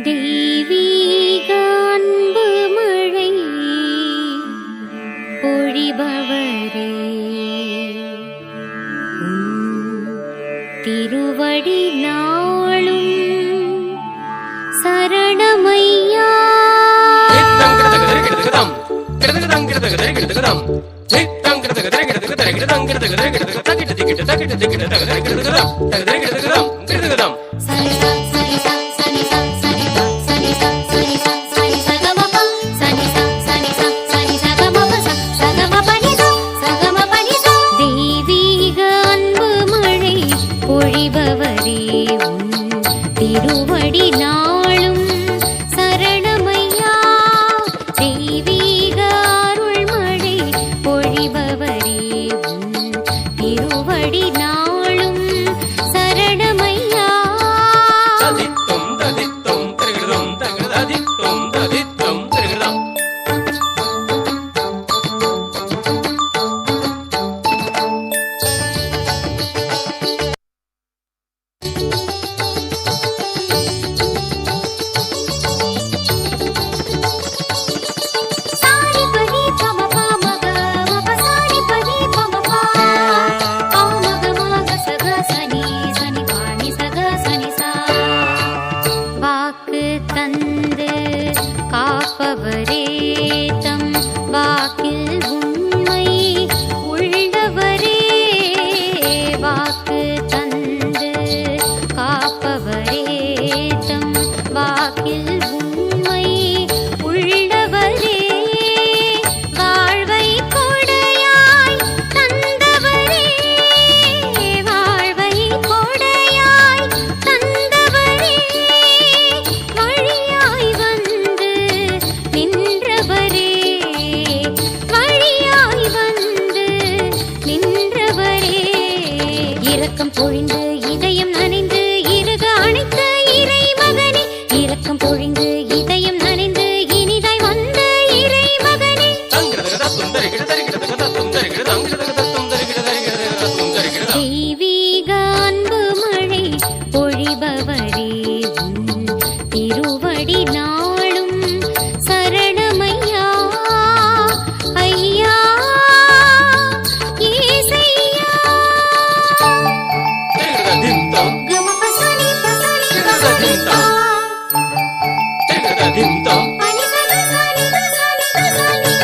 தெய்வீக அன்பு மழை பொழிபவரே, திருவடி நாளும் சரணமையா. தெய்வீக அன்பு மழை பொழிபவரே, திருவடி நாளும் சரணமையா. தெய்வீக அருள் மழை பொழிபவரே, திருவடி நாளும் சரணமையா. ததித்தும் ததித்தும் திருகிருதம் ததித்தும் ததித்தும் திருகிருதம். வாக்கு தந்து காப்பவரே தம் வாக்கில் உண்மை உள்ளவரே. வாக்கு தந்து காப்பவரே தம் வாக்கில் உண்மை உள்ளவரே. வாழ்வை கொடையாய் தந்தவரே, வாழ்வை கொடையாய் தந்தவரே. வழியாய் வந்து நின்றவரே, வழியாய் வந்து நின்றவரே. இரக்கம் பொழிந்து இதயம் நனைந்து இருக அணைத்த இறை மகனே. இரக்கம் பொழிந்து இதயம் நனைந்து இனிதாய் வந்த இறை மகனே. தெய்வீக அன்பு மழை பொழிபவரே உன் திருவடி நாளும் சரணமையா. ஐயா ஏசையா. கமபசனி பசனி பசனி பா. பனி சனி சனி சனி சனி.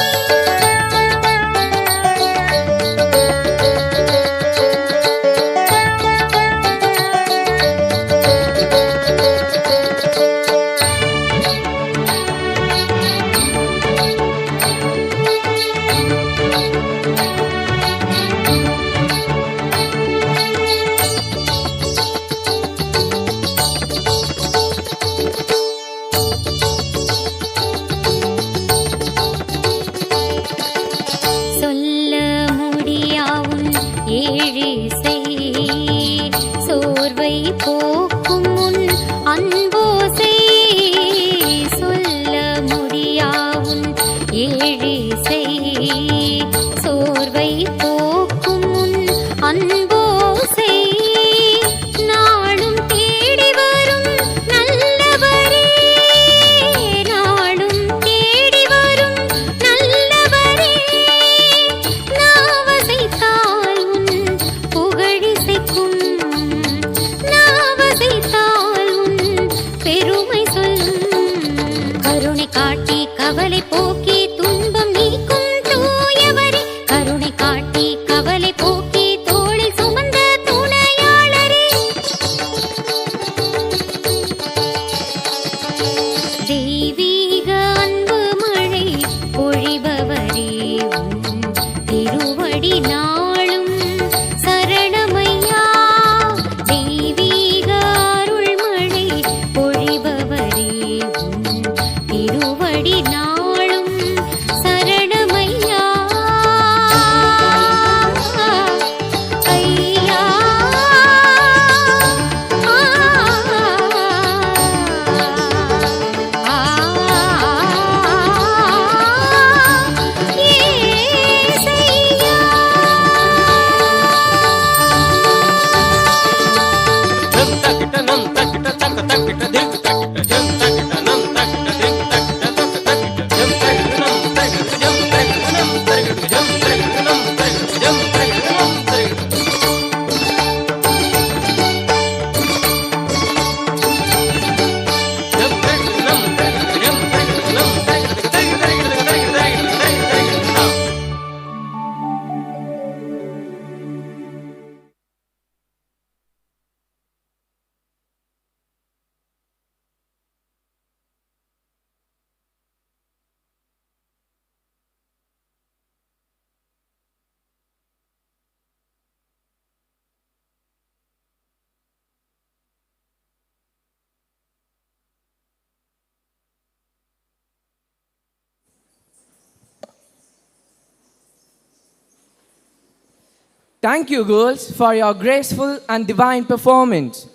Thank you, girls, for your graceful and divine performance.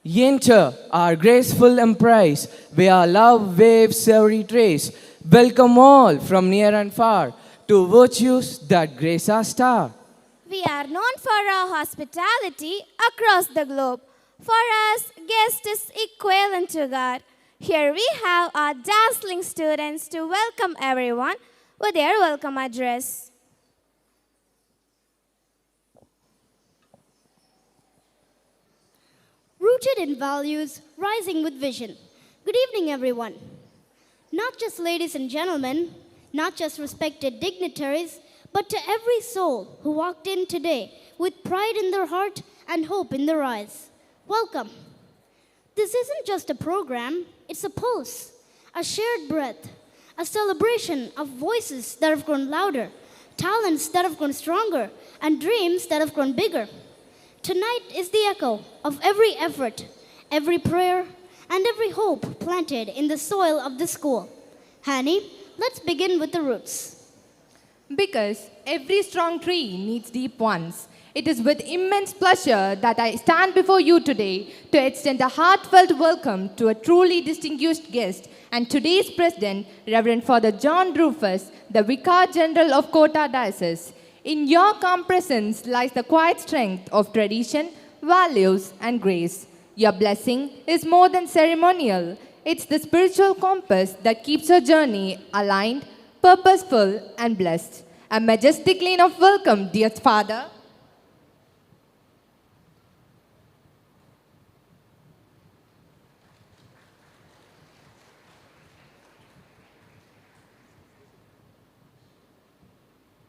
Enter our graceful embrace, where love waves every trace. Welcome all from near and far to virtues that grace our star. We are known for our hospitality across the globe. For us, guest is equivalent to God. Here we have our dazzling students to welcome everyone with their welcome address. Rooted in values, rising with vision. Good evening, everyone. Not just ladies and gentlemen, not just respected dignitaries, but to every soul who walked in today with pride in their heart and hope in their eyes. Welcome. This isn't just a program, it's a pulse, a shared breath, a celebration of voices that have grown louder, talents that have grown stronger, and dreams that have grown bigger. Tonight is the echo of every effort, every prayer, and every hope planted in the soil of the school. Hani, let's begin with the roots. Because every strong tree needs deep ones. It is with immense pleasure that I stand before you today to extend a heartfelt welcome to a truly distinguished guest and today's president, Reverend Father John Rufus, the Vicar General of Kota Diocese. In your calm presence lies the quiet strength of tradition, values, and grace. Your blessing is more than ceremonial. It's the spiritual compass that keeps your journey aligned, purposeful, and blessed. A majestic lane of welcome, dear Father.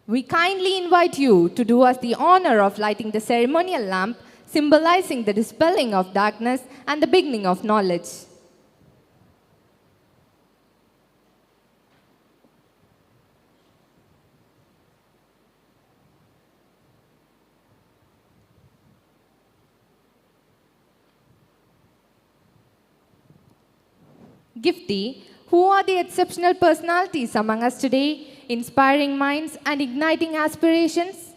We kindly invite you to do us the honor of lighting the ceremonial lamp, symbolizing the dispelling of darkness and the beginning of knowledge. Gifty, who are the exceptional personalities among us today, inspiring minds and igniting aspirations?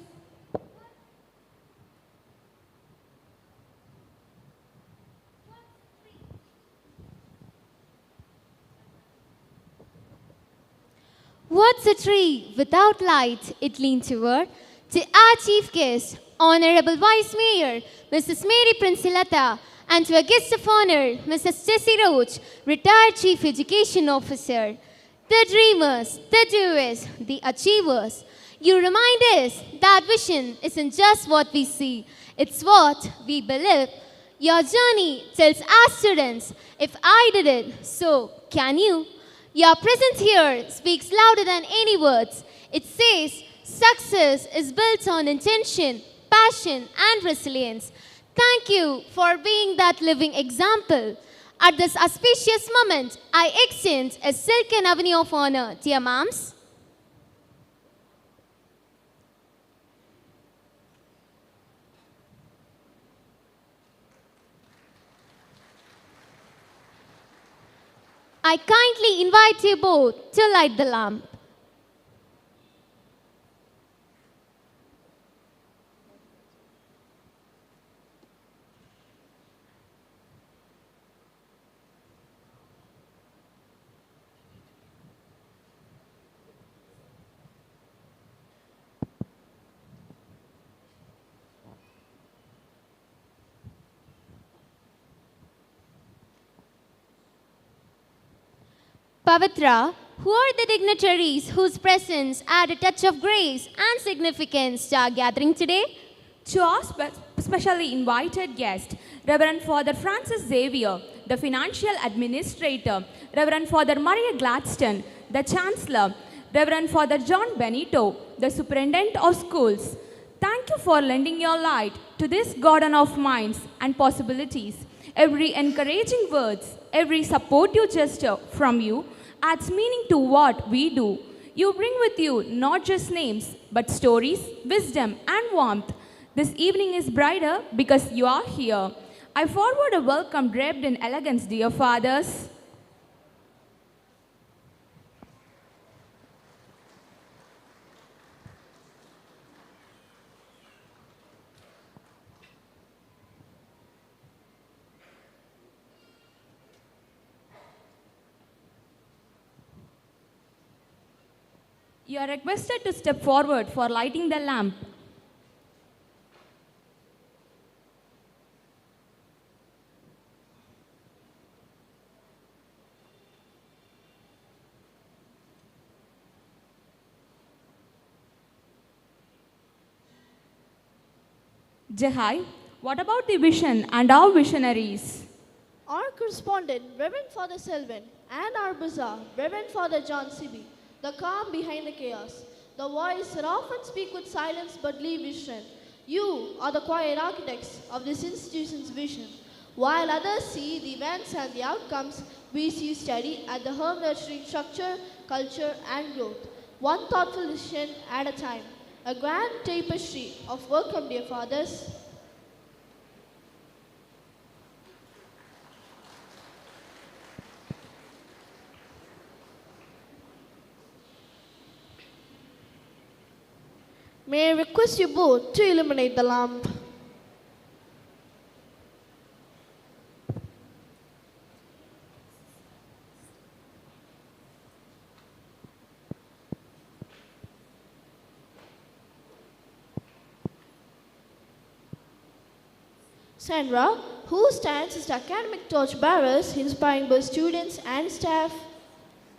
What's a tree without light it leans toward? To our chief guest, Honorable Vice Mayor, Mrs. Mary Princilata, and to a guest of honor, Mrs. Jessie Roach, retired Chief Education Officer. The dreamers, the doers, the achievers. You remind us that vision isn't just what we see, it's what we believe. Your journey tells our students, if I did it, so can you. Your presence here speaks louder than any words. It says success is built on intention, passion, and resilience. Thank you for being that living example. At this auspicious moment, I extend a silken avenue of honor, dear moms. I kindly invite you both to light the lamp. Pavitra, who are the dignitaries whose presence add a touch of grace and significance to our gathering today? To our specially invited guest, Reverend Father Francis Xavier, the Financial Administrator, Reverend Father Maria Gladstone, the Chancellor, Reverend Father John Benito, the Superintendent of Schools. Thank you for lending your light to this garden of minds and possibilities. Every encouraging words, every supportive gesture from you adds meaning to what we do. You bring with you not just names, but stories, wisdom, and warmth. This evening is brighter because you are here. I forward a welcome draped in elegance, dear fathers. You are requested to step forward for lighting the lamp. Jahai, what about the vision and our visionaries? Our correspondent, Reverend Father Selvin, and our bazaar, Reverend Father John Sibi, the calm behind the chaos, the voice that often speak with silence but leave with strength. You are the quiet architects of this institution's vision. While others see the events and the outcomes, we see study at the home nurturing structure, culture, and growth. One thoughtful decision at a time. A grand tapestry of welcome, dear fathers. May I request you both to illuminate the lamp. Sandra, who stands as the academic torchbearers, inspiring both students and staff.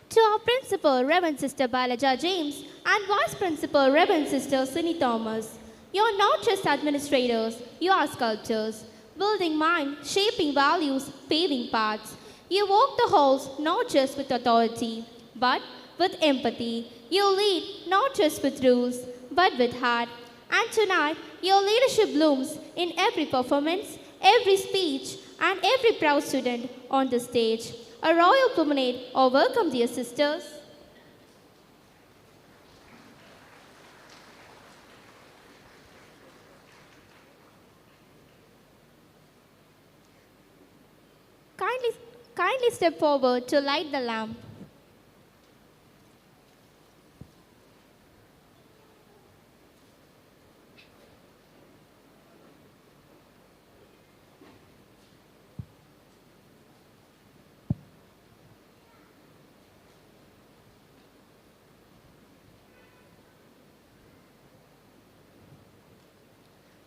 To our principal, Reverend Sister Balaja James, and Vice Principal, Reverend Sister Cindy Thomas. You are not just administrators, you are sculptors, building mind, shaping values, paving paths. You walk the halls not just with authority, but with empathy. You lead not just with rules, but with heart. And tonight, your leadership blooms in every performance, every speech, and every proud student on the stage. A royal promenade or welcome, dear sisters. Kindly step forward to light the lamp.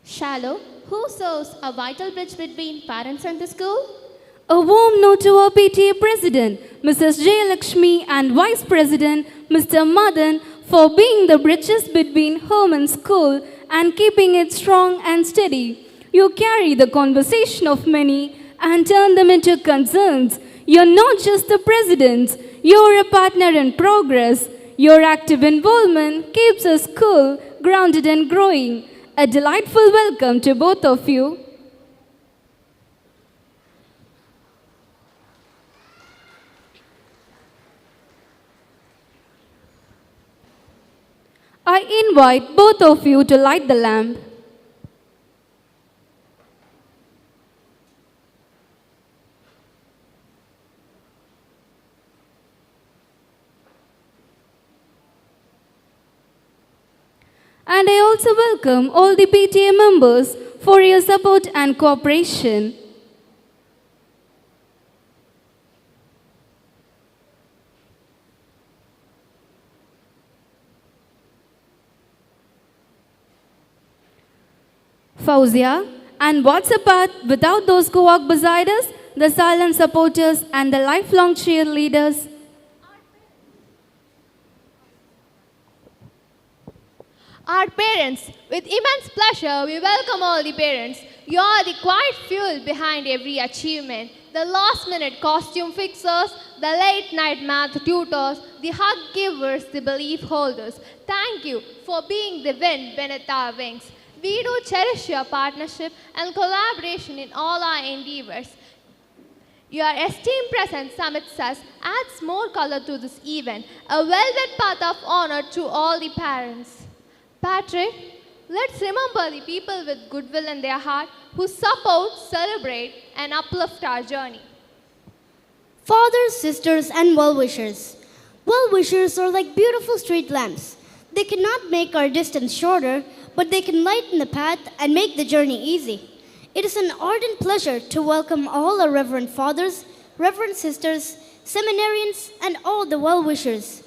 Shallow, who serves a vital bridge between parents and the school? A warm note to our PTA President, Mrs. J. Lakshmi, and Vice President, Mr. Madan, for being the bridges between home and school and keeping it strong and steady. You carry the conversation of many and turn them into concerns. You're not just the president, you're a partner in progress. Your active involvement keeps us cool, grounded, and growing. A delightful welcome to both of you. I invite both of you to light the lamp. And I also welcome all the PTA members for your support and cooperation. Fauzia, and what's a path without those who walk beside us, the silent supporters and the lifelong cheerleaders? Our parents, with immense pleasure, we welcome all the parents. You are the quiet fuel behind every achievement. The last-minute costume fixers, the late-night math tutors, the hug givers, the belief holders. Thank you for being the wind beneath our wings. We do cherish your partnership and collaboration in all our endeavors. Your esteemed presence amidst us adds more color to this event, a velvet path of honor to all the parents. Patrick, let's remember the people with goodwill in their heart who support, celebrate, and uplift our journey. Fathers, sisters, and well-wishers. Well-wishers are like beautiful street lamps. They cannot make our distance shorter, but they can lighten the path and make the journey easy. It is an ardent pleasure to welcome all our Reverend Fathers, Reverend Sisters, seminarians, and all the well-wishers.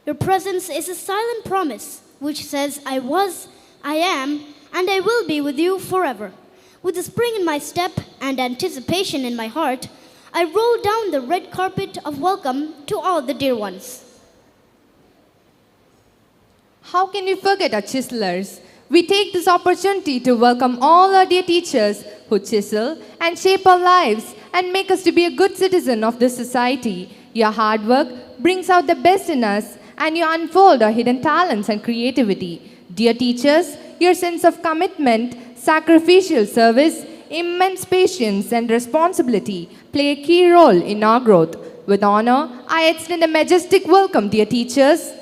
Your presence is a silent promise which says, I was, I am, and I will be with you forever. With a spring in my step and anticipation in my heart, I roll down the red carpet of welcome to all the dear ones. How can we forget our chiselers? We take this opportunity to welcome all our dear teachers who chisel and shape our lives and make us to be a good citizen of this society. Your hard work brings out the best in us and you unfold our hidden talents and creativity. Dear teachers, your sense of commitment, sacrificial service, immense patience and responsibility play a key role in our growth. With honor, I extend a majestic welcome, dear teachers.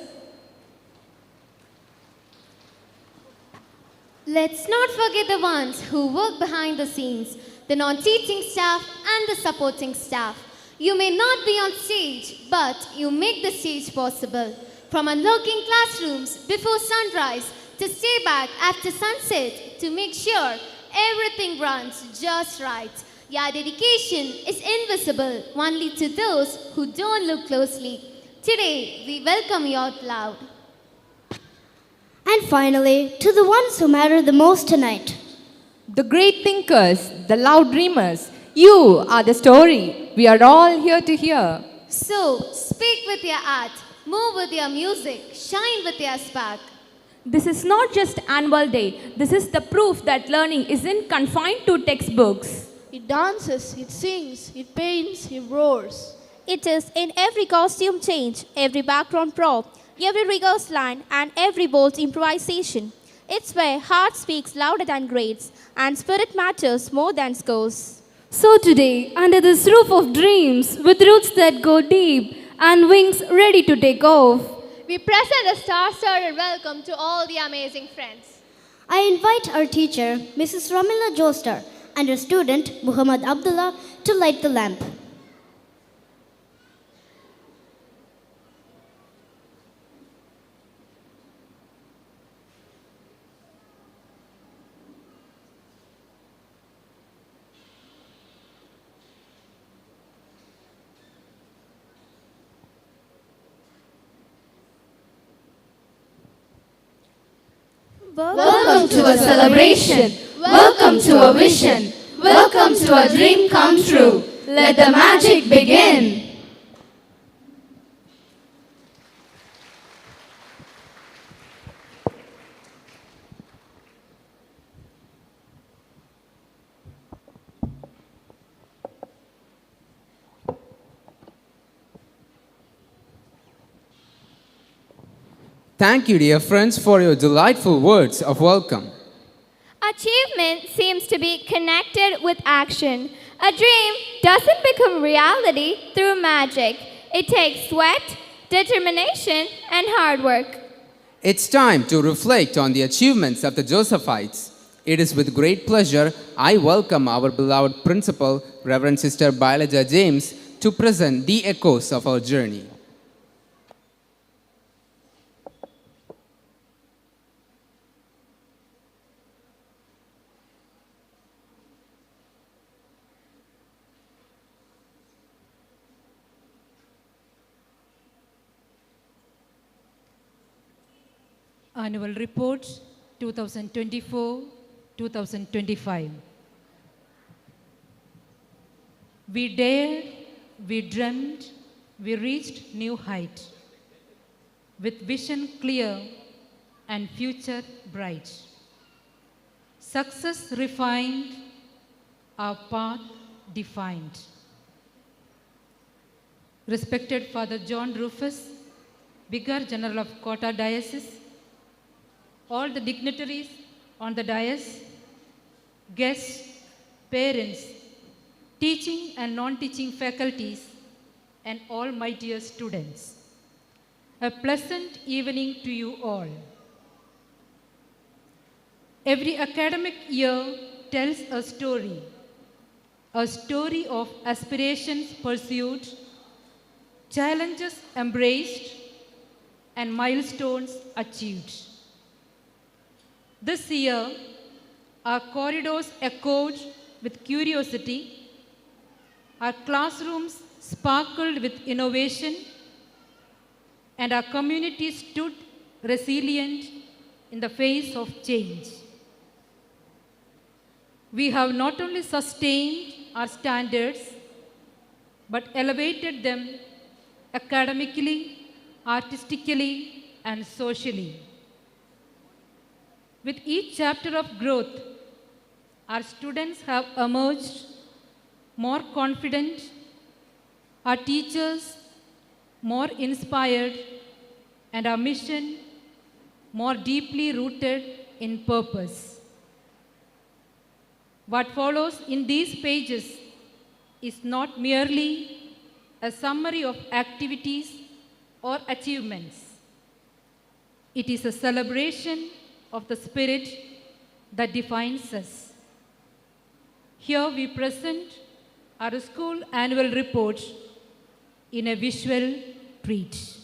Let's not forget the ones who work behind the scenes, the non-teaching staff and the supporting staff. You may not be on stage, but you make the stage possible. From unlocking classrooms before sunrise to stay back after sunset to make sure everything runs just right. Your dedication is invisible only to those who don't look closely. Today, we welcome you out loud. And finally, to the ones who matter the most tonight. The great thinkers, the loud dreamers, you are the story. We are all here to hear. So, speak with your art, move with your music, shine with your spark. This is not just annual day. This is the proof that learning isn't confined to textbooks. It dances, it sings, it paints, it roars. It is in every costume change, every background prop, every rehearsed line, and every bold improvisation. It's where heart speaks louder than grades, and spirit matters more than scores. So today, under this roof of dreams, with roots that go deep and wings ready to take off, We present a star-studded welcome to all the amazing friends. I invite our teacher, Mrs. Ramila Joestar, and her student, Muhammad Abdullah, to light the lamp. Welcome to a celebration. Welcome to a vision. Welcome to a dream come true. Let the magic begin. Thank you, dear friends, for your delightful words of welcome. Achievement seems to be connected with action. A dream doesn't become reality through magic. It takes sweat, determination, and hard work. It's time to reflect on the achievements of the Josephites. It is with great pleasure I welcome our beloved principal, Reverend Sister Bailaja James, to present the echoes of our journey. Annual Report 2024-2025. We dared, we dreamed, we reached new height, with vision clear and future bright. Success refined, our path defined. Respected Father John Rufus, Vicar General of Kota Diocese, all the dignitaries on the dais, guests, parents, teaching and non-teaching faculties, and all my dear students. A pleasant evening to you all. Every academic year tells a story of aspirations pursued, challenges embraced, and milestones achieved. This year, our corridors echoed with curiosity, our classrooms sparkled with innovation, and our community stood resilient in the face of change. We have not only sustained our standards, but elevated them academically, artistically, and socially. With each chapter of growth, our students have emerged more confident, our teachers more inspired, and our mission more deeply rooted in purpose. What follows in these pages is not merely a summary of activities or achievements. It is a celebration of the spirit that defines us. Here we present our school annual report in a visual treat.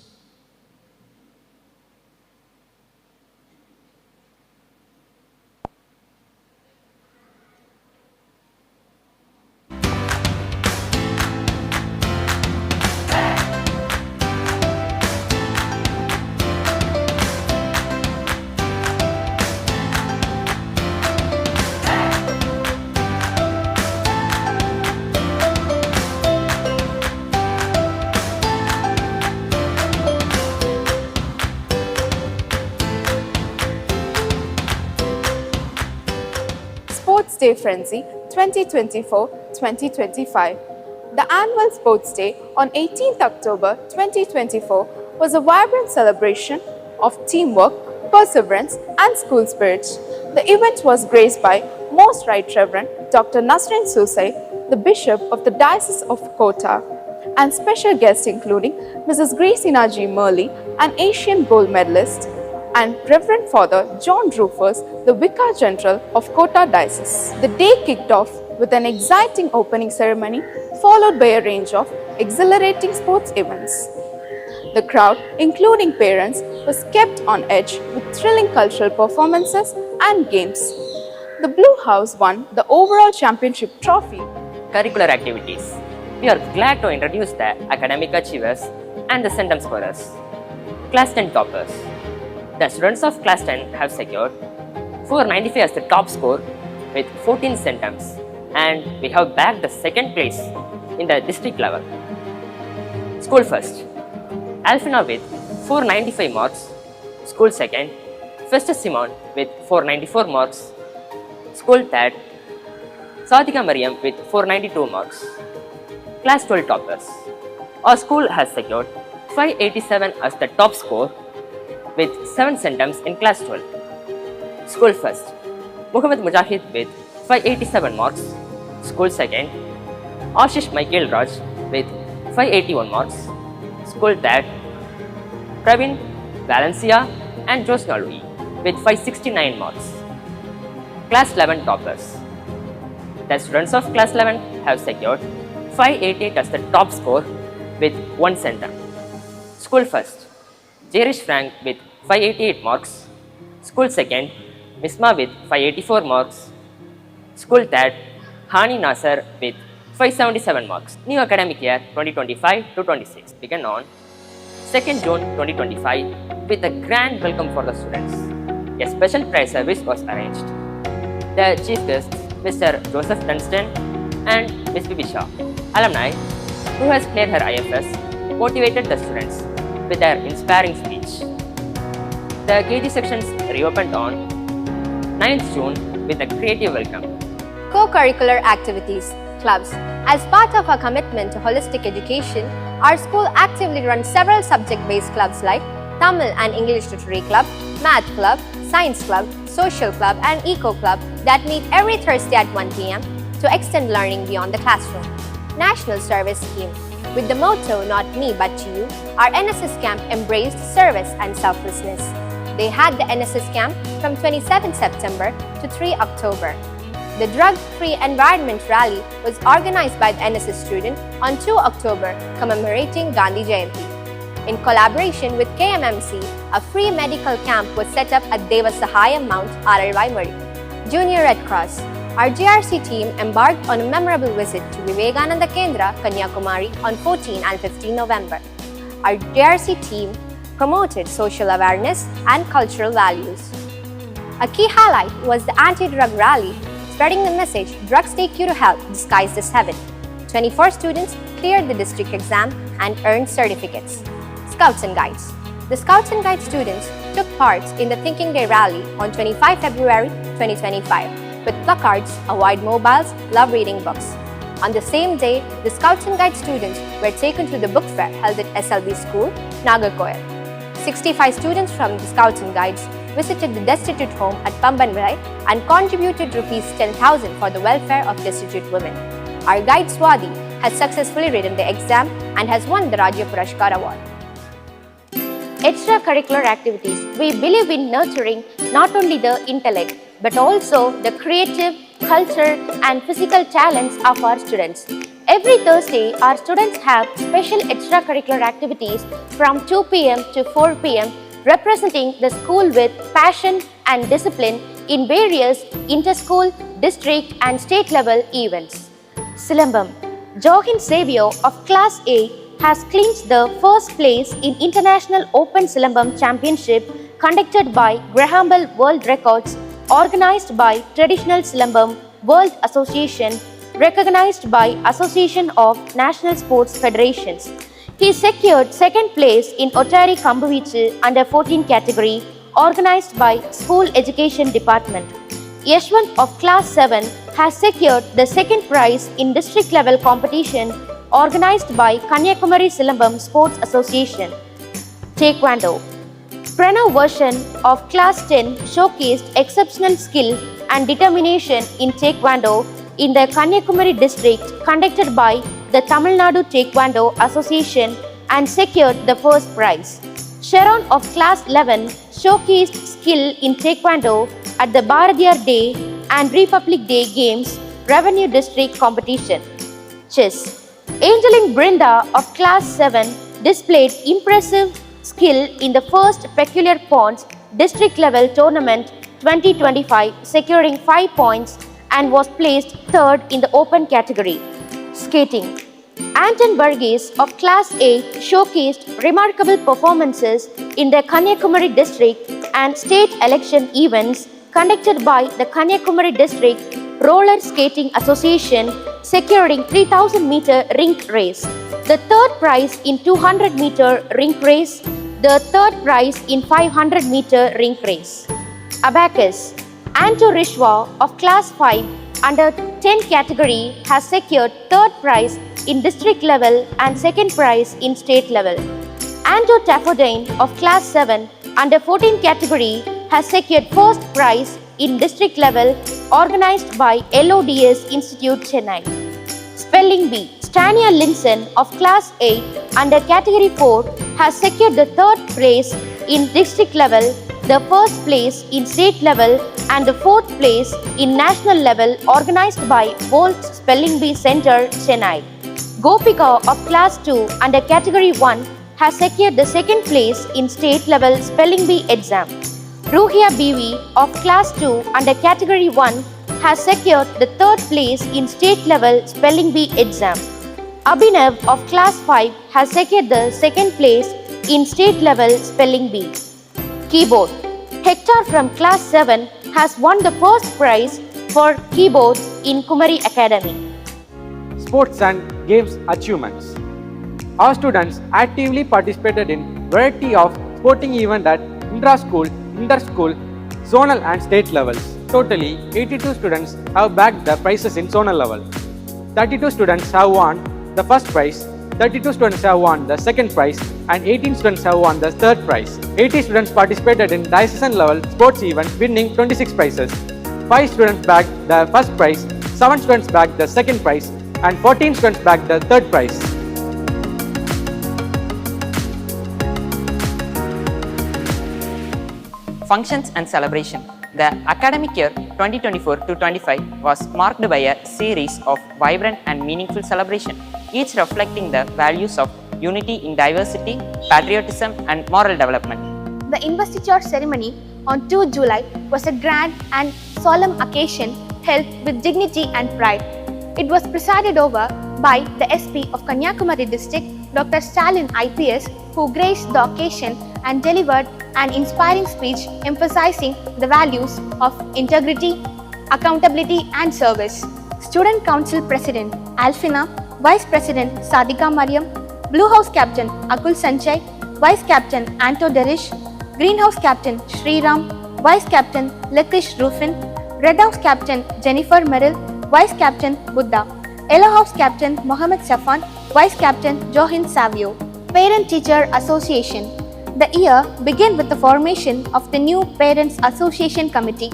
Sports Day Frenzy 2024-2025. The annual Sports Day on 18th October 2024 was a vibrant celebration of teamwork, perseverance and school spirit. The event was graced by Most Right Reverend Dr. Nasrin Susai, the Bishop of the Diocese of Kota, and special guests including Mrs. Gracina G. Murley, an Asian gold medalist, and Reverend Father John Rufus, the Vicar General of Kota Diocese. The day kicked off with an exciting opening ceremony followed by a range of exhilarating sports events. The crowd, including parents, was kept on edge with thrilling cultural performances and games. The Blue House won the overall championship trophy. Curricular activities. We are glad to introduce the academic achievers and the sentence scorers. Class 10 toppers. The students of Class 10 have secured 495 as the top score with 14 centums, and we have bagged the second place in the district level. School first. Alfina with 495 marks. School second. Festus Simon with 494 marks. School third. Sadika Mariam with 492 marks. Class 12 toppers. Our school has secured 587 as the top score with 7 centums in Class 12. School first. Muhammad Mujahid with 587 marks. School second. Ashish Michael Raj with 581 marks. School third. Pravin Valencia and Josna Louis with 569 marks. Class 11 toppers. The students of Class 11 have secured 588 as the top score with 1 centum. School first. Jerish Frank with 588 marks. School second. Misma with 584 marks. School third. Hani Nasser with 577 marks. New academic year 2025-26 began on 2nd June 2025 with a grand welcome for the students. A special prize service was arranged. The chief guests, Mr. Joseph Dunstan and Ms. Bibisha, alumni who has cleared her IFS, motivated the students with their inspiring speech. The KG sections reopened on 9th June with a creative welcome. Co-curricular activities, clubs. As part of our commitment to holistic education, our school actively runs several subject-based clubs like Tamil and English Literary Club, Math Club, Science Club, Social Club and Eco Club that meet every Thursday at 1 p.m. to extend learning beyond the classroom. National Service Scheme. With the motto, "Not me but you," our NSS camp embraced service and selflessness. They had the NSS camp from 27 September to 3 October. The drug-free environment rally was organized by the NSS student on 2 October, commemorating Gandhi Jayanti. In collaboration with KMMC, a free medical camp was set up at Devasahayam Mount, Aralvaimari. Junior Red Cross. Our JRC team embarked on a memorable visit to Vivekananda Kendra, Kanyakumari on 14 and 15 November. Our JRC team promoted social awareness and cultural values. A key highlight was the anti-drug rally, spreading the message, drugs take you to hell disguised as heaven. 24 students cleared the district exam and earned certificates. Scouts and Guides. The Scouts and Guides students took part in the Thinking Day rally on 25 February 2025 with placards, avoid mobiles, love reading books. On the same day, the Scouts and Guides students were taken to the book fair held at SLB School, Nagercoil. 65 students from the Scouts and Guides visited the destitute home at Pambanvirai and contributed Rs 10,000 for the welfare of destitute women. Our guide Swati has successfully written the exam and has won the Rajya Purashkar Award. Extracurricular activities. We believe in nurturing not only the intellect but also the creative, culture and physical talents of our students. Every Thursday, our students have special extracurricular activities from 2 p.m. to 4 p.m. representing the school with passion and discipline in various inter-school, district and state level events. Silambam. Johin Savio of Class 8 has clinched the first place in International Open Silambam Championship conducted by Graham Bell World Records, organized by Traditional Silambam World Association, recognized by Association of National Sports Federations. He secured second place in Ottari Kambuvichu under 14 category, organized by School Education Department. Yashwant of Class 7 has secured the second prize in district level competition organized by Kanyakumari Silambam Sports Association. Taekwondo. Pranav version of Class 10 showcased exceptional skill and determination in Taekwondo in the Kanyakumari district conducted by the Tamil Nadu Taekwondo Association and secured the first prize. Sharon of Class 11 showcased skill in Taekwondo at the Bharatiyar Day and Republic Day Games Revenue District Competition. Chess. Angeline Brinda of Class 7 displayed impressive skill in the first Peculiar Pawns District Level Tournament 2025, securing 5 points and was placed third in the open category. Skating. Anton Burgess of Class 8 showcased remarkable performances in the Kanyakumari district and state election events conducted by the Kanyakumari District Roller Skating Association, securing 3000 meter rink race, the third prize in 200 meter rink race, the third prize in 500 meter rink race. Abacus. Anto Rishwa of Class 5 under 10 category has secured third prize in district level and second prize in state level. Anto Taffodine of Class 7 under 14 category has secured first prize in district level organized by LODS Institute Chennai. Spelling Bee. Stania Linson of Class 8 under Category 4 has secured the third place in district level, the first place in state level and the fourth place in national level organized by Volt's Spelling Bee Center, Chennai. Gopika of Class 2 under Category 1 has secured the second place in state level Spelling Bee exam. Ruhia BV of Class 2 under Category 1 has secured the third place in state level Spelling Bee exam. Abhinav of Class 5 has secured the second place in state level Spelling Bee. Keyboard. Hector from Class 7 has won the first prize for keyboard in Kumari Academy. Sports and games achievements. Our students actively participated in variety of sporting events at intra-school, inter-school, zonal and state levels. Totally, 82 students have bagged the prizes in zonal level. 32 students have won the first prize, 32 students have won the second prize and 18 students have won the third prize. 80 students participated in diocesan level sports event, winning 26 prizes. 5 students bagged the first prize, 7 students bagged the second prize and 14 students bagged the third prize. Functions and celebration. The academic year 2024-25 was marked by a series of vibrant and meaningful celebration, each reflecting the values of unity in diversity, patriotism and moral development. The investiture ceremony on 2 July was a grand and solemn occasion held with dignity and pride. It was presided over by the SP of Kanyakumari district, Dr. Stalin IPS, who graced the occasion and delivered an inspiring speech emphasizing the values of integrity, accountability, and service. Student Council President Alfina, Vice President Sadika Mariam, Blue House Captain Akul Sanjay, Vice Captain Anto Derish, Greenhouse Captain Sriram, Vice Captain Letish Rufin, Red House Captain Jennifer Merrill, Vice Captain Buddha, Yellow House Captain Mohammed Safan, Vice Captain Johin Savio. Parent-Teacher Association. The year began with the formation of the new Parents Association Committee.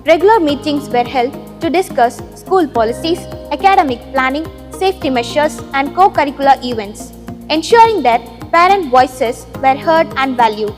Regular meetings were held to discuss school policies, academic planning, safety measures, and co-curricular events, ensuring that parent voices were heard and valued.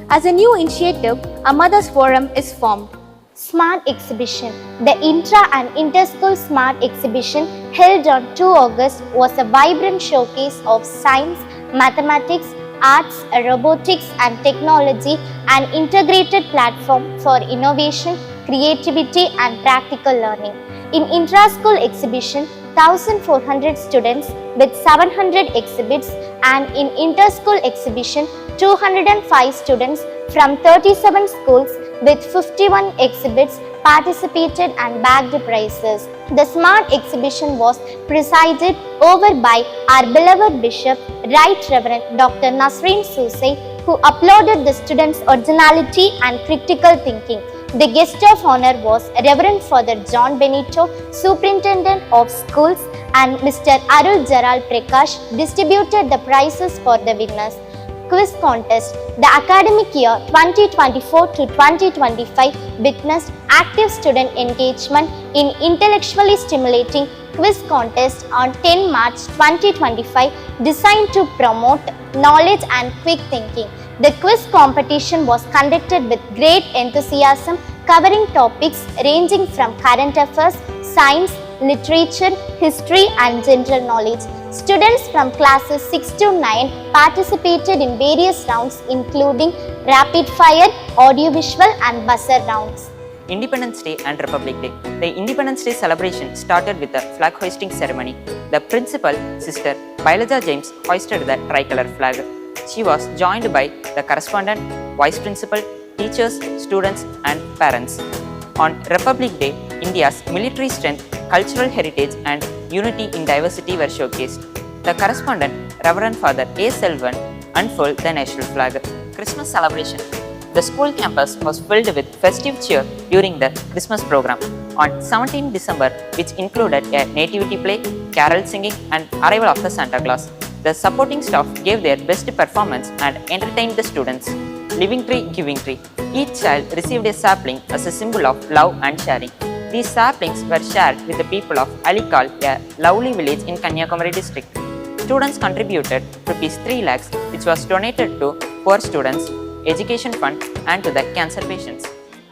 As a new initiative, a Mothers Forum is formed. Smart Exhibition. The Intra and Interschool Smart Exhibition held on 2 August was a vibrant showcase of science, mathematics, arts, robotics and technology, an integrated platform for innovation, creativity and practical learning. In intra-school exhibition, 1,400 students with 700 exhibits, and in inter-school exhibition, 205 students from 37 schools with 51 exhibits participated and bagged prizes. The Smart Exhibition was presided over by our beloved Bishop, Right Reverend Dr. Nasreen Susay, who applauded the students' originality and critical thinking. The guest of honor was Reverend Father John Benito, Superintendent of Schools, and Mr. Arul Jaral Prakash distributed the prizes for the winners. Quiz contest. The academic year 2024 to 2025 witnessed active student engagement in intellectually stimulating quiz contest on 10 March 2025 designed to promote knowledge and quick thinking. The quiz competition was conducted with great enthusiasm, covering topics ranging from current affairs, science, literature, history and general knowledge. Students from classes 6 to 9 participated in various rounds including rapid fire, audiovisual and buzzer rounds. Independence Day and Republic Day. The Independence Day celebration started with a flag hoisting ceremony. The principal, Sister Bailaja James, hoisted the tricolor flag. She was joined by the correspondent, vice principal, teachers, students and parents. On Republic Day, India's military strength, cultural heritage and unity in diversity were showcased. The correspondent, Reverend Father A. Selvan, unfurled the national flag. Christmas celebration. The school campus was filled with festive cheer during the Christmas program. On 17 December, which included a nativity play, carol singing and arrival of the Santa Claus. The supporting staff gave their best performance and entertained the students. Living Tree, Giving Tree. Each child received a sapling as a symbol of love and sharing. These saplings were shared with the people of Alikal, a lovely village in Kanyakumari district. Students contributed ₹3 lakhs, which was donated to poor students, education fund and to the cancer patients.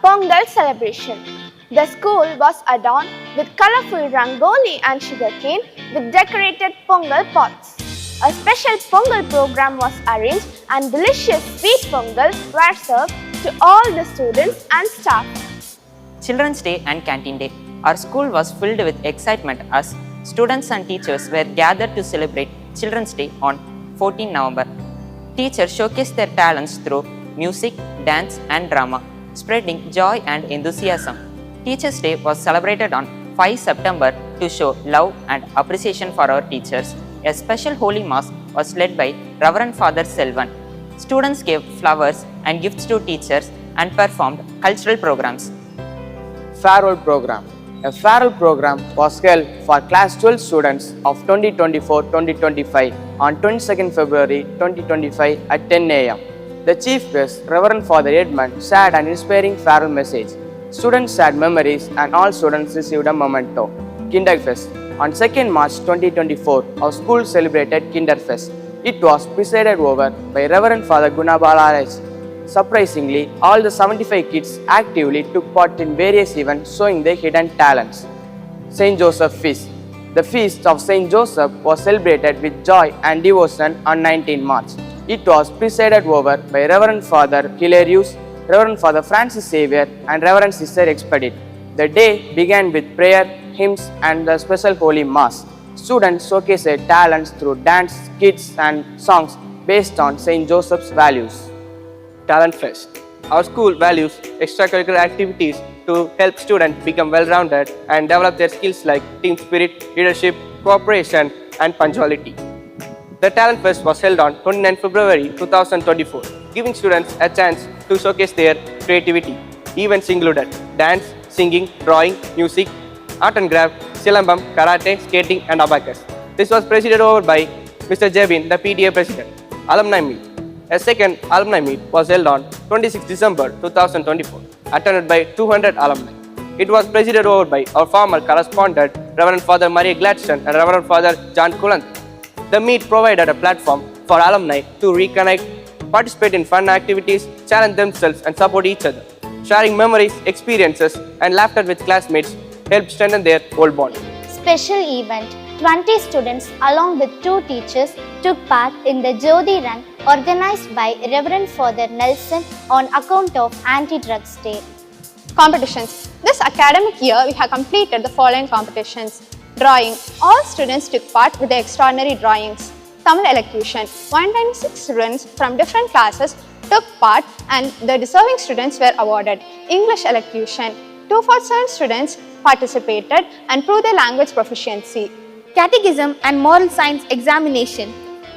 Pongal celebration. The school was adorned with colorful rangoli and sugarcane with decorated pongal pots. A special pongal program was arranged and delicious sweet pongal were served to all the students and staff. Children's Day and Canteen Day. Our school was filled with excitement as students and teachers were gathered to celebrate Children's Day on 14 November. Teachers showcased their talents through music, dance and drama, spreading joy and enthusiasm. Teachers' Day was celebrated on 5 September to show love and appreciation for our teachers. A special Holy Mass was led by Reverend Father Selvan. Students gave flowers and gifts to teachers and performed cultural programs. Farewell Program. A farewell program was held for Class 12 students of 2024-2025 on 22nd February 2025 at 10 a.m. The chief guest, Reverend Father Edmund, shared an inspiring farewell message. Students shared memories and all students received a memento. Kinderfest. On 2nd March 2024, our school celebrated Kinderfest. It was presided over by Reverend Father Gunabalaraj. Surprisingly, all the 75 kids actively took part in various events showing their hidden talents. St. Joseph Feast. The feast of St. Joseph was celebrated with joy and devotion on 19 March. It was presided over by Reverend Father Hilarius, Reverend Father Francis Xavier and Reverend Sister Expedit. The day began with prayer, hymns and the special Holy Mass. Students showcased their talents through dance, skits and songs based on St. Joseph's values. Talent Fest. Our school values extracurricular activities to help students become well-rounded and develop their skills like team spirit, leadership, cooperation, and punctuality. The Talent Fest was held on 29 February 2024, giving students a chance to showcase their creativity. Events included dance, singing, drawing, music, art and craft, silambam, karate, skating, and abacus. This was presided over by Mr. Jebin, the PTA President. Alumni Meet. A second alumni meet was held on 26 December 2024, attended by 200 alumni. It was presided over by our former correspondent, Reverend Father Maria Gladstone and Reverend Father John Kulant. The meet provided a platform for alumni to reconnect, participate in fun activities, challenge themselves, and support each other. Sharing memories, experiences, and laughter with classmates helped strengthen their old bond. Special event. 20 students along with 2 teachers took part in the Jodi Run organized by Reverend Father Nelson on account of Anti-Drugs Day. Competitions. This academic year, we have completed the following competitions. Drawing. All students took part with the extraordinary drawings. Tamil elocution. 196 students from different classes took part and the deserving students were awarded. English elocution. 247 students participated and proved their language proficiency. Catechism and Moral Science Examination.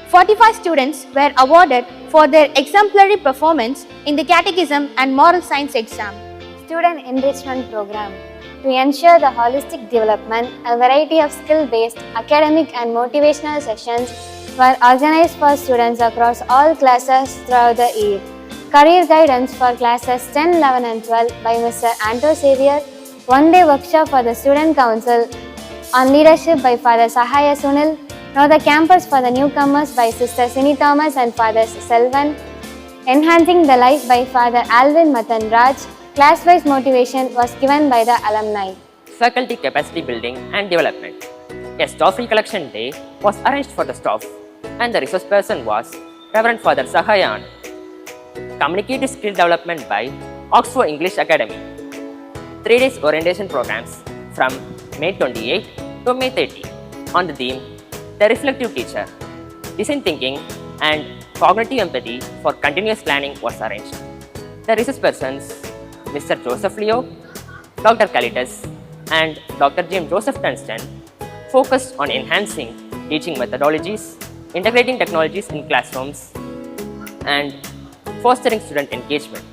45 students were awarded for their exemplary performance in the Catechism and Moral Science exam. Student Enrichment Program. To ensure the holistic development, a variety of skill-based academic and motivational sessions were organized for students across all classes throughout the year. Career guidance for classes 10, 11 and 12 by Mr. Anto Xavier. One-day workshop for the Student Council on leadership by Father Sahaya Sunil. Know the campus for the newcomers by Sister Sini Thomas and Father Selvan. Enhancing the life by Father Alvin Matan Raj. Class-wise motivation was given by the alumni. Faculty capacity building and development. A staff recollection day was arranged for the staff and the resource person was Reverend Father Sahayan. Communicative skill development by Oxford English Academy. 3 days orientation programs from May 28 to May 30 on the theme The Reflective Teacher. Design thinking and cognitive empathy for continuous planning was arranged. The resource persons Mr. Joseph Leo, Dr. Kalitas and Dr. James Joseph Dunstan focused on enhancing teaching methodologies, integrating technologies in classrooms and fostering student engagement.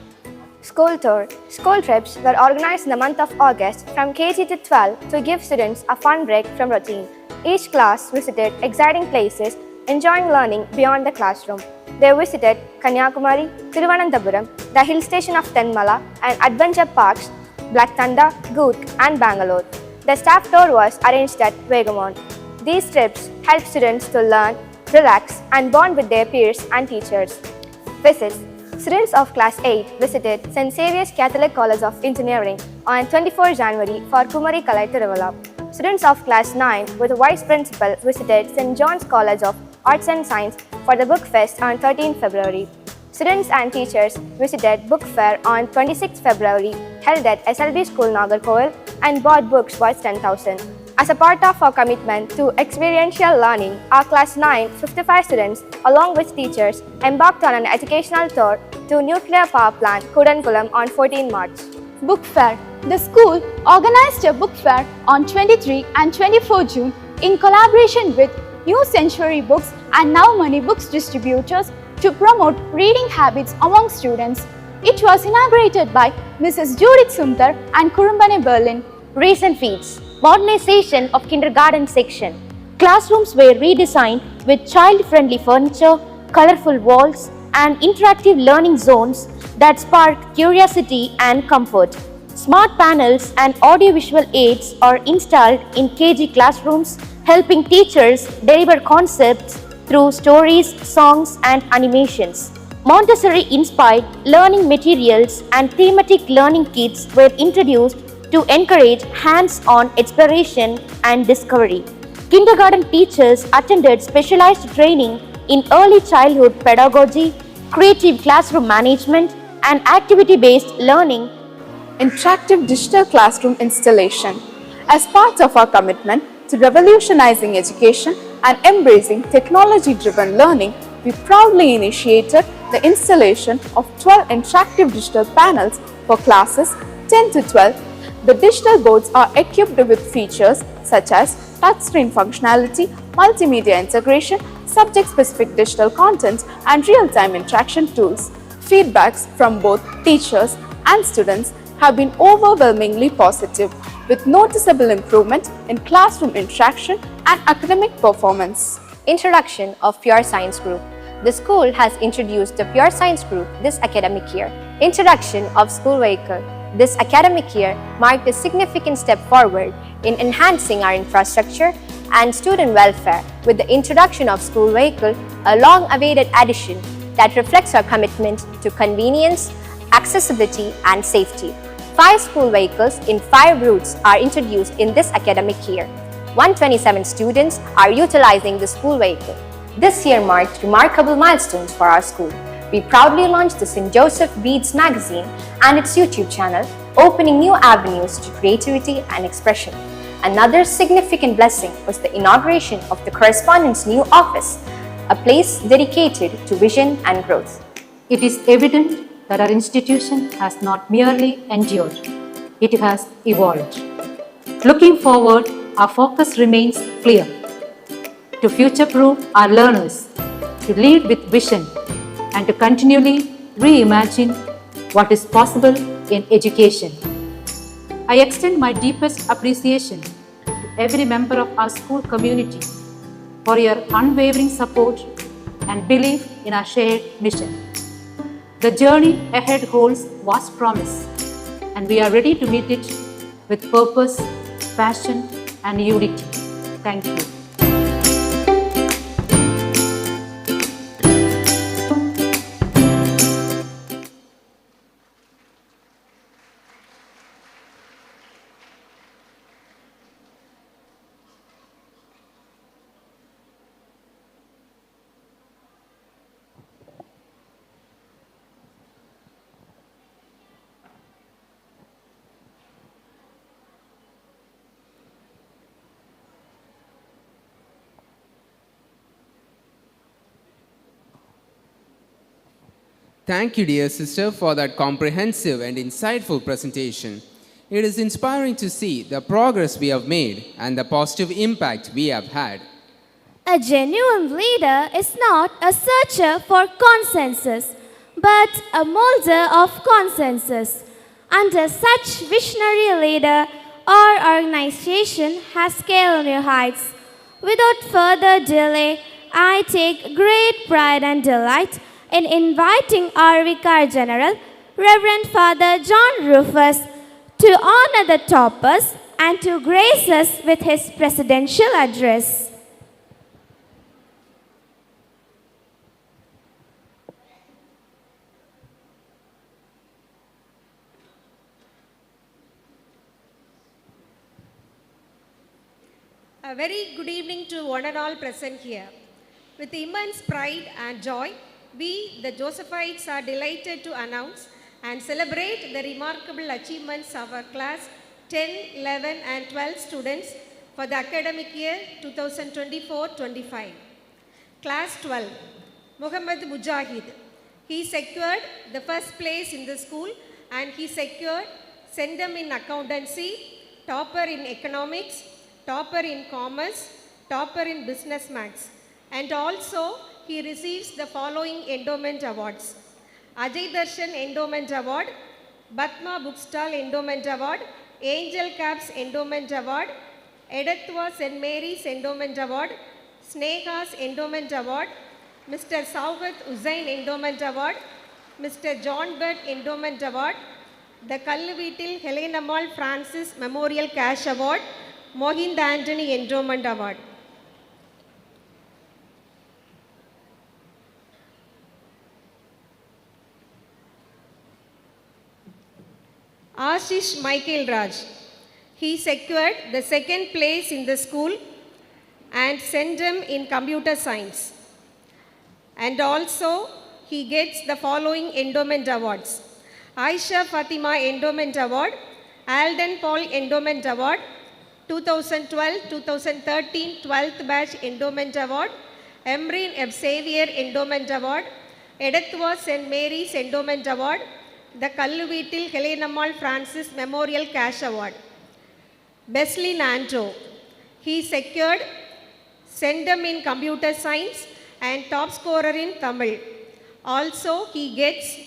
School tour. School trips were organized in the month of August from KG to 12 to give students a fun break from routine. Each class visited exciting places, enjoying learning beyond the classroom. They visited Kanyakumari, Thiruvananthapuram, the hill station of Tenmala, and adventure parks Black Thunder, Good, and Bangalore. The staff tour was arranged at Vegamon. These trips helped students to learn, relax, and bond with their peers and teachers. Visits. Students of Class 8 visited St. Xavier's Catholic College of Engineering on 24 January for Kumari Kalai Thiruvala. Students of Class 9 with Vice Principal visited St. John's College of Arts and Science for the Book Fest on 13 February. Students and teachers visited Book Fair on 26 February held at SLB School Nagercoil and bought books worth 10,000. As a part of our commitment to experiential learning, our Class 9 55 students along with teachers embarked on an educational tour to nuclear power plant Kudankulam on 14 March. Book Fair. The school organized a book fair on 23 and 24 June in collaboration with New Century Books and Now Money Books distributors to promote reading habits among students. It was inaugurated by Mrs. Judith Sumtar and Kurumbane Berlin. Recent feats. Modernization of kindergarten section. Classrooms were redesigned with child-friendly furniture, colorful walls, and interactive learning zones that spark curiosity and comfort. Smart panels and audiovisual aids are installed in KG classrooms, helping teachers deliver concepts through stories, songs, and animations. Montessori-inspired learning materials and thematic learning kits were introduced to encourage hands-on exploration and discovery. Kindergarten teachers attended specialized training in early childhood pedagogy, creative classroom management, and activity-based learning. Interactive digital classroom installation. As part of our commitment to revolutionizing education and embracing technology-driven learning, we proudly initiated the installation of 12 interactive digital panels for classes 10 to 12. The digital boards are equipped with features such as touchscreen functionality, multimedia integration, subject-specific digital content, and real-time interaction tools. Feedbacks from both teachers and students have been overwhelmingly positive, with noticeable improvement in classroom interaction and academic performance. Introduction of Pure Science Group. The school has introduced the Pure Science Group this academic year. Introduction of School Vehicle. This academic year marked a significant step forward in enhancing our infrastructure and student welfare with the introduction of School Vehicle, a long-awaited addition that reflects our commitment to convenience, accessibility, and safety. 5 school vehicles in 5 routes are introduced in this academic year. 127 students are utilizing the school vehicle. This year marked remarkable milestones for our school. We proudly launched the St. Joseph Beads magazine and its YouTube channel, opening new avenues to creativity and expression. Another significant blessing was the inauguration of the correspondent's new office, a place dedicated to vision and growth. It is evident that our institution has not merely endured, it has evolved. Looking forward, our focus remains clear: to future-proof our learners, to lead with vision, and to continually reimagine what is possible in education. I extend my deepest appreciation to every member of our school community for your unwavering support and belief in our shared mission. The journey ahead holds vast promise, and we are ready to meet it with purpose, passion, and unity. Thank you. Thank you, dear sister, for that comprehensive and insightful presentation. It is inspiring to see the progress we have made and the positive impact we have had. A genuine leader is not a searcher for consensus, but a molder of consensus. Under such visionary leader, our organization has scaled new heights. Without further delay, I take great pride and delight in inviting our Vicar General, Reverend Father John Rufus, to honor the toppers and to grace us with his presidential address. A very good evening to one and all present here. With immense pride and joy, we, the Josephites, are delighted to announce and celebrate the remarkable achievements of our class 10, 11 and 12 students for the academic year 2024-25. Class 12, Muhammad Mujahid. He secured the first place in the school and he secured Centum in Accountancy, topper in Economics, topper in Commerce, topper in Business Maths, and also he receives the following endowment awards: Ajay Darshan Endowment Award, Batma Bookstall Endowment Award, Angel Caps Endowment Award, Edathwa St. Mary's Endowment Award, Sneha's Endowment Award, Mr. Saugat Uzain Endowment Award, Mr. John Bird Endowment Award, the Kalluvitil Helena Francis Memorial Cash Award, Mohind Anthony Endowment Award. Ashish Michael Raj. He secured the second place in the school and Centum in Computer Science. And also, he gets the following endowment awards: Aisha Fatima Endowment Award, Alden Paul Endowment Award, 2012-2013 12th Batch Endowment Award, Emreen F. Xavier Endowment Award, Edathwa St. Mary's Endowment Award, the Kalluveetil Helenammal Francis Memorial Cash Award. Besley Nanto, he secured Sendam in Computer Science and top scorer in Tamil. Also, he gets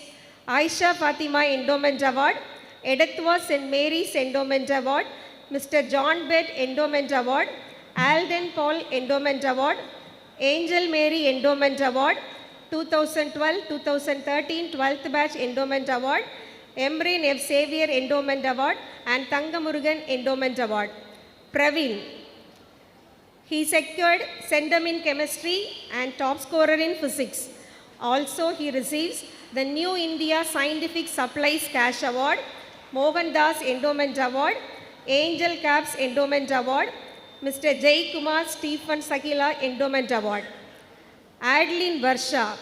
Aisha Fatima Endowment Award, Edathwa St. Mary's Endowment Award, Mr. John Bed Endowment Award, Alden Paul Endowment Award, Angel Mary Endowment Award, 2012-2013 12th Batch Endowment Award, Emrin F. Xavier Endowment Award and Thangamurugan Endowment Award. Praveen, he secured Sendam in Chemistry and top scorer in Physics. Also, he receives the New India Scientific Supplies Cash Award, Mohan Das Endowment Award, Angel Caps Endowment Award, Mr. Jay Kumar Stephen Sakila Endowment Award. Adeline Varsha,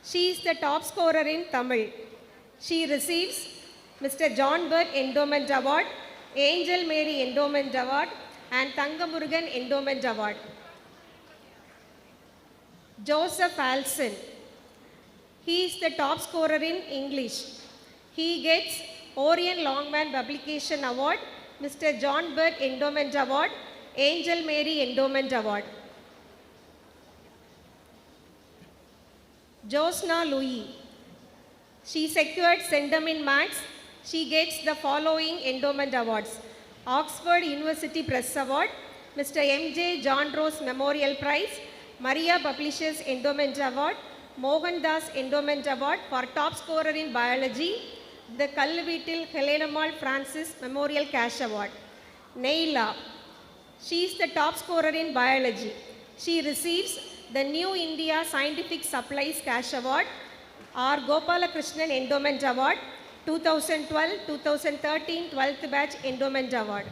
she is the top scorer in Tamil. She receives Mr. John Bird Endowment Award, Angel Mary Endowment Award and Thangamurugan Endowment Award. Joseph Alson, he is the top scorer in English. He gets Orion Longman Publication Award, Mr. John Bird Endowment Award, Angel Mary Endowment Award. Josna Louis, she secured Sendam in Maths. She gets the following endowment awards: Oxford University Press Award, Mr. M.J. John Rose Memorial Prize, Maria Publishers Endowment Award, Mohan Das Endowment Award for top scorer in biology, the Kalluveetil Helenammal Francis Memorial Cash Award. Neila, she is the top scorer in biology. She receives the New India Scientific Supplies Cash Award, R. Gopalakrishnan Endowment Award, 2012-2013 12th Batch Endowment Award.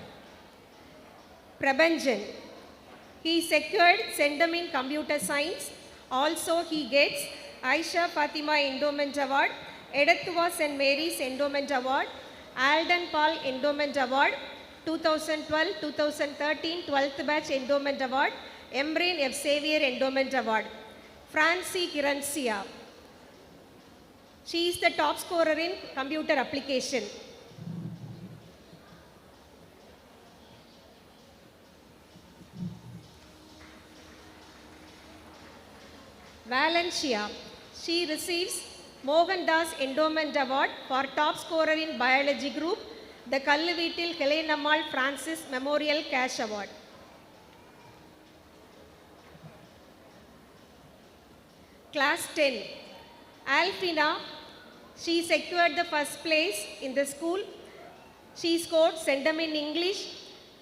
Prabhanjan, he secured Sendam in Computer Science. Also, he gets Aisha Fatima Endowment Award, Edathwa St. Mary's Endowment Award, Alden Paul Endowment Award, 2012-2013 12th Batch Endowment Award, Emrin F. Xavier Endowment Award. Francie Kiransia, she is the top scorer in computer application. Valencia, she receives Mohan Das Endowment Award for top scorer in biology group, the Kalluveetil Helenammal Francis Memorial Cash Award. Class 10, Alfina, she secured the first place in the school. She scored Sendam in English,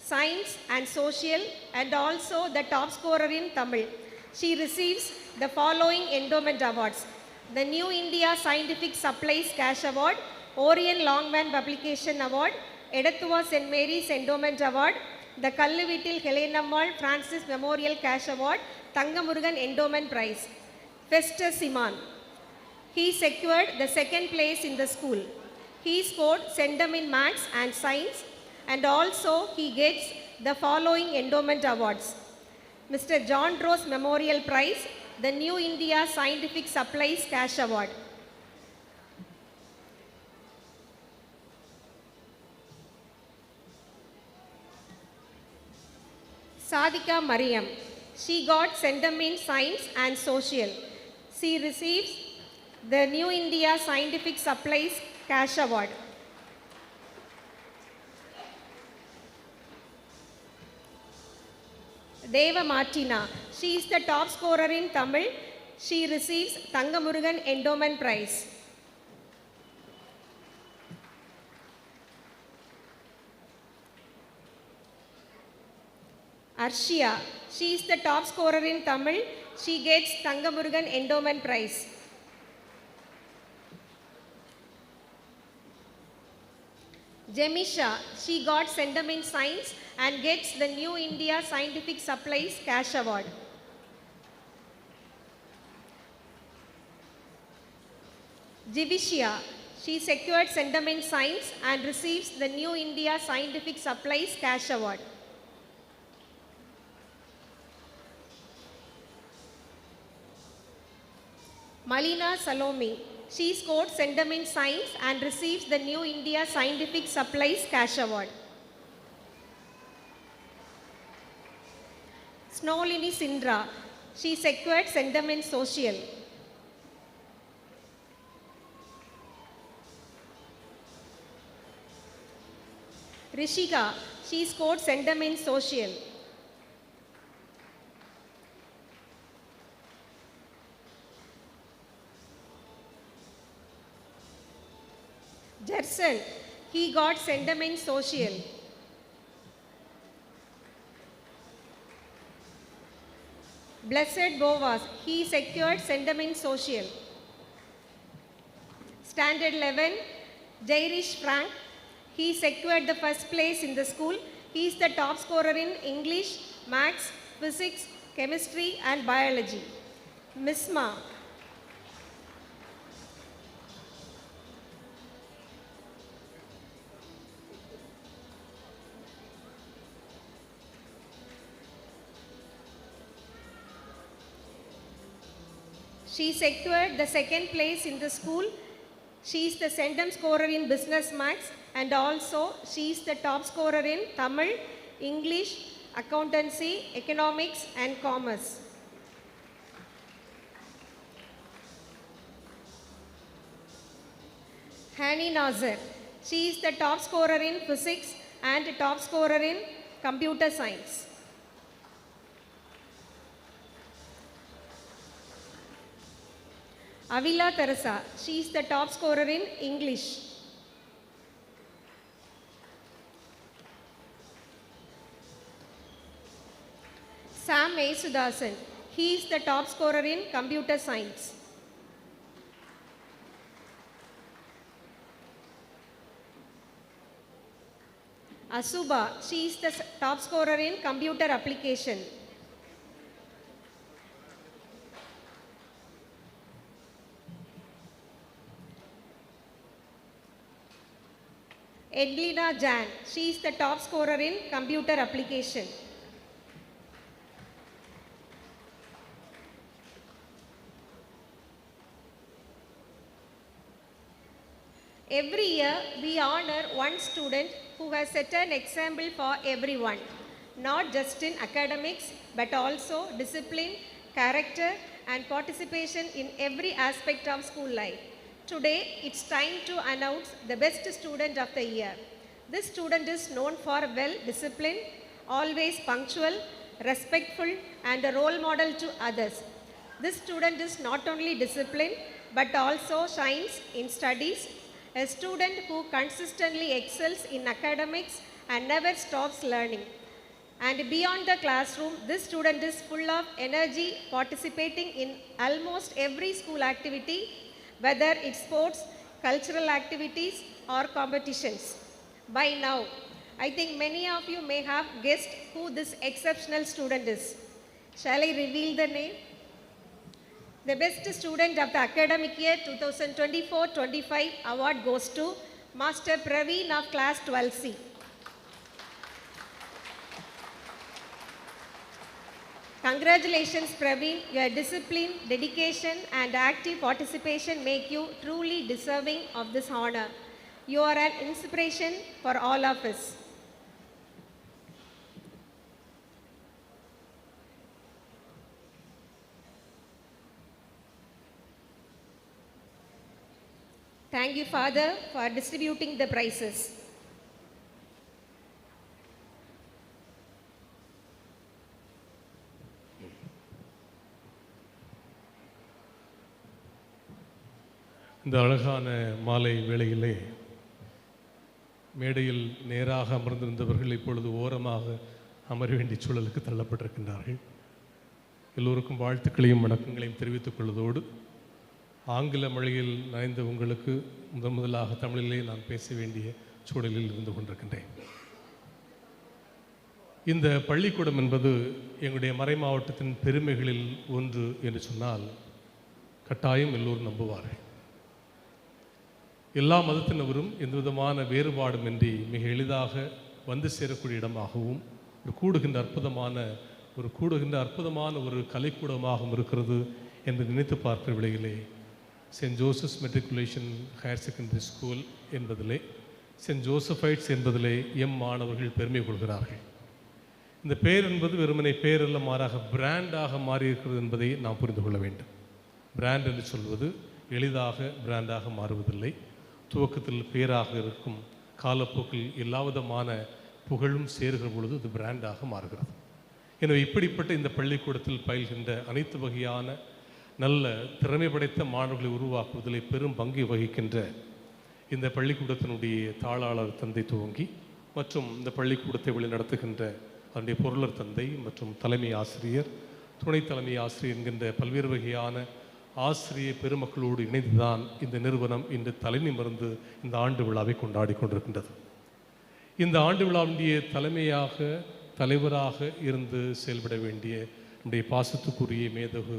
Science and Social and also the top scorer in Tamil. She receives the following endowment awards: the New India Scientific Supplies Cash Award, Orion Longman Publication Award, Edathwa St. Mary's Endowment Award, the Kalluveetil Helenammal Francis Memorial Cash Award, Thangamurugan Endowment Prize. Festus Iman, he secured the second place in the school. He scored Sendam in Maths and Science and also he gets the following endowment awards: Mr. John Rose Memorial Prize, the New India Scientific Supplies Cash Award. Sadika Mariam, she got Sendam in Science and Social. She receives the New India Scientific Supplies Cash Award. Deva Martina, she is the top scorer in Tamil. She receives Thangamurugan Endowment Prize. Arshia, she is the top scorer in Tamil. She gets Thangamurugan Endowment Prize. Jemisha, she got Sendam in Science and gets the New India Scientific Supplies Cash Award. Jivishia, she secured Sendam in Science and receives the New India Scientific Supplies Cash Award. Malina Salome. She scored Centum in Science and receives the New India Scientific Supplies Cash Award. Snowlini Sindra. She secured Centum in Social. Rishika. She scored Centum in Social. Jerson. He got Centum in Social. Blessed Boas. He secured Centum in Social. Standard 11. Jairish Frank. He secured the first place in the school. He is the top scorer in English, Maths, Physics, Chemistry and Biology. Misma. She secured the second place in the school. She is the Centum scorer in Business Maths and also she is the top scorer in Tamil, English, Accountancy, Economics and Commerce. Hani Nazar. She is the top scorer in Physics and top scorer in Computer Science. Avila Teresa. She is the top scorer in English. Sam Esudasan. He is the top scorer in Computer Science. Asuba. She is the top scorer in Computer Application. Edlina Jan. She is the top scorer in Computer Application. Every year, we honor one student who has set an example for everyone, not just in academics, but also discipline, character, and participation in every aspect of school life. Today, it's time to announce the best student of the year. This student is known for well-disciplined, always punctual, respectful, and a role model to others. This student is not only disciplined, but also shines in studies. A student who consistently excels in academics and never stops learning. And beyond the classroom, this student is full of energy, participating in almost every school activity, whether it's sports, cultural activities, or competitions. By now, I think many of you may have guessed who this exceptional student is. Shall I reveal the name? The best student of the academic year 2024-25 award goes to Master Praveen of class 12C. Congratulations Praveen, your discipline, dedication and active participation make you truly deserving of this honor. You are an inspiration for all of us. Thank you, Father, for distributing the prizes. இந்த அழகான மாலை வேளையிலே மேடையில் நேராக அமர்ந்திருந்தவர்கள் இப்பொழுது ஓரமாக அமர வேண்டிய சூழலுக்கு தள்ளப்பட்டிருக்கின்றார்கள். எல்லோருக்கும் வாழ்த்துக்களையும் வணக்கங்களையும் தெரிவித்துக் கொள்வதோடு ஆங்கில மொழியில் நனைந்த உங்களுக்கு முதலாக தமிழிலே நான் பேச வேண்டிய சூழலில் இருந்து கொண்டிருக்கின்றேன். இந்த பள்ளிக்கூடம் என்பது எங்களுடைய மறை மாவட்டத்தின் பெருமைகளில் ஒன்று என்று சொன்னால் கட்டாயம் எல்லோரும் நம்புவார்கள். எல்லா மதத்தினரும் எந்த விதமான வேறுபாடுமின்றி மிக எளிதாக வந்து சேரக்கூடிய இடமாகவும் கூடுகின்ற அற்புதமான ஒரு கலைக்கூடமாகவும் இருக்கிறது என்று நினைத்து பார்க்கிற வேளையிலே Saint Joseph's matriculation higher secondary school என்பதிலே சென்ட் ஜோசஃபைட்ஸ் என்பதிலே மாணவர்கள் பெருமை கொள்கிறார்கள். இந்த பேர் என்பது வெறுமனை பேரல்ல, மாறாக பிராண்டாக மாறியிருக்கிறது என்பதை நாம் புரிந்து கொள்ள வேண்டும். பிராண்ட் என்று சொல்வது எளிதாக பிராண்டாக மாறுவதில்லை. துவக்கத்தில் பேராக இருக்கும், காலப்போக்கில் எல்லா விதமான புகழும் சேர்கிற பொழுது இது பிராண்டாக மாறுகிறது. எனவே இப்படிப்பட்ட இந்த பள்ளிக்கூடத்தில் பயில்கின்ற அனைத்து வகையான நல்ல திறமை படைத்த மாணவர்களை உருவாக்குவதில் பெரும் பங்கு வகிக்கின்ற இந்த பள்ளிக்கூடத்தினுடைய தாளாளர் தந்தை துவங்கி மற்றும் இந்த பள்ளிக்கூடத்தை வழிநடத்துகின்ற அதனுடைய பொருளர் தந்தை மற்றும் தலைமை ஆசிரியர், துணை தலைமை ஆசிரியர் என்கின்ற பல்வேறு வகையான ஆசிரியர் பெருமக்களோடு இணைந்துதான் இந்த நிறுவனம் இன்று தலைநிமிர்ந்து இந்த ஆண்டு விழாவை கொண்டாடி கொண்டிருக்கின்றது. இந்த ஆண்டு விழாவுடைய தலைவராக இருந்து செயல்பட வேண்டிய நம்முடைய பாசத்துக்குரிய மேதகு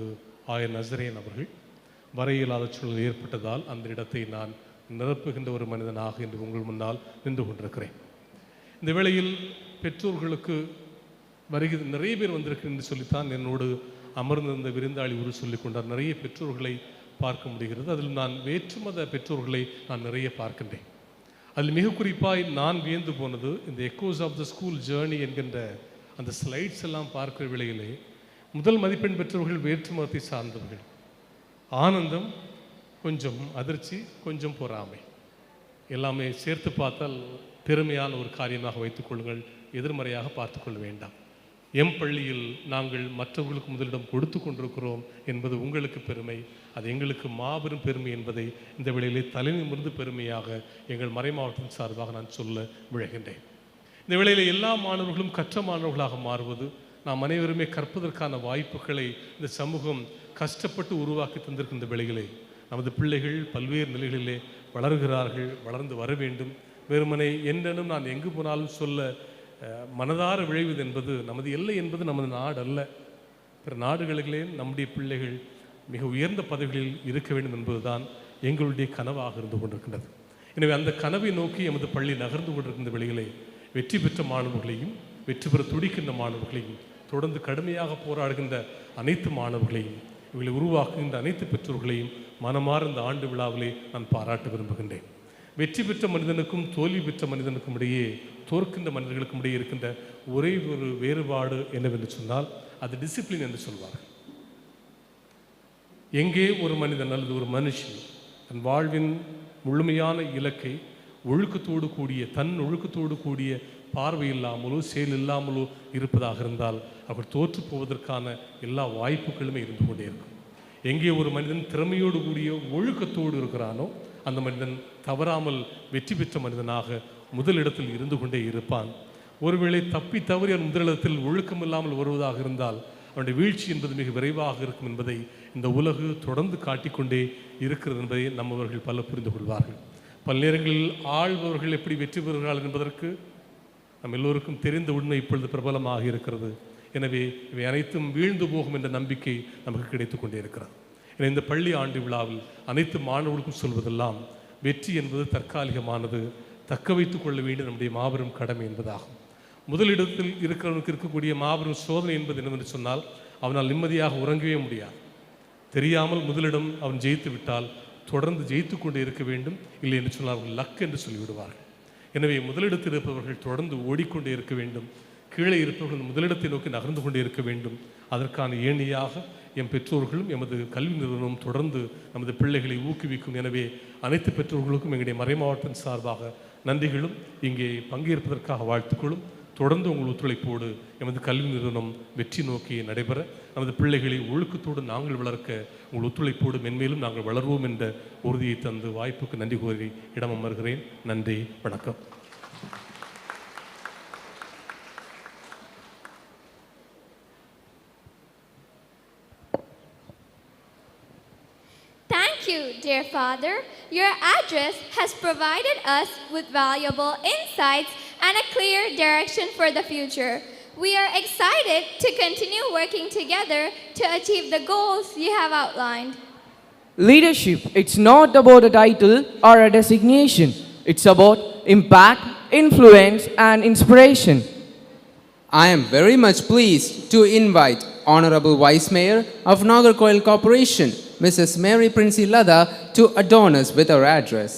ஆயர் நசரேன் அவர்கள் வர இயலாத சூழல் ஏற்பட்டதால் அந்த இடத்தை நான் நிரப்புகின்ற ஒரு மனிதனாக இன்று உங்கள் முன்னால் நின்று கொண்டிருக்கிறேன். இந்த வேளையில் பெற்றோர்களுக்கு வருகிற நிறைய பேர் வந்திருக்கு என்று சொல்லித்தான் என்னோடு அமர்ந்திருந்த விருந்தாளி ஒரு சொல்லிக் கொண்டார். நிறைய பெற்றோர்களை பார்க்க முடிகிறது. அதில் நான் வேற்றுமத பெற்றோர்களை நான் நிறைய பார்க்கின்றேன். அதில் மிக குறிப்பாக நான் வியந்து போனது இந்த echoes of the school journey என்கின்ற அந்த ஸ்லைட்ஸ் எல்லாம் பார்க்கிற வேளையிலே முதல் மதிப்பெண் பெற்றவர்கள் வேற்று மதத்தை சார்ந்தவர்கள். ஆனந்தம், கொஞ்சம் அதிர்ச்சி, கொஞ்சம் பொறாமை, எல்லாமே சேர்த்து பார்த்தால் பெருமையான ஒரு காரியமாக வைத்துக்கொள்ளுங்கள். எதிர்மறையாக பார்த்து கொள்ள வேண்டாம். பள்ளியில் நாங்கள் மற்றவர்களுக்கு முதலிடம் கொடுத்து கொண்டிருக்கிறோம் என்பது உங்களுக்கு பெருமை, அது எங்களுக்கு மாபெரும் பெருமை என்பதை இந்த வேளையிலே தலைநிமிர்ந்து பெருமையாக எங்கள் மறைமாவட்டத்தின் சார்பாக நான் சொல்ல விழைகின்றேன். இந்த வேளையில் எல்லா மாணவர்களும் கற்ற மாணவர்களாக மாறுவது, நாம் அனைவருமே கற்பதற்கான வாய்ப்புகளை இந்த சமூகம் கஷ்டப்பட்டு உருவாக்கி தந்திருக்கின்ற வேளையிலே நமது பிள்ளைகள் பல்வேறு நிலைகளிலே வளர்கிறார்கள், வளர்ந்து வர வேண்டும். வெறுமனை என்றனும் நான் எங்கு போனாலும் சொல்ல மனதார விளைவது என்பது நமது எல்லை என்பது நமது நாடு அல்ல. பிற நாடுகளிலே நம்முடைய பிள்ளைகள் மிக உயர்ந்த பதவிகளில் இருக்க வேண்டும் என்பதுதான் எங்களுடைய கனவாக இருந்து கொண்டிருக்கின்றது. எனவே அந்த கனவை நோக்கி எமது பள்ளி நகர்ந்து கொண்டிருக்கின்ற வேளையிலே வெற்றி பெற்ற மாணவர்களையும் வெற்றி பெற துடிக்கின்ற மாணவர்களையும் தொடர்ந்து கடுமையாக போராடுகின்ற அனைத்து மாணவர்களையும் இவர்களை உருவாக்குகின்ற அனைத்து பெற்றோர்களையும் மனமாற இந்த ஆண்டு விழாவிலே நான் பாராட்ட விரும்புகின்றேன். வெற்றி பெற்ற மனிதனுக்கும் தோல்வி பெற்ற மனிதனுக்கும் இடையே, தோற்கின்ற மனிதர்களுக்கும் இடையே இருக்கின்ற ஒரே ஒரு வேறுபாடு என்னவென்று சொன்னால் அது டிசிப்ளின் என்று சொல்வார்கள். எங்கே ஒரு மனிதன் அல்லது ஒரு மனுஷன் தன் வாழ்வின் முழுமையான இலக்கை ஒழுக்கத்தோடு கூடிய தன் ஒழுக்கத்தோடு கூடிய பார்வை இல்லாமலோ செயல் இல்லாமலோ இருப்பதாக இருந்தால் அவர் தோற்று போவதற்கான எல்லா வாய்ப்புகளுமே இருந்து கொண்டே இருக்கும். எங்கே ஒரு மனிதன் திறமையோடு கூடிய ஒழுக்கத்தோடு இருக்கிறானோ அந்த மனிதன் தவறாமல் வெற்றி பெற்ற மனிதனாக முதலிடத்தில் இருந்து கொண்டே இருப்பான். ஒருவேளை தப்பி தவறி அவன் முதலிடத்தில் ஒழுக்கம் இல்லாமல் வருவதாக இருந்தால் அவனுடைய வீழ்ச்சி என்பது மிக விரைவாக இருக்கும் என்பதை இந்த உலகு தொடர்ந்து காட்டிக்கொண்டே இருக்கிறது என்பதை நம்மவர்கள் பல புரிந்து கொள்வார்கள். பல நேரங்களில் ஆள்பவர்கள் எப்படி வெற்றி பெறுகிறார்கள் என்பதற்கு நம் எல்லோருக்கும் தெரிந்த உண்மை இப்பொழுது பிரபலமாக இருக்கிறது. எனவே இவை அனைத்தும் வீழ்ந்து போகும் என்ற நம்பிக்கை நமக்கு கிடைத்து கொண்டே இருக்கிறது. எனவே இந்த பள்ளி ஆண்டு விழாவில் அனைத்து மாணவர்களுக்கும் சொல்வதெல்லாம் வெற்றி என்பது தற்காலிகமானது, தக்க வைத்துக் கொள்ள வேண்டிய நம்முடைய மாபெரும் கடமை என்பதாகும். முதலிடத்தில் இருக்கிறவனுக்கு இருக்கக்கூடிய மாபெரும் சோதனை என்பது என்னவென்று சொன்னால் அவனால் நிம்மதியாக உறங்கவே முடியாது. தெரியாமல் முதலிடம் அவன் ஜெயித்து விட்டால் தொடர்ந்து ஜெயித்து கொண்டே இருக்க வேண்டும், இல்லை என்று சொன்னால் அவர்கள் லக் என்று சொல்லிவிடுவார்கள். எனவே முதலிடத்தில் இருப்பவர்கள் தொடர்ந்து ஓடிக்கொண்டே இருக்க வேண்டும், கீழே இருப்பவர்கள் முதலிடத்தை நோக்கி நகர்ந்து கொண்டே இருக்க வேண்டும். அதற்கான ஏணியாக எம் பெற்றோர்களும் எமது கல்வி நிறுவனமும் தொடர்ந்து நமது பிள்ளைகளை ஊக்குவிக்கும். எனவே அனைத்து பெற்றோர்களுக்கும் எங்களுடைய மறைமாவட்டத்தின் சார்பாக நன்றிகளும், இங்கே பங்கேற்பதற்காக வாழ்த்துக்களும். தொடர்ந்து உங்கள் ஒத்துழைப்போடு எமது கல்வி நிறுவனம் வெற்றி நோக்கி நடைபெற, நமது பிள்ளைகளை ஒழுக்கத்தோடு நாங்கள் வளர்க்க உங்கள் ஒத்துழைப்போடு மென்மேலும் நாங்கள் வளர்வோம் என்ற உறுதியை தந்து வாய்ப்புக்கு நன்றி கூறி இடம் அமர்கிறேன். நன்றி, வணக்கம். Thank you, dear Father. Your address has provided us with valuable insights and a clear direction for the future. We are excited to continue working together to achieve the goals you have outlined. Leadership, it's not about a title or a designation. It's about impact, influence, and inspiration. I am very much pleased to invite Honorable Vice Mayor of Nagercoil Corporation, Mrs. Mary Princilada to adorn us with her address.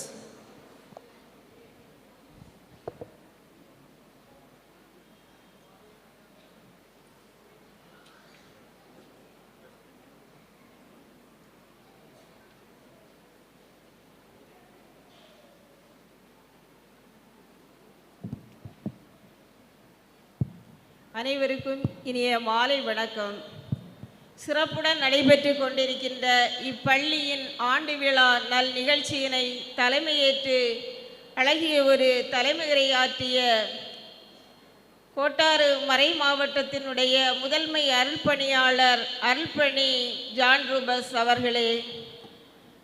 அனைவருக்கும் இனிய மாலை வணக்கம். சிறப்புடன் நடைபெற்று கொண்டிருக்கின்ற இப்பள்ளியின் ஆண்டு விழா நல் நிகழ்ச்சியினை தலைமையேற்று அழகிய ஒரு தலைமையுரையாற்றிய கோட்டாறு மறை மாவட்டத்தினுடைய முதன்மை அருள்பணியாளர் அருள்பணி ஜான் ரூபஸ் அவர்களே,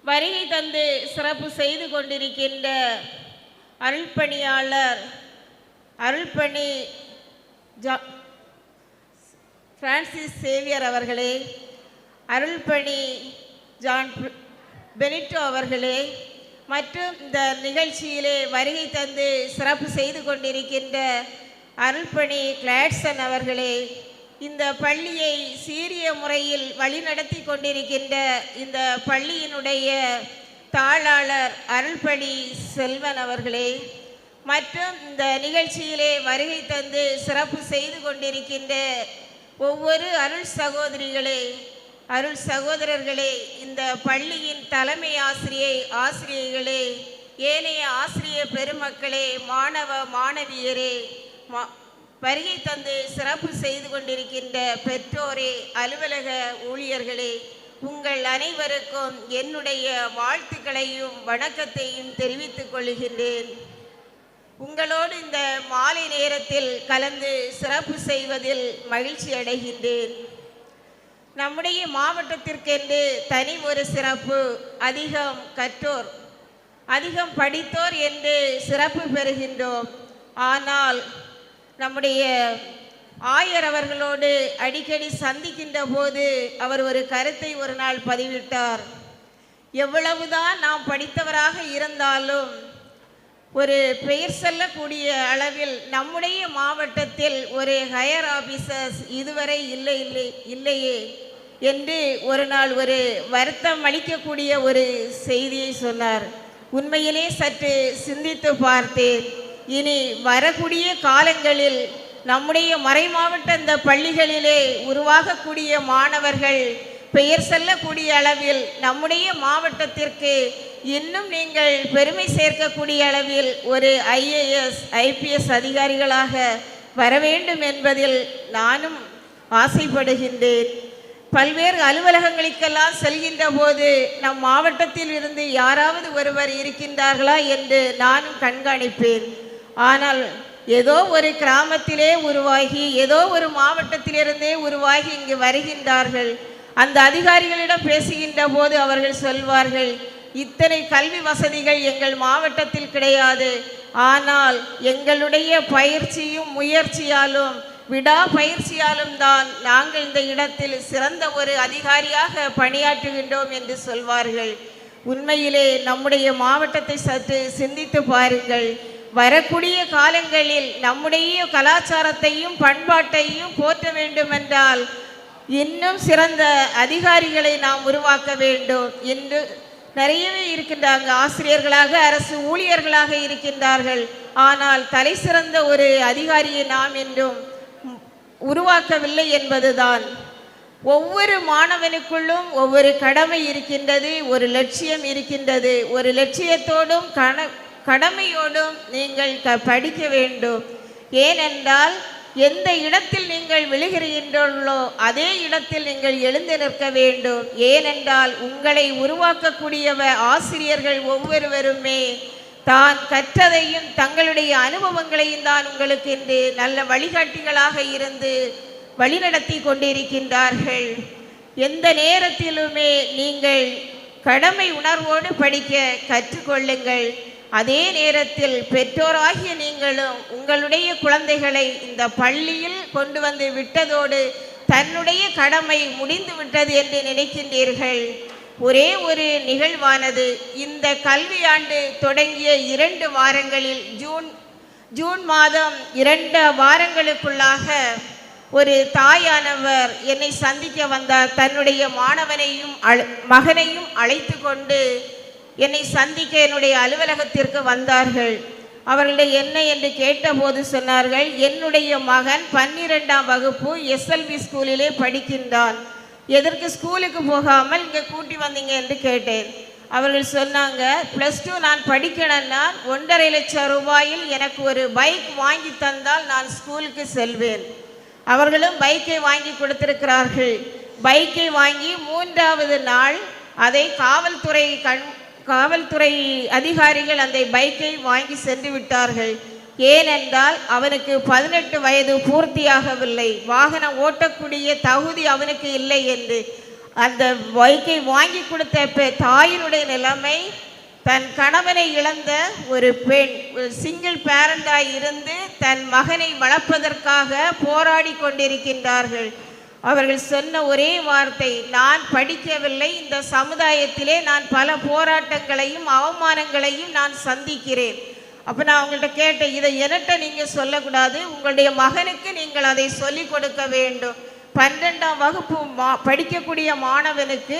வருகை தந்து சிறப்பு செய்து கொண்டிருக்கின்ற அருள்பணியாளர் அருள்பணி பிரான்சிஸ் சேவியர் அவர்களே, அருள்பணி ஜான் பெனிட்டோ அவர்களே, மற்றும் இந்த நிகழ்ச்சியிலே வருகை தந்து சிறப்பு செய்து கொண்டிருக்கின்ற அருள்பணி கிளாட்சன் அவர்களே, இந்த பள்ளியை சீரிய முறையில் வழிநடத்தி கொண்டிருக்கின்ற இந்த பள்ளியினுடைய தாளாளர் அருள்பணி செல்வன் அவர்களே, மற்றும் இந்த நிகழ்ச்சியிலே வருகை தந்து சிறப்பு செய்து கொண்டிருக்கின்ற ஒவ்வொரு அருள் சகோதரிகளே, அருள் சகோதரர்களே, இந்த பள்ளியின் தலைமை ஆசிரியைகளே, ஏனைய ஆசிரிய பெருமக்களே, மாணவ மாணவியரே, வருகை தந்து சிறப்பு செய்து கொண்டிருக்கின்ற பெற்றோரே, அலுவலக ஊழியர்களே, உங்கள் அனைவருக்கும் என்னுடைய வாழ்த்துக்களையும் வணக்கத்தையும் தெரிவித்துக் கொள்கின்றேன். உங்களோடு இந்த மாலை நேரத்தில் கலந்து சிறப்பு செய்வதில் மகிழ்ச்சி அடைகின்றேன். நம்முடைய மாவட்டத்திற்கென்று தனி ஒரு சிறப்பு, அதிகம் கற்றோர் அதிகம் படித்தோர் என்று சிறப்பு பெறுகின்றோம். ஆனால் நம்முடைய ஆயர் அவர்களோடு அடிக்கடி சந்திக்கின்ற போது அவர் ஒரு கருத்தை ஒரு நாள் பதிவிட்டார். எவ்வளவுதான் நாம் படித்தவராக இருந்தாலும் ஒரு பெயர் சொல்லக்கூடிய அளவில் நம்முடைய மாவட்டத்தில் ஒரு ஹையர் ஆபீசர்ஸ் இதுவரை இல்லையே என்று ஒரு நாள் ஒரு வருத்தம் அளிக்கக்கூடிய ஒரு செய்தியை சொன்னார். உண்மையிலே சற்று சிந்தித்து பார்த்தேன். இனி வரக்கூடிய காலங்களில் நம்முடைய மறை மாவட்ட இந்த பள்ளிகளிலே உருவாகக்கூடிய மாணவர்கள் பெயர் சொல்லக்கூடிய அளவில் நம்முடைய மாவட்டத்திற்கு இன்னும் நீங்கள் பெருமை சேர்க்கக்கூடிய அளவில் ஒரு ஐஏஎஸ் ஐபிஎஸ் அதிகாரிகளாக வர வேண்டும் என்பதில் நானும் ஆசைப்படுகின்றேன். பல்வேறு அலுவலகங்களுக்கெல்லாம் செல்கின்ற போது நம் மாவட்டத்தில் இருந்து யாராவது ஒருவர் இருக்கின்றார்களா என்று நானும் கண்காணிப்பேன். ஆனால் ஏதோ ஒரு கிராமத்திலே உருவாகி ஏதோ ஒரு மாவட்டத்திலிருந்தே உருவாகி இங்கு வருகின்றார்கள். அந்த அதிகாரிகளிடம் பேசுகின்ற போது அவர்கள் சொல்வார்கள், இத்தனை கல்வி வசதிகள் எங்கள் மாவட்டத்தில் கிடையாது, ஆனால் எங்களுடைய பயிற்சியும் முயற்சியாலும் விடா பயிற்சியாலும் தான் நாங்கள் இந்த இடத்தில் சிறந்த ஒரு அதிகாரியாக பணியாற்றுகின்றோம் என்று சொல்வார்கள். உண்மையிலே நம்முடைய மாவட்டத்தை சற்று சிந்தித்து பாருங்கள். வரக்கூடிய காலங்களில் நம்முடைய கலாச்சாரத்தையும் பண்பாட்டையும் போற்ற வேண்டுமென்றால் இன்னும் சிறந்த அதிகாரிகளை நாம் உருவாக்க வேண்டும் என்று நிறையவே இருக்கின்றாங்க. ஆசிரியர்களாக அரசு ஊழியர்களாக இருக்கின்றார்கள். ஆனால் தலை சிறந்த ஒரு அதிகாரியை நாம் என்றும் உருவாக்கவில்லை என்பதுதான். ஒவ்வொரு மாணவனுக்குள்ளும் ஒவ்வொரு கடமை இருக்கின்றது, ஒரு லட்சியம் இருக்கின்றது. ஒரு லட்சியத்தோடும் கடமையோடும் நீங்கள் படிக்க வேண்டும். ஏனென்றால் எந்த இடத்தில் நீங்கள் விழுகிறீர்களோ அதே இடத்தில் நீங்கள் எழுந்து நிற்க வேண்டும். ஏனென்றால் உங்களை உருவாக்கக்கூடிய ஆசிரியர்கள் ஒவ்வொருவருமே தான் கற்றதையும் தங்களுடைய அனுபவங்களையும் தான் உங்களுக்கு இன்று நல்ல வழிகாட்டிகளாக இருந்து வழிநடத்தி கொண்டிருக்கின்றார்கள். எந்த நேரத்திலுமே நீங்கள் கடமை உணர்வோடு படிக்க கற்றுக்கொள்ளுங்கள். அதே நேரத்தில் பெற்றோராகிய நீங்களும் உங்களுடைய குழந்தைகளை இந்த பள்ளியில் கொண்டு வந்து விட்டதோடு தன்னுடைய கடமை முடிந்து விட்டது என்று நினைக்கின்றீர்கள். ஒரே ஒரு நிகழ்வானது இந்த கல்வியாண்டு தொடங்கிய 2 வாரங்களில் ஜூன் மாதம் 2 வாரங்களுக்குள்ளாக ஒரு தாயானவர் என்னை சந்திக்க வந்தார். தன்னுடைய மாணவனையும் மகனையும் அழைத்து கொண்டு என்னை சந்திக்க என்னுடைய அலுவலகத்திற்கு வந்தார்கள். அவர்களிடம் என்ன என்று கேட்டபோது சொன்னார்கள், என்னுடைய மகன் 12ஆம் வகுப்பு SLB ஸ்கூலிலே படிக்கின்றான். எதற்கு ஸ்கூலுக்கு போகாமல் இங்கே கூட்டி வந்தீங்க என்று கேட்டேன். அவர்கள் சொன்னாங்க, +2 நான் படிக்கணும்னா 1,50,000 லட்சம் ரூபாயில் எனக்கு ஒரு பைக் வாங்கி தந்தால் நான் ஸ்கூலுக்கு செல்வேன். அவர்களும் பைக்கை வாங்கி கொடுத்திருக்கிறார்கள். பைக்கை வாங்கி 3வது நாள் அதை காவல்துறை அதிகாரிகள் அந்த பைக்கை வாங்கி சென்று விட்டார்கள். ஏனென்றால் அவனுக்கு 18 வயது பூர்த்தியாகவில்லை, வாகனம் ஓட்டக்கூடிய தகுதி அவனுக்கு இல்லை என்று. அந்த பைக்கை வாங்கி கொடுத்த தாயினுடைய நிலைமை, தன் கணவனை இழந்த ஒரு பெண், ஒரு சிங்கிள் பேரண்டாய் இருந்து தன் மகனை வளர்ப்பதற்காக போராடி கொண்டிருக்கின்றார்கள். அவர்கள் சொன்ன ஒரே வார்த்தை, நான் படிக்கவில்லை, இந்த சமுதாயத்திலே நான் பல போராட்டங்களையும் அவமானங்களையும் நான் சந்திக்கிறேன். அப்போ நான் அவங்கள்ட்ட கேட்டேன், இதை என்கிட்ட நீங்கள் சொல்லக்கூடாது, உங்களுடைய மகனுக்கு நீங்கள் அதை சொல்லிக் கொடுக்க வேண்டும். 12ஆம் வகுப்பு படிக்கக்கூடிய மாணவனுக்கு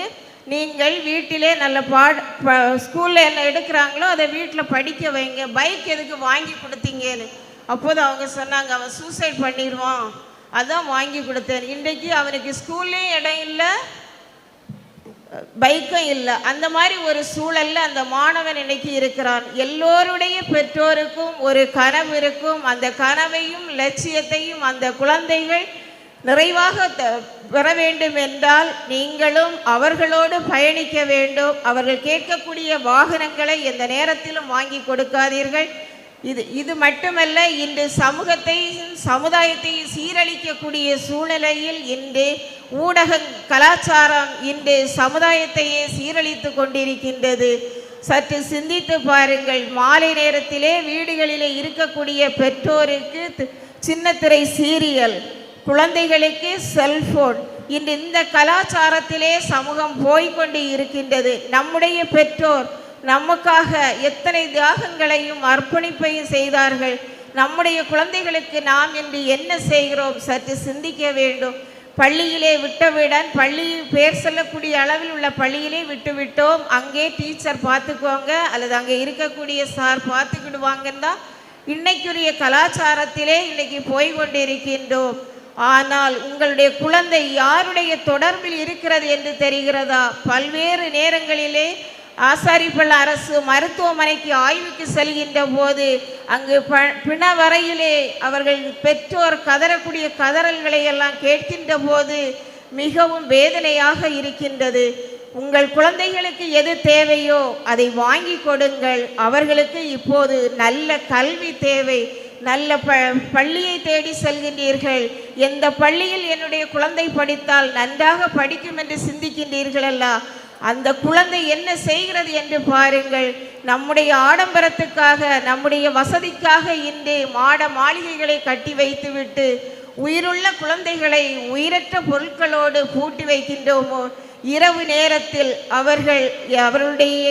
நீங்கள் வீட்டிலே நல்ல ஸ்கூலில் என்ன எடுக்கிறாங்களோ அதை வீட்டில் படிக்க வைங்க, பைக் எதுக்கு வாங்கி கொடுத்தீங்கன்னு. அப்போது அவங்க சொன்னாங்க, அவன் சூசைட் பண்ணிடுவான், அதான் வாங்கி கொடுத்தேன். இன்றைக்கு அவனுக்கு ஸ்கூல்லேயும் இடம் இல்லை, பைக்கும் இல்லை. அந்த மாதிரி ஒரு சூழலில் அந்த மாணவன் இன்னைக்கு இருக்கிறான். எல்லோருடைய பெற்றோருக்கும் ஒரு கனவு இருக்கும். அந்த கனவையும் லட்சியத்தையும் அந்த குழந்தைகள் நிறைவாக பெற வேண்டும் என்றால் நீங்களும் அவர்களோடு பயணிக்க வேண்டும். அவர்கள் கேட்கக்கூடிய வாகனங்களை எந்த நேரத்திலும் வாங்கி கொடுக்காதீர்கள். இது மட்டுமல்ல, இன்று சமுதாயத்தையும் சீரழிக்கக்கூடிய சூழ்நிலையில் இன்று ஊடக கலாச்சாரம் இன்று சமுதாயத்தையே சீரழித்து கொண்டிருக்கின்றது. சற்று சிந்தித்து பாருங்கள். மாலை நேரத்திலே வீடுகளிலே இருக்கக்கூடிய பெற்றோருக்கு சின்னத்திரை சீரியல், குழந்தைகளுக்கு செல்போன், இன்று இந்த கலாச்சாரத்திலே சமூகம் போய்கொண்டு இருக்கின்றது. நம்முடைய பெற்றோர் நமக்காக எத்தனை தியாகங்களையும் அர்ப்பணிப்பையும் செய்தார்கள். நம்முடைய குழந்தைகளுக்கு நாம் இன்று என்ன செய்கிறோம் சற்று சிந்திக்க வேண்டும். பள்ளியிலே விட்டவுடன் பள்ளியில் பேர் சொல்லக்கூடிய அளவில் உள்ள பள்ளியிலே விட்டுவிட்டோம், அங்கே டீச்சர் பார்த்துக்குவாங்க அல்லது அங்கே இருக்கக்கூடிய சார் பார்த்துக்கிடுவாங்கன்னு தான் இன்னைக்குரிய கலாச்சாரத்திலே இன்னைக்கு போய்கொண்டிருக்கின்றோம். ஆனால் உங்களுடைய குழந்தை யாருடைய தொடர்பில் இருக்கிறது என்று தெரிகிறதா? பல்வேறு நேரங்களிலே ஆசாரிப்பள்ளி அரசு மருத்துவமனைக்கு ஆய்வுக்கு செல்கின்ற போது அங்கு பிணவரையிலே அவர்கள் பெற்றோர் கதறக்கூடிய கதறல்களை எல்லாம் கேட்கின்ற போது மிகவும் வேதனையாக இருக்கின்றது. உங்கள் குழந்தைகளுக்கு எது தேவையோ அதை வாங்கி கொடுங்கள். அவர்களுக்கு இப்போது நல்ல கல்வி தேவை. நல்ல பள்ளியை தேடி செல்கின்றீர்கள். எந்த பள்ளியில் என்னுடைய குழந்தை படித்தால் நன்றாக படிக்கும் என்று சிந்திக்கின்றீர்களல்ல, அந்த குழந்தை என்ன செய்கிறது என்று பாருங்கள். நம்முடைய ஆடம்பரத்துக்காக நம்முடைய வசதிக்காக இன்று மாளிகைகளை கட்டி வைத்துவிட்டு உயிருள்ள குழந்தைகளை உயிரற்ற பொருட்களோடு பூட்டி வைக்கின்றோமோ? இரவு நேரத்தில் அவர்களுடைய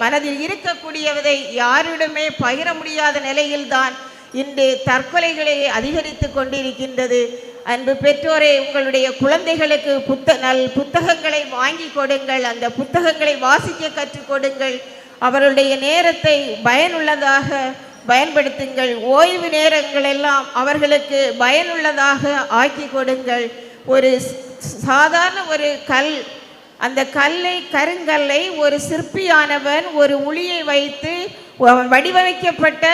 மனதில் இருக்கக்கூடியதை யாரிடமே பகிர முடியாத நிலையில்தான் இன்று தற்கொலைகளை அதிகரித்து கொண்டிருக்கின்றது. அன்பு பெற்றோரே, உங்களுடைய குழந்தைகளுக்கு புத்தகங்களை வாங்கி கொடுங்கள். அந்த புத்தகங்களை வாசிக்க கற்றுக் கொடுங்கள். அவருடைய நேரத்தை பயனுள்ளதாக பயன்படுத்துங்கள். ஓய்வு நேரங்கள் எல்லாம் அவர்களுக்கு பயனுள்ளதாக ஆக்கி கொடுங்கள். ஒரு சாதாரண ஒரு அந்த கருங்கல்லை ஒரு சிற்பியானவன் ஒரு உளியை வைத்து வடிவமைக்கப்பட்ட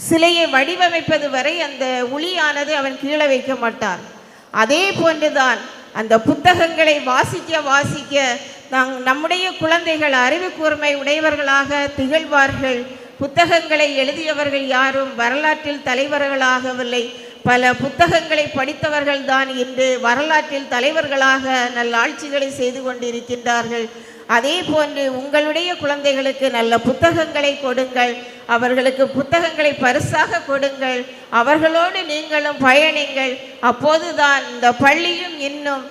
சிலையை வடிவமைப்பது வரை அந்த உளியானது அவன் கீழே வைக்க மாட்டான். அதே போன்றுதான் அந்த புத்தகங்களை வாசிக்க நம்முடைய குழந்தைகள் அறிவு கூர்மை உடையவர்களாக திகழ்வார்கள். புத்தகங்களை எழுதியவர்கள் யாரும் வரலாற்றில் தலைவர்களாகவில்லை. பல புத்தகங்களை படித்தவர்கள் தான் இன்று வரலாற்றில் தலைவர்களாக நல்ல ஆட்சிகளை செய்து கொண்டிருக்கின்றார்கள். அதே போன்று உங்களுடைய குழந்தைகளுக்கு நல்ல புத்தகங்களை கொடுங்கள். அவர்களுக்கு புத்தகங்களை பரிசாக கொடுங்கள். அவர்களோடு நீங்களும் பயணிங்கள். அப்போதுதான் இந்த பள்ளியும் இன்னும்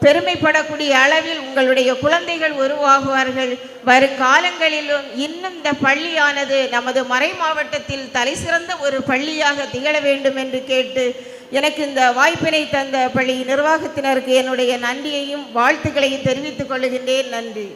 பெருமைப்படக்கூடிய அளவில் உங்களுடைய குழந்தைகள் உருவாகுவார்கள். வருங்காலங்களிலும் இன்னும் இந்த பள்ளியானது நமது மறை மாவட்டத்தில் தலை சிறந்த ஒரு பள்ளியாக திகழ வேண்டும் என்று கேட்டு எனக்கு இந்த வாய்ப்பினை தந்த பள்ளி நிர்வாகத்தினருக்கு என்னுடைய நன்றியையும் வாழ்த்துக்களையும் தெரிவித்துக் கொள்கின்றேன். நன்றி.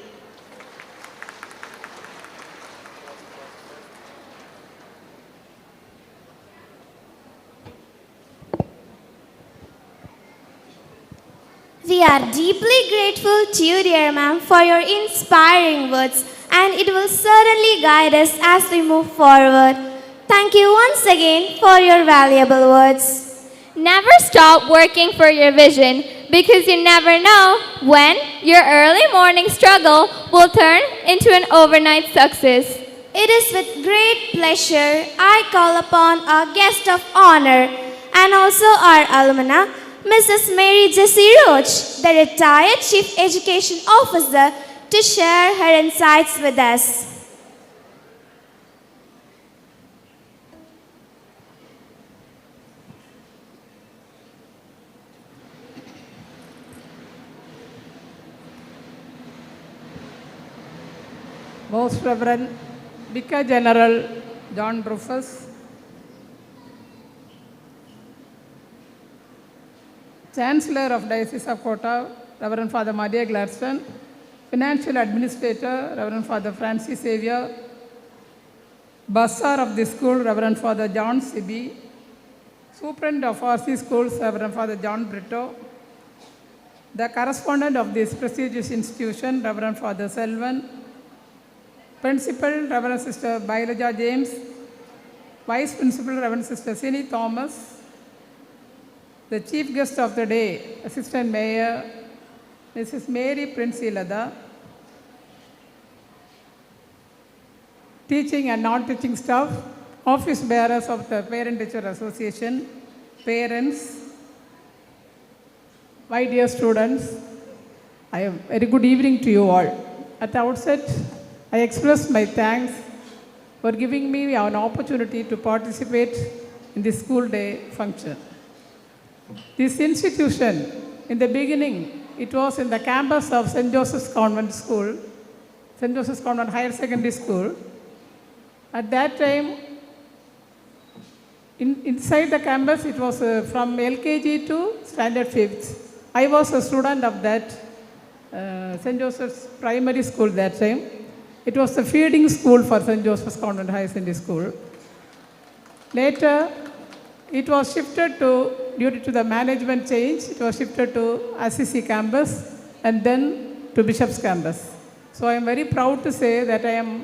We are deeply grateful to you, dear ma'am, for your inspiring words, and it will certainly guide us as we move forward. Thank you once again for your valuable words. Never stop working for your vision, because you never know when your early morning struggle will turn into an overnight success. It is with great pleasure I call upon our guest of honor and also our alumna, Mrs. Mary Jessie Roach, the retired Chief Education Officer, to share her insights with us. Most Reverend Vicar General John Rufus, Chancellor of Diocese of Kota, Reverend Father Maria Gladstone, Financial Administrator, Reverend Father Francis Xavier, Bursar of the school, Reverend Father John Sibi, Superintendent of RC Schools, Reverend Father John Brito, the correspondent of this prestigious institution, Reverend Father Selvan, Principal, Reverend Sister Bailaja James, Vice Principal, Reverend Sister Sini Thomas, the Chief Guest of the Day, Assistant Mayor, Mrs. Mary Prinsilada, teaching and non-teaching staff, office bearers of the Parent-Teacher Association, parents, my dear students, a very good evening to you all. At the outset, I express my thanks for giving me an opportunity to participate in this school day function. This institution, in the beginning, it was in the campus of St. Joseph's Convent School, St. Joseph's Convent Higher Secondary School. At that time, inside the campus, it was from LKG to standard 5th. I was a student of that St. Joseph's Primary School that time. It was the feeding school for St. Joseph's Convent High Secondary School. Later, it was shifted to, due to the management change, it was shifted to Assisi campus and then to Bishop's campus. So I am very proud to say that I am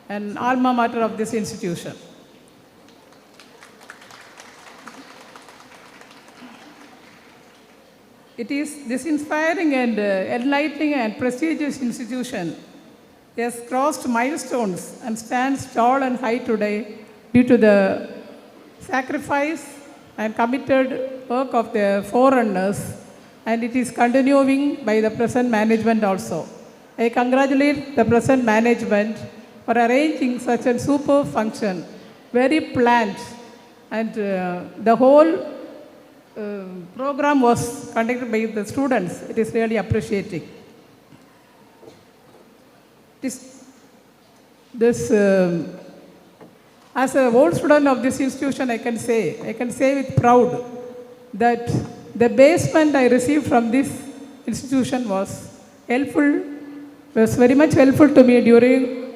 an alma mater of this institution. It is this inspiring and enlightening and prestigious institution has crossed milestones and stands tall and high today due to the sacrifice and committed work of the forerunners, and it is continuing by the present management also. I congratulate the present management for arranging such a superb function, very planned, and the whole program was conducted by the students. It is really appreciating. As an old student of this institution, I can say with pride that the basement I received from this institution was very much helpful to me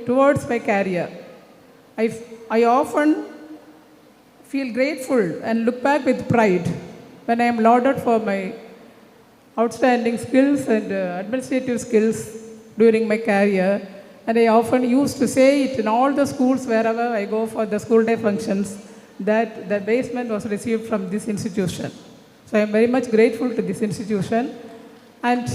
towards my career. I often feel grateful and look back with pride when I am lauded for my outstanding skills and administrative skills during my career. And I often used to say it in all the schools wherever I go for the school day functions, that the basement was received from this institution. So I am very much grateful to this institution. And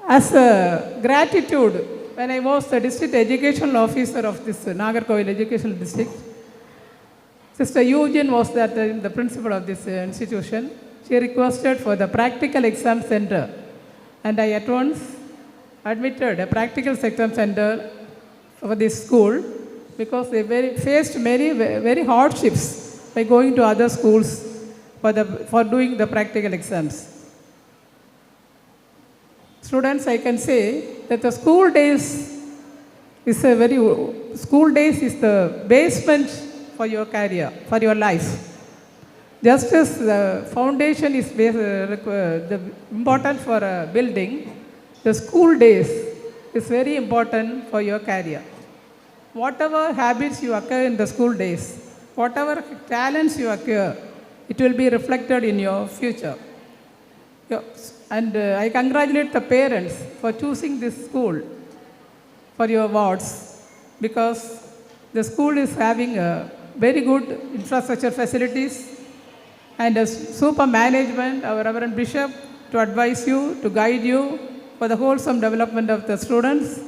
as a gratitude, when I was the district educational officer of this Nagercoil Educational District, Sister Eugene was the principal of this institution. She requested for the practical exam center, and I at once admitted a practical exam center for this school because they faced many very hardships by going to other schools for doing the practical exams. Students, I can say that the school days is the basement for your career, for your life. Just as the foundation is important for a building, the school days is very important for your career. Whatever habits you acquire in the school days, whatever talents you acquire, it will be reflected in your future. And I congratulate the parents for choosing this school for your wards, because the school is having a very good infrastructure facilities and a super management, our Reverend Bishop, to advise you, to guide you for the wholesome development of the students,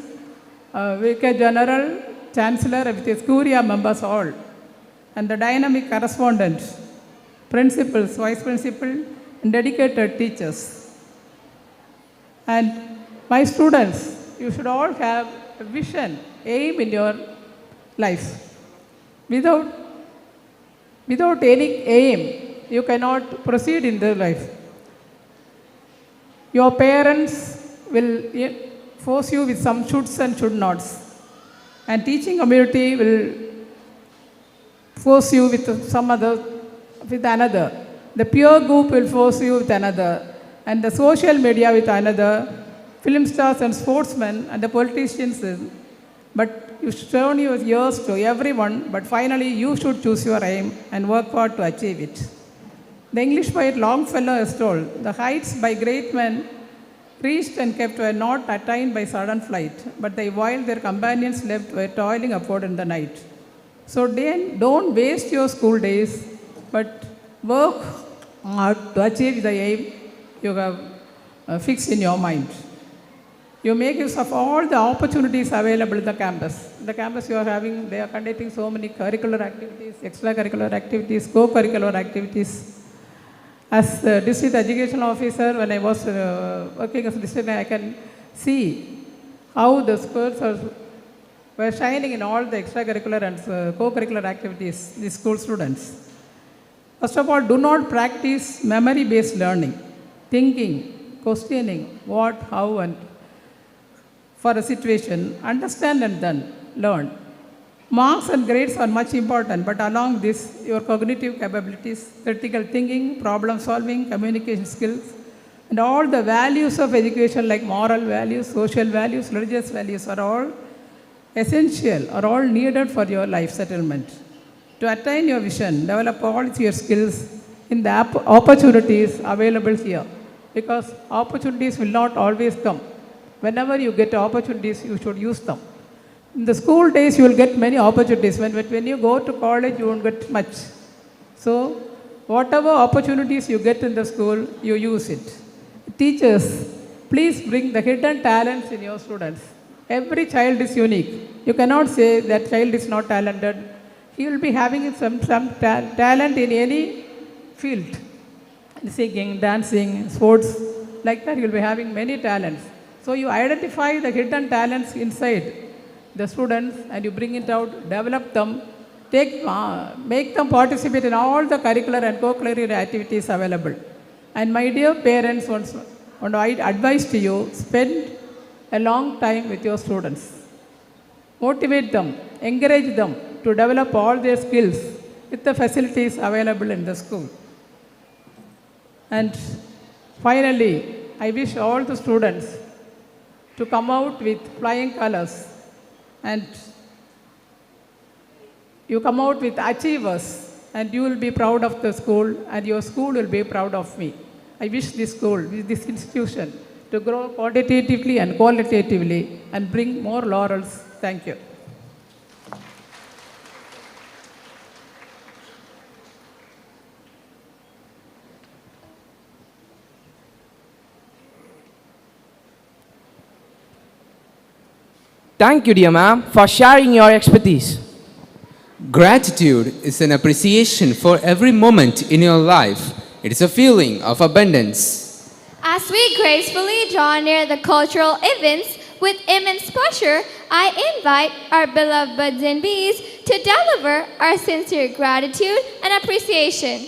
VK General, Chancellor, with his Curia members all, and the dynamic correspondents, principals, vice principal, and dedicated teachers. And my students, you should all have a vision, aim in your life. Without any aim, you cannot proceed in the life. Your parents will force you with some shoulds and should nots. And teaching community will force you with another. The peer group will force you with another. And the social media with another. Film stars and sportsmen and the politicians. But you should turn your ears to everyone, but finally you should choose your aim and work hard to achieve it. The English poet Longfellow has told, the heights by great men reached and kept were not attained by sudden flight, but they while their companions slept were toiling upward in the night. So don't waste your school days, but work hard to achieve the aim you have fixed in your mind. You make use of all the opportunities available in the campus. The campus you are having, they are conducting so many curricular activities, extracurricular activities, co-curricular activities. As the district education officer, when I was working as a district, I can see how the schools were shining in all the extracurricular and co-curricular activities, the school students. First of all, do not practice memory-based learning, thinking, questioning what, how, and for a situation, understand and then learn. Marks and grades are much important, but along this, your cognitive capabilities, critical thinking, problem solving, communication skills, and all the values of education like moral values, social values, religious values are all essential, are all needed for your life settlement. To attain your vision, develop all your skills in the opportunities available here, because opportunities will not always come. Whenever you get opportunities, you should use them. In the school days, you will get many opportunities. When you go to college, you won't get much. So, whatever opportunities you get in the school, you use it. Teachers, please bring the hidden talents in your students. Every child is unique. You cannot say that child is not talented. He will be having some talent in any field. Singing, dancing, sports, like that, you will be having many talents. So you identify the hidden talents inside the students and you bring it out, develop them, make them participate in all the curricular and co-curricular activities available. And my dear parents, I advise to you, spend a long time with your students. Motivate them, encourage them to develop all their skills with the facilities available in the school. And finally, I wish all the students to come out with flying colors, and you come out with achievers, and you will be proud of the school, and your school will be proud of me. I wish this school, this institution, to grow quantitatively and qualitatively and bring more laurels. Thank you. Thank you, dear ma'am, for sharing your expertise. Gratitude is an appreciation for every moment in your life. It is a feeling of abundance. As we gracefully draw near the cultural events with immense pleasure, I invite our beloved buds and bees to deliver our sincere gratitude and appreciation.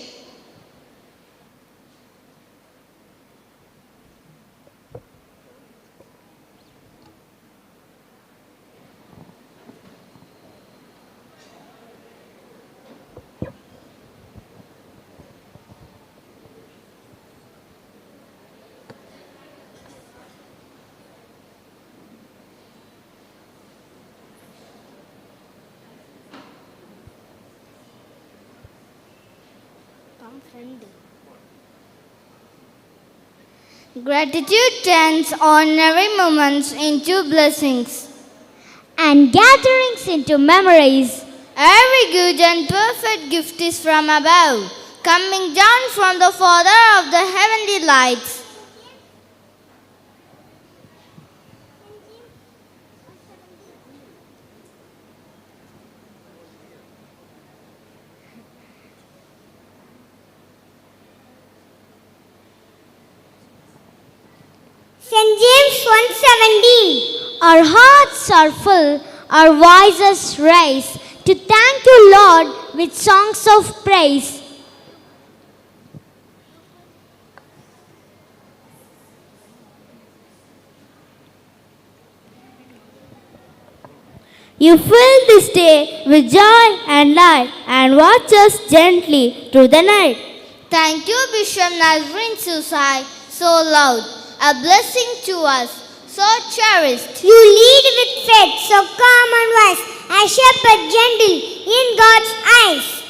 Gratitude turns ordinary moments into blessings and gatherings into memories. Every good and perfect gift is from above, coming down from the Father of the heavenly lights. St. James 1:17. Our hearts are full, our voices raise to thank you, Lord, with songs of praise. You fill this day with joy and light and watch us gently through the night. Thank you, Bishop Nazarene Susai, so loud, a blessing to us, so cherished. You lead with faith, so calm and wise, a shepherd gentle in God's eyes.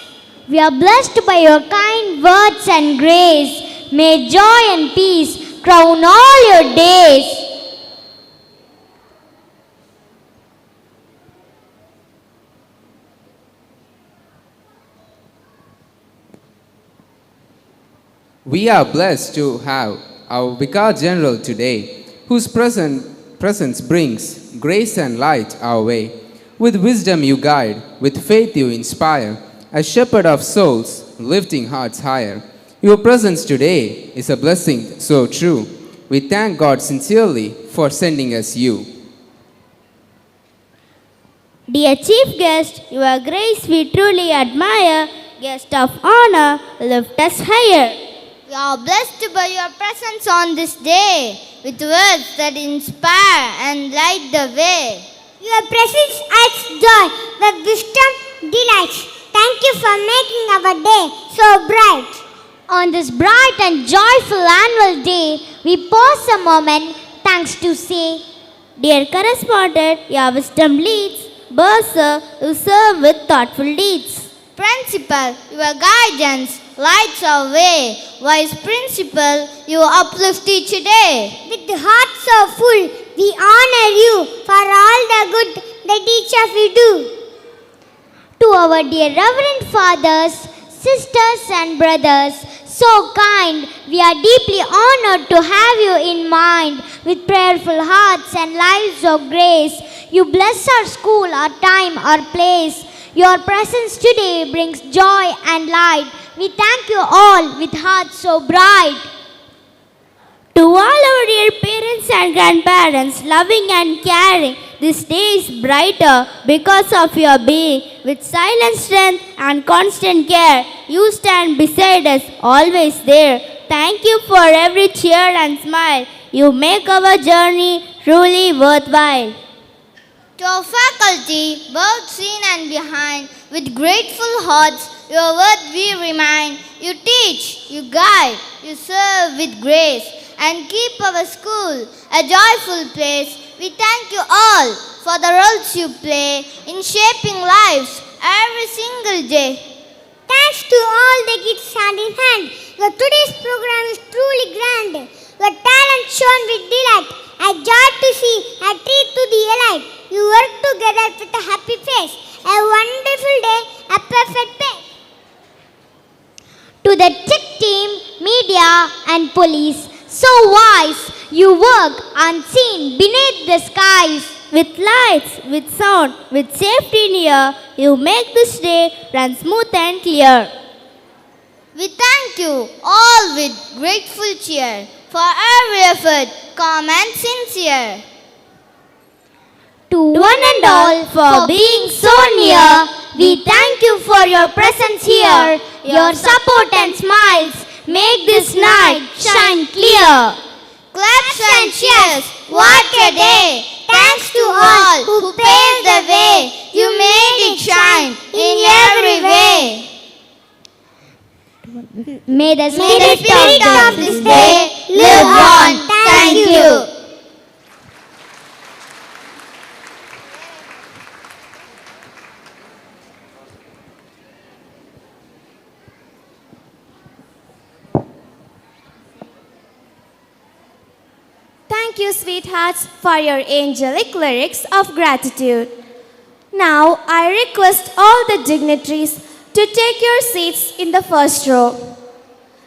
We are blessed by your kind words and grace. May joy and peace crown all your days. We are blessed to have our Vicar General today, whose presence brings grace and light our way. With wisdom you guide, with faith you inspire, a shepherd of souls, lifting hearts higher. Your presence today is a blessing so true. We thank God sincerely for sending us you. Dear Chief Guest, your grace we truly admire. Guest of honor, lift us higher. We are blessed by your presence on this day, with words that inspire and light the way. Your presence adds joy, where wisdom delights. Thank you for making our day so bright. On this bright and joyful annual day, we pause a moment, thanks to say, dear correspondent, your wisdom leads. Bursar, you serve with thoughtful deeds. Principal, your guidance lights our way. Wise principal, you uplift each day. With hearts so full, we honor you for all the good that each of you do. To our dear Reverend Fathers, sisters and brothers, so kind, we are deeply honored to have you in mind. With prayerful hearts and lives of grace, you bless our school, our time, our place. Your presence today brings joy and light. We thank you all with hearts so bright. To all our dear parents and grandparents, loving and caring, this day is brighter because of your being. With silent strength and constant care, you stand beside us, always there. Thank you for every cheer and smile. You make our journey truly worthwhile. To our faculty, both seen and behind, with grateful hearts, your word we remind. You teach, you guide, you serve with grace, and keep our school a joyful place. We thank you all for the roles you play in shaping lives every single day. Thanks to all the kids hand in hand. Your today's program is truly grand. Your talent shone with delight. A joy to see, a treat to the elite. You work together with a happy face. A wonderful day, a perfect day. To the tech team, media and police, so wise, you work unseen beneath the skies. With lights, with sound, with safety near, you make this day run smooth and clear. We thank you all with grateful cheer for every effort, calm and sincere. To one and all for being so near, we thank you for your presence here. Your support and smiles make this night shine clear. Claps and cheers, what a day! Thanks to all who paved the way. You made it shine in every way. May the spirit of this day live on. Thank you. Thank you, sweethearts, for your angelic lyrics of gratitude. Now, I request all the dignitaries to take your seats in the first row.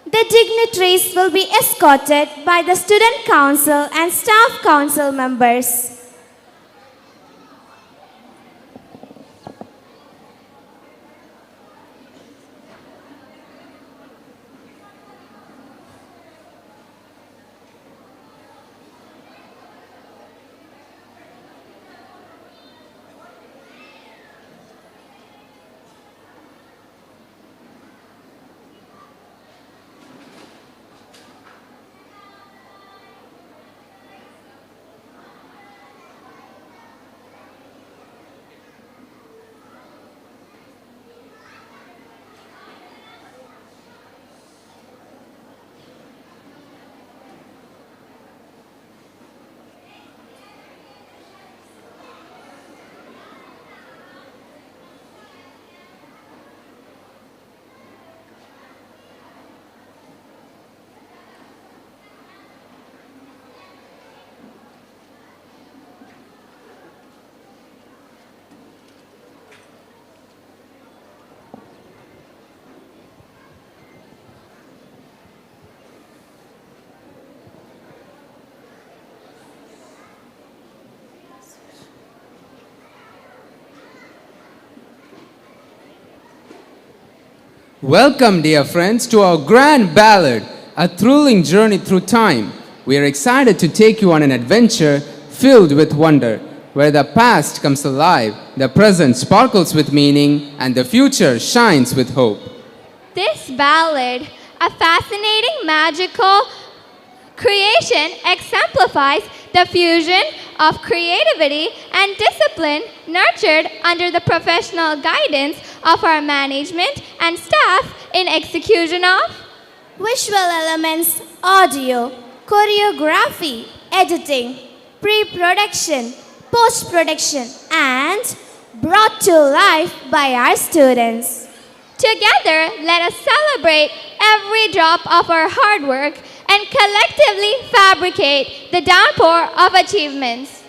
The dignitaries will be escorted by the student council and staff council members. Welcome, dear friends, to our grand ballad, a thrilling journey through time. We are excited to take you on an adventure filled with wonder, where the past comes alive, the present sparkles with meaning, and the future shines with hope. This ballad, a fascinating magical creation, exemplifies the fusion of creativity and discipline nurtured under the professional guidance of our management and staff in execution of visual elements, audio, choreography, editing, pre-production, post-production, and brought to life by our students. Together, let us celebrate every drop of our hard work and collectively fabricate the downpour of achievements.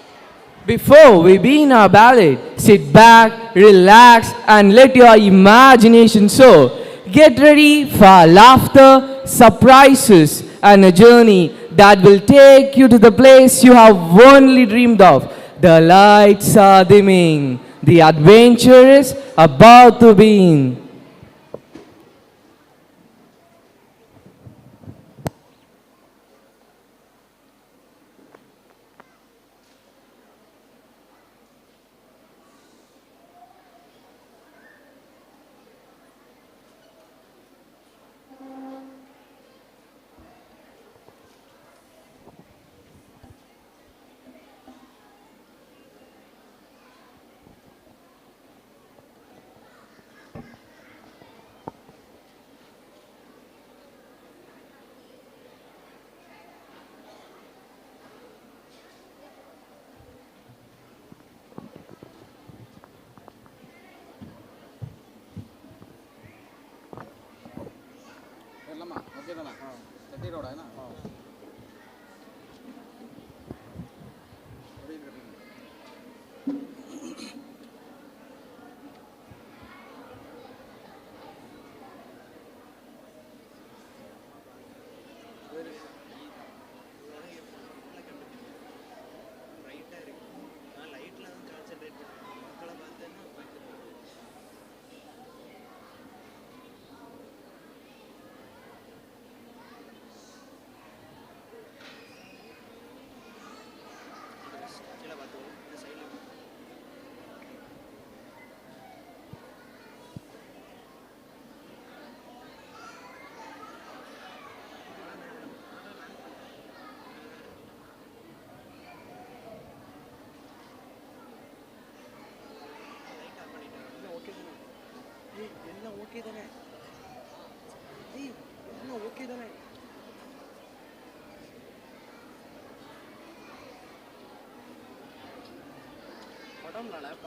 Before we begin our ballad, sit back, relax, and let your imagination soar. Get ready for laughter, surprises, and a journey that will take you to the place you have only dreamed of. The lights are dimming. The adventure is about to begin.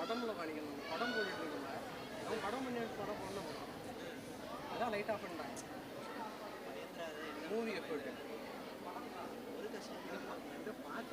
படம்ல காணிக்கணும் படம் போட்டுட்டு இருக்கோம்ல நம்ம படம் பண்ணி படம் பண்ண போறோம் அதான் லைட் ஆஃப் பண்ணிட்டாங்க மூவி எஃபோர்ட் ஒரு கஷ்டம் இதை பார்த்து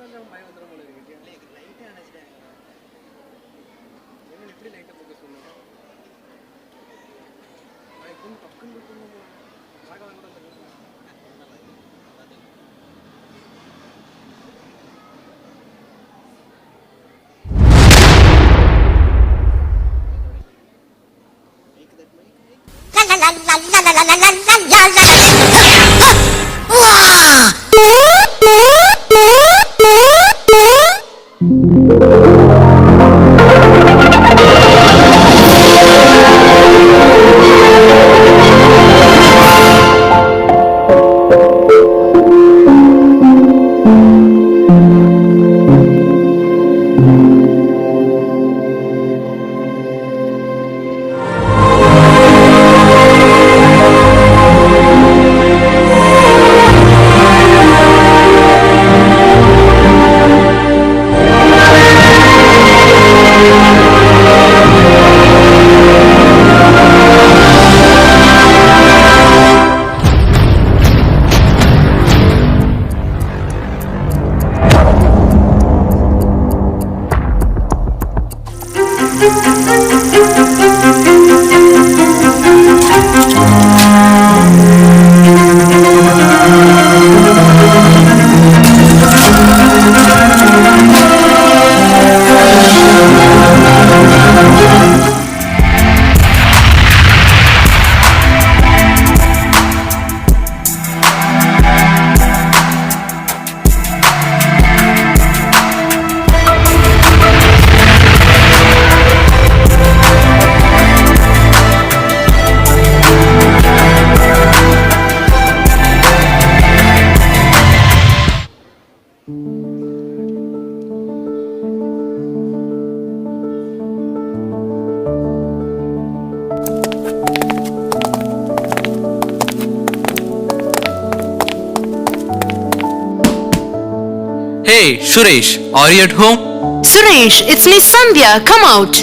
Hey, Suresh, are you at home? Suresh, it's me Sandhya. Come out.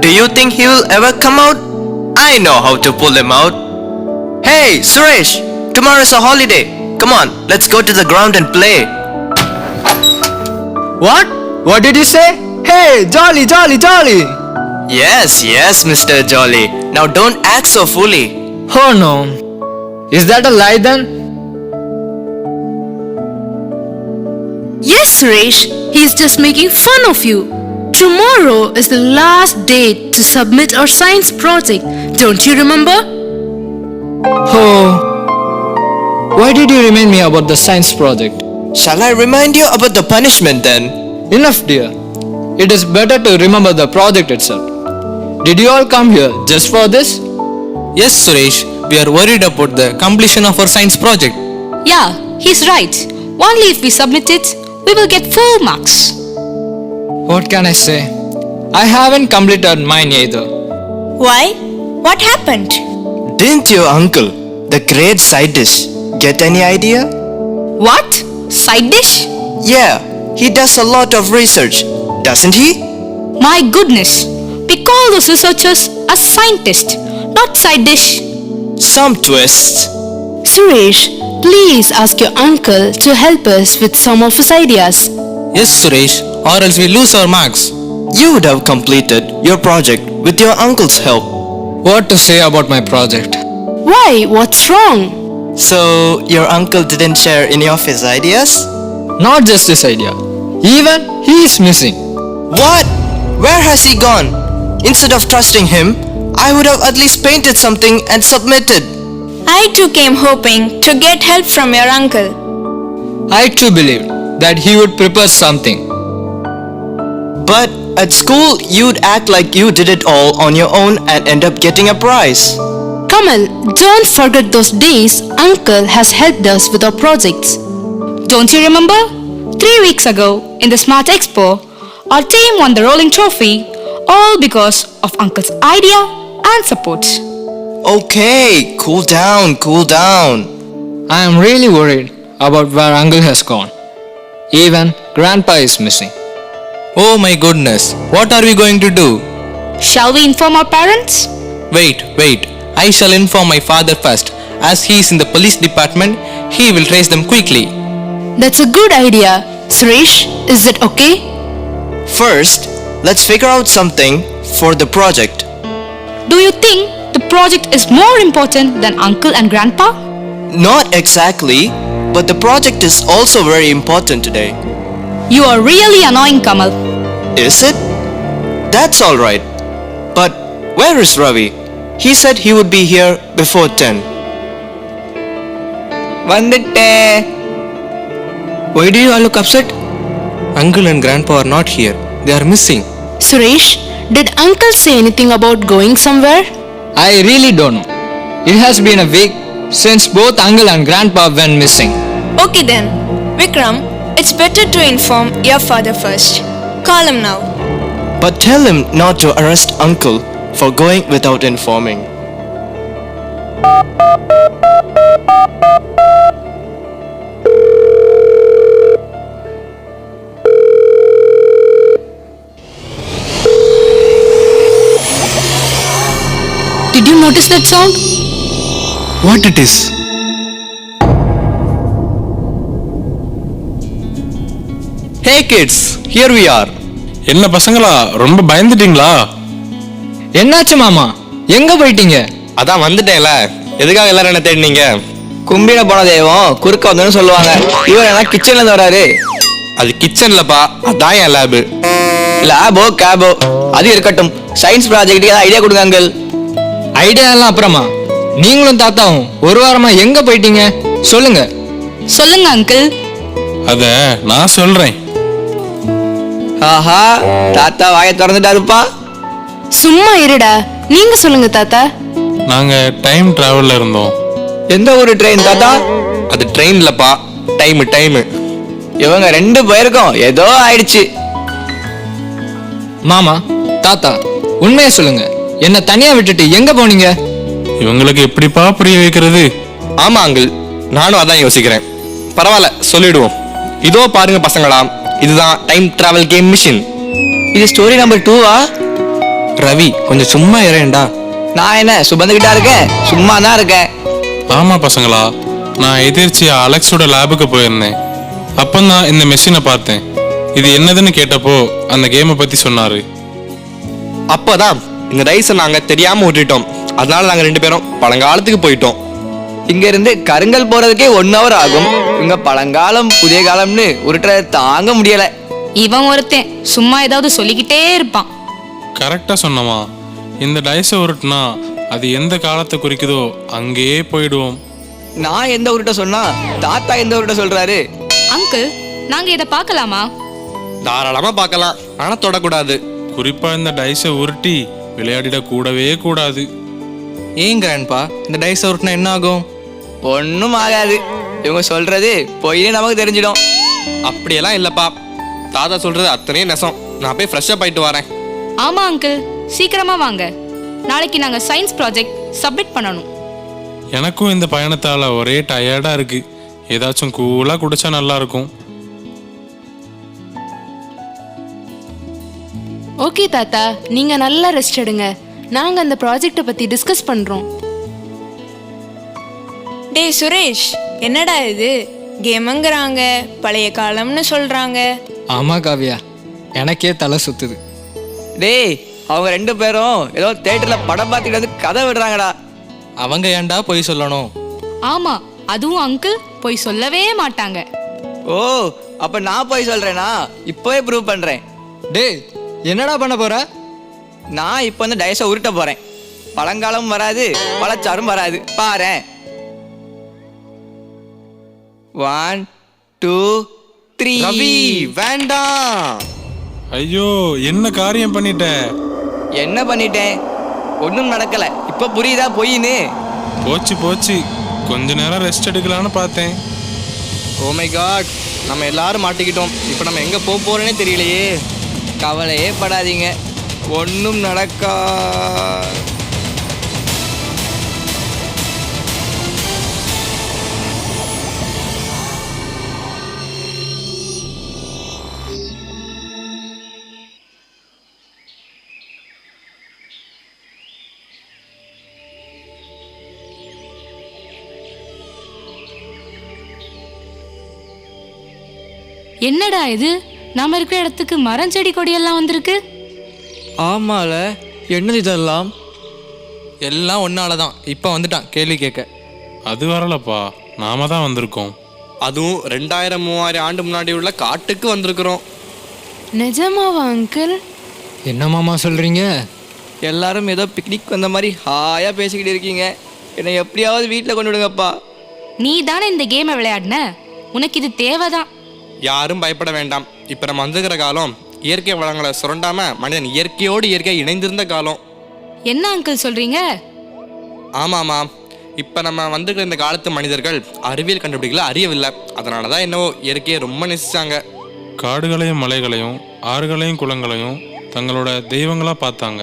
Do you think he will ever come out? I know how to pull him out. Hey, Suresh, tomorrow is a holiday. Come on, let's go to the ground and play. What? What did you say? Hey, jolly, jolly, jolly. Yes, yes, Mr. Jolly. Now don't act so foolly. Oh no. Is that a lie then? Yes, Suresh, he's just making fun of you. Tomorrow is the last date to submit our science project. Don't you remember? Oh. Why did you remind me about the science project? Shall I remind you about the punishment then? Enough, dear. It is better to remember the project itself. Did you all come here just for this? Yes, Suresh, we are worried about the completion of our science project. Yeah, he's right. Only if we submit it, we will get full marks. What can I say? I haven't completed mine either. Why? What happened? Didn't your uncle, the great side dish, get any idea? What? Side dish? Yeah, he does a lot of research, doesn't he? My goodness. We call those researchers a scientist, not side dish. Some twists. Suresh, please ask your uncle to help us with some of his ideas. Yes, Suresh, or else we lose our marks. You would have completed your project with your uncle's help. What to say about my project? Why? What's wrong? So, your uncle didn't share any of his ideas? Not just this idea. Even he is missing. What? Where has he gone? Instead of trusting him, I would have at least painted something and submitted. I too came hoping to get help from your uncle. I too believed that he would prepare something. But at school, you'd act like you did it all on your own and end up getting a prize. Kamal, don't forget those days Uncle has helped us with our projects. Don't you remember? 3 weeks ago, in the Smart Expo, our team won the rolling trophy, all because of Uncle's idea and support. Okay, cool down, cool down. I am really worried about where Uncle has gone. Even Grandpa is missing. Oh my goodness, what are we going to do? Shall we inform our parents? Wait. I shall inform my father first. As he is in the police department, he will trace them quickly. That's a good idea. Suresh, is it okay? First, let's figure out something for the project. Do you think the project is more important than uncle and grandpa? Not exactly, but the project is also very important today. You are really annoying, Kamal. Is it? That's alright. But where is Ravi? He said he would be here before 10. Vandite! Why do you all look upset? Uncle and grandpa are not here. They are missing. Suresh, did uncle say anything about going somewhere? I really don't know. It has been a week since both uncle and grandpa went missing. Okay then. Vikram, it's better to inform your father first. Call him now. But tell him not to arrest uncle for going without informing. Did you notice that sound? What it is? Hey kids, here we are. என்ன பசங்களா ரொம்ப பயந்துட்டீங்களா? என்னாச்சு மாமா, எங்க போயிட்டீங்க? அதான் வந்துட்டேன்ல. எதுக்காக எல்லாரும் என்ன தேடினீங்க? கும்பிட போன தெய்வம் குறுக்க வந்தோன்னு சொல்லுவாங்க. இவர் என்ன கிச்சன்ல இருந்து வராரு? அது கிச்சன்லப்பா, அதான் என் லேபு. லேபோ கேபோ அது இருக்கட்டும். சயின்ஸ் ப்ராஜெக்ட்டுக்கு ஏதாவது ஐடியா கொடுங்க அங்கிள். ஐடியா எல்லாம் அப்புறமா, நீங்களும் தாத்தாவும் ஒரு வாரமா எங்க போயிட்டீங்க சொல்லுங்க. சொல்லுங்க அங்கிள். அத நான் சொல்றேன். ஆஹா, தாத்தா வாயை திறந்துட்டாருப்பா. சும்மா இருடா. நீங்க சொல்லுங்க தாத்தா. நாங்க டைம் டிராவல்ல இருந்தோம். எந்த ஒரு ட்ரெயின் தாத்தா? அது ட்ரெயின்லப்பா, டைம். இவங்க ரெண்டு பேருக்கும் ஏதோ ஆயிடுச்சு. மாமா, தாத்தா, உண்மையை சொல்லுங்க. என்ன தனியா விட்டுட்டு எங்க போனீங்க? இவங்களுக்கு எப்படிப்பா புரிய வைக்கிறது? ஆமா அங்கிள், நானும் அதான் யோசிக்கிறேன். பரவாயில்ல, சொல்லிடுவோம். இதோ பாருங்க பசங்களா, இதுதான் டைம் டிராவல் கேம் மிஷின். இது ஸ்டோரி நம்பர் 2வா? ரவி, கொஞ்சம் சும்மா இரேன்டா. நான் என்ன சுபந்துகிட்டா இருக்கேன்? சும்மா தான் இருக்கேன். ஆமா பசங்களா, நான் எதிர்ச்சியா அலெக்ஸோட லேபுக்கு போயிருந்தேன். அப்பந்தான் இந்த மெஷினை பார்த்தேன். இது என்னதுன்னு கேட்டப்போ அந்த கேமை பத்தி சொன்னாரு. அப்பதான் இந்த ரைஸை நாங்க தெரியாம விட்டுட்டோம். அதனால நாங்க ரெண்டு பேரும் பழங்காலத்துக்கு போயிட்டோம். இங்க இருந்து கருங்கல் போறதுக்கே 1 hour ஆகும். இங்க பழங்காலம் புதிய காலம்னு உருட்டுற தாங்க முடியல. இவன் ஒருத்தன் சும்மா ஏதாவது சொல்லிக்கிட்டே இருப்பான். கரெக்டா சொன்னமா. இந்த டைஸை உருட்டுனா அது எந்த காலத்தை குறிக்குதோ அங்கேயே போயிடுவோம். நான் எந்த உருட்ட சொன்னா தாத்தா எந்த உருட்ட சொல்றாரு? அங்கிள், நாங்க இதை பார்க்கலாமா? தாராளமா பார்க்கலாம், ஆனா தொடக்கூடாது. குறிப்பா இந்த டைஸை உருட்டி விளையாடிட கூடவே கூடாது. ஏன் கிராண்ட்பா, இந்த டைஸை உருட்டினா என்ன ஆகும்? ஒன்னும் ஆகாது. இவங்க சொல்றது பொய்னு நமக்கு தெரிஞ்சிடும். அப்படியெல்லாம் இல்லப்பா, தாத்தா சொல்றது அத்தனையும் நெசம். நான் போய் ஃப்ரெஷ்ஷப் ஆயிட்டு வரேன். ஆமா அங்கிள், சீக்கிரமா வாங்க. நாளைக்கு நாங்க சயின்ஸ் ப்ராஜெக்ட் சப்மிட் பண்ணணும். எனக்கும் இந்த பயணத்தால ஒரே டயர்டா இருக்கு. ஏதாச்சும் கூலா குடிச்சா நல்லா இருக்கும். ஓகே தாத்தா, நீங்க நல்லா ரெஸ்ட் எடுங்க. நாங்க அந்த ப்ராஜெக்ட்டை பத்தி டிஸ்கஸ் பண்றோம். டேய் சுரேஷ், என்னடா இது? கேமுங்கிறாங்க, பழைய காலம்னு சொல்றாங்க. ஆமா காவியா, எனக்கே தலை சுத்துது. டேய், அவங்க ரெண்டு பேரும் ஏதோ தியேட்டர்ல படம் பார்த்துட்டு வந்து கதை விடுறாங்கடா. அவங்க ஏன்டா போய் சொல்லணும்? ஆமா, அதுவும் அங்கிள் போய் சொல்லவே மாட்டாங்க. ஓ, அப்ப நான் போய் சொல்றேனா? இப்பவே ப்ரூவ் பண்றேன். டேய், என்னடா பண்ண போற? நான் இப்போ வந்து டைஸை உருட்ட போறேன். பழங்காலமும் வராது, பழச்சாரும் வராது. பாரேன். 1 2 3. ரவி, வேண்டாம். ஐயோ, என்ன காரியம் பண்ணிட்ட? என்ன பண்ணிட்டேன்? ஒன்றும் நடக்கல. இப்ப புரியுதா பொய்னு? போச்சு. கொஞ்ச நேரம் ரெஸ்ட் எடுக்கலான்னு பார்த்தேன். ஓ மை காட், நம்ம எல்லாரும் மாட்டிக்கிட்டோம். இப்போ நம்ம எங்க போக போறோன்னே தெரியலையே. கவலையே படாதீங்க, ஒன்றும் நடக்கா. என்னடா இது, நாம இருக்கிற இடத்துக்கு மரம் செடி கொடியெல்லாம் வந்திருக்கு. ஆமால, என்னது இதெல்லாம்? எல்லாம் ஒன்னால தான். இப்போ வந்துட்டான் கேள்வி கேட்க. அது வரலப்பா, நாம தான் வந்திருக்கோம். அதுவும் 2000-3000 ஆண்டு முன்னாடி உள்ள காட்டுக்கு வந்திருக்கிறோம். நிஜமாவா அங்கிள்? என்ன மாமா சொல்றீங்க? எல்லாரும் ஏதோ பிக்னிக் வந்த மாதிரி ஹாயாக பேசிக்கிட்டு இருக்கீங்க. என்னை எப்படியாவது வீட்டில் கொண்டு விடுங்கப்பா. நீ தானே இந்த கேமை விளையாடின, உனக்கு இது தேவைதான். யாரும் பயப்பட வேண்டாம். இப்போ நம்ம வந்துக்கிற காலம் இயற்கை வளங்களை சுரண்டாம மனிதன் இயற்கையோடு இயற்கையாக இணைந்திருந்த காலம். என்ன அங்கிள் சொல்றீங்க? ஆமாம்மா, இப்போ நம்ம வந்துக்கிற இந்த காலத்து மனிதர்கள் அறிவியல் கண்டுபிடிக்கல அறியவில்லை. அதனால தான் என்னவோ இயற்கையை ரொம்ப நேசிச்சாங்க. காடுகளையும் மலைகளையும் ஆறுகளையும் குளங்களையும் தங்களோட தெய்வங்களா பார்த்தாங்க.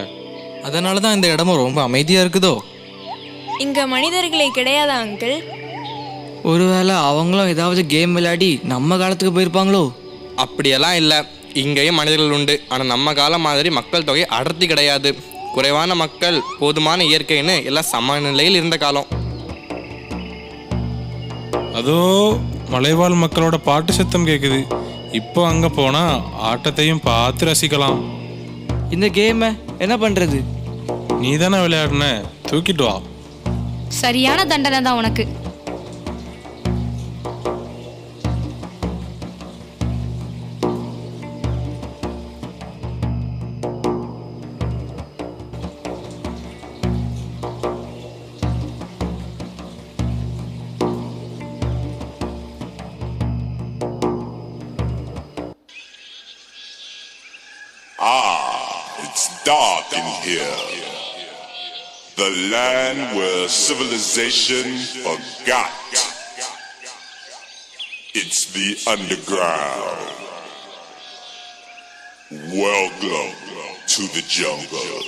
அதனால தான் இந்த இடமும் ரொம்ப அமைதியாக இருக்குதோ. இங்க மனிதர்களே கிடையாதா அங்கிள்? ஒருவேளை அவங்களும் ஏதாவது கேம் விளையாடி நம்ம காலத்துக்கு போயிருப்பாங்களோ? அப்படியெல்லாம் இல்லை, இங்கேயும் மனிதர்கள் உண்டு. ஆனால் நம்ம காலம் மாதிரி மக்கள் தொகை அடர்த்தி கிடையாது. குறைவான மக்கள், போதுமான இயற்கைன்னு எல்லாம் சமநிலையில் இருந்த காலம். அதோ மலைவாழ் மக்களோட பாட்டு சத்தம் கேட்குது. இப்போ அங்கே போனால் ஆட்டத்தையும் பார்த்து ரசிக்கலாம். இந்த கேமை என்ன பண்ணுறது? நீ தானே விளையாடுன, தூக்கிட்டு வா. சரியான தண்டனை தான் உனக்கு. It's dark in here. The land where civilization forgot. It's the underground. Welcome to the jungle.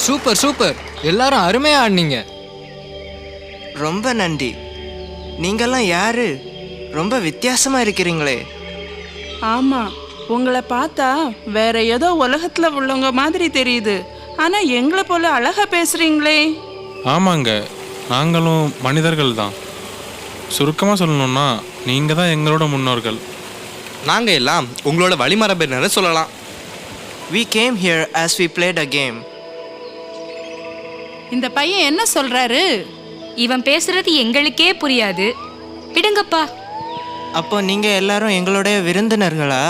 Super super, எல்லாரும் அருமையா ஆடினீங்க. ரொம்ப நன்றி. நீங்கெல்லாம் யாரு? ரொம்ப வித்தியாசமா இருக்கிறீங்களே. ஆமா, உங்களை பார்த்தா வேற ஏதோ உலகத்துல உள்ளவங்க மாதிரி தெரியுது. ஆனா எங்களை போல அழகா பேசுறீங்களே. ஆமாங்க, நாங்களும் மனிதர்கள் தான். சுருக்கமாக சொல்லணும்னா நீங்கள் தான் எங்களோட முன்னோர்கள். நாங்கள் எல்லாம் உங்களோட வழிமரபினர் சொல்லலாம். We came here as we played a game. இந்த பையன் என்ன சொல்றாரு? இவன் பேசுறது எங்களுக்கே புரியாது. விடுங்கப்பா. அப்போ நீங்க எல்லாரும் எங்களுடைய விருந்தினர்களா?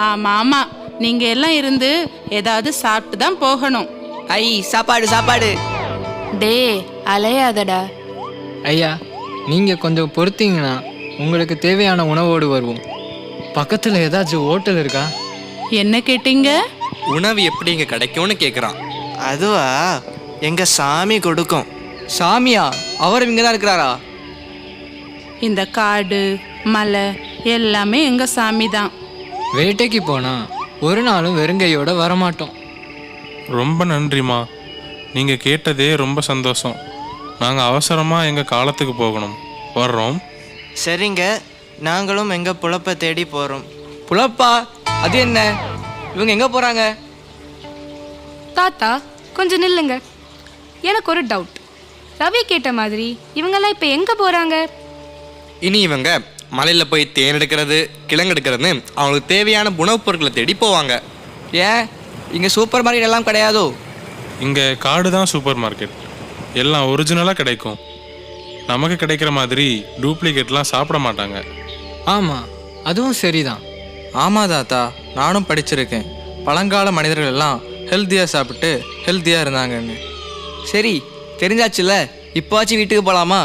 ஆமா ஆமா, நீங்க எல்லாம் இருந்து ஏதாவது சாப்பிட்டு தான் போகணும். ஐ, சாப்பாடு சாப்பாடு. டே அலையாதடா. ஐயா, நீங்கள் கொஞ்சம் பொறுத்தீங்கன்னா உங்களுக்கு தேவையான உணவோடு வருவோம். பக்கத்தில் ஏதாச்சும் ஹோட்டல் இருக்கா? என்ன கேட்டீங்க? உணவு எப்படி இங்கே கிடைக்கும்னு கேட்குறான். அதுவா, எங்க சாமி கொடுக்கும். சாமியா? அவர் இங்கே தான் இருக்கிறாரா? இந்த காடு மலை எல்லாமே எங்க சாமி தான். வேட்டைக்கு போனால் ஒரு நாளும் வெறுங்கையோட வரமாட்டோம். ரொம்ப நன்றிம்மா, நீங்கள் கேட்டதே ரொம்ப சந்தோஷம். நாங்கள் அவசரமாக எங்கள் காலத்துக்கு போகணும். வர்றோம். சரிங்க, நாங்களும் எங்க புலப்பை தேடி போறோம். புலப்பா? அது என்ன? இவங்க எங்கே போகிறாங்க? தாத்தா கொஞ்சம் நில்லுங்க. எனக்கு ஒரு டவுட். ரவி கேட்ட மாதிரி இவங்கெல்லாம் இப்போ எங்கே போகிறாங்க? இனி இவங்க மலையில் போய் தேன் எடுக்கிறது, கிழங்கு எடுக்கிறதுன்னு அவங்களுக்கு தேவையான உணவுப் பொருட்களை தேடி போவாங்க. ஏன் இங்கே சூப்பர் மார்க்கெட் எல்லாம் கிடையாதோ? இங்கே காடு தான் சூப்பர் மார்க்கெட். எல்லாம் ஒரிஜினலாக கிடைக்கும். நமக்கு கிடைக்கிற மாதிரி டூப்ளிகேட்லாம் சாப்பிட மாட்டாங்க. ஆமாம், அதுவும் சரிதான். ஆமாம் தாத்தா, நானும் படிச்சிருக்கேன். பழங்கால மனிதர்கள் எல்லாம் ஹெல்த்தியாக சாப்பிட்டு ஹெல்த்தியாக இருந்தாங்கன்னு. சரி, தெரிஞ்சாச்சுல்ல, இப்போவாச்சும் வீட்டுக்கு போகலாமா?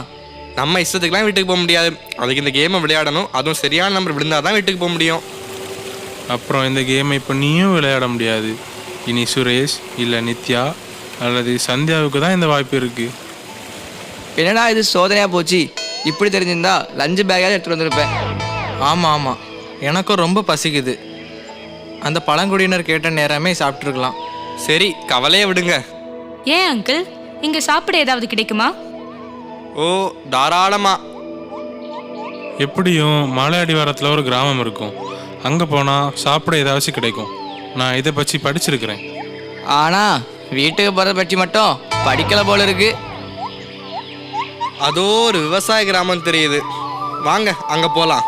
நம்ம இஷ்டத்துக்குலாம் வீட்டுக்கு போக முடியாது. அதுக்கு இந்த கேமை விளையாடணும், அதுவும் சரியான நம்பர் விழுந்தால் தான் வீட்டுக்கு போக முடியும். அப்புறம் இந்த கேமை இப்போ நீயும் விளையாட முடியாது. இனி சுரேஷ் இல்லை நித்யா அல்லது சந்தியாவுக்கு தான் இந்த வாய்ப்பு இருக்குது. என்னடா இது சோதனையாக போச்சு. இப்படி தெரிஞ்சிருந்தா லஞ்சு பேக்காவது எடுத்துகிட்டு வந்திருப்பேன். ஆமாம் ஆமாம், எனக்கும் ரொம்ப பசிக்குது. அந்த பழங்குடியினர் கேட்ட நேரமே சாப்பிட்ருக்கலாம். சரி, கவலையை விடுங்க. ஏன் அங்கிள், இங்கே சாப்பிட ஏதாவது கிடைக்குமா? ஓ, தாராளமா. எப்படியும் மலை அடிவாரத்தில் ஒரு கிராமம் இருக்கும். அங்கே போனால் சாப்பிட ஏதாச்சும் கிடைக்கும். நான் இதை பற்றி படிச்சிருக்கிறேன். ஆனால் வீட்டுக்கு போகிறத பற்றி மட்டும் படிக்கலை போல இருக்கு. அதோ ஒரு விவசாய கிராமம் தெரியுது. வாங்க அங்கே போகலாம்.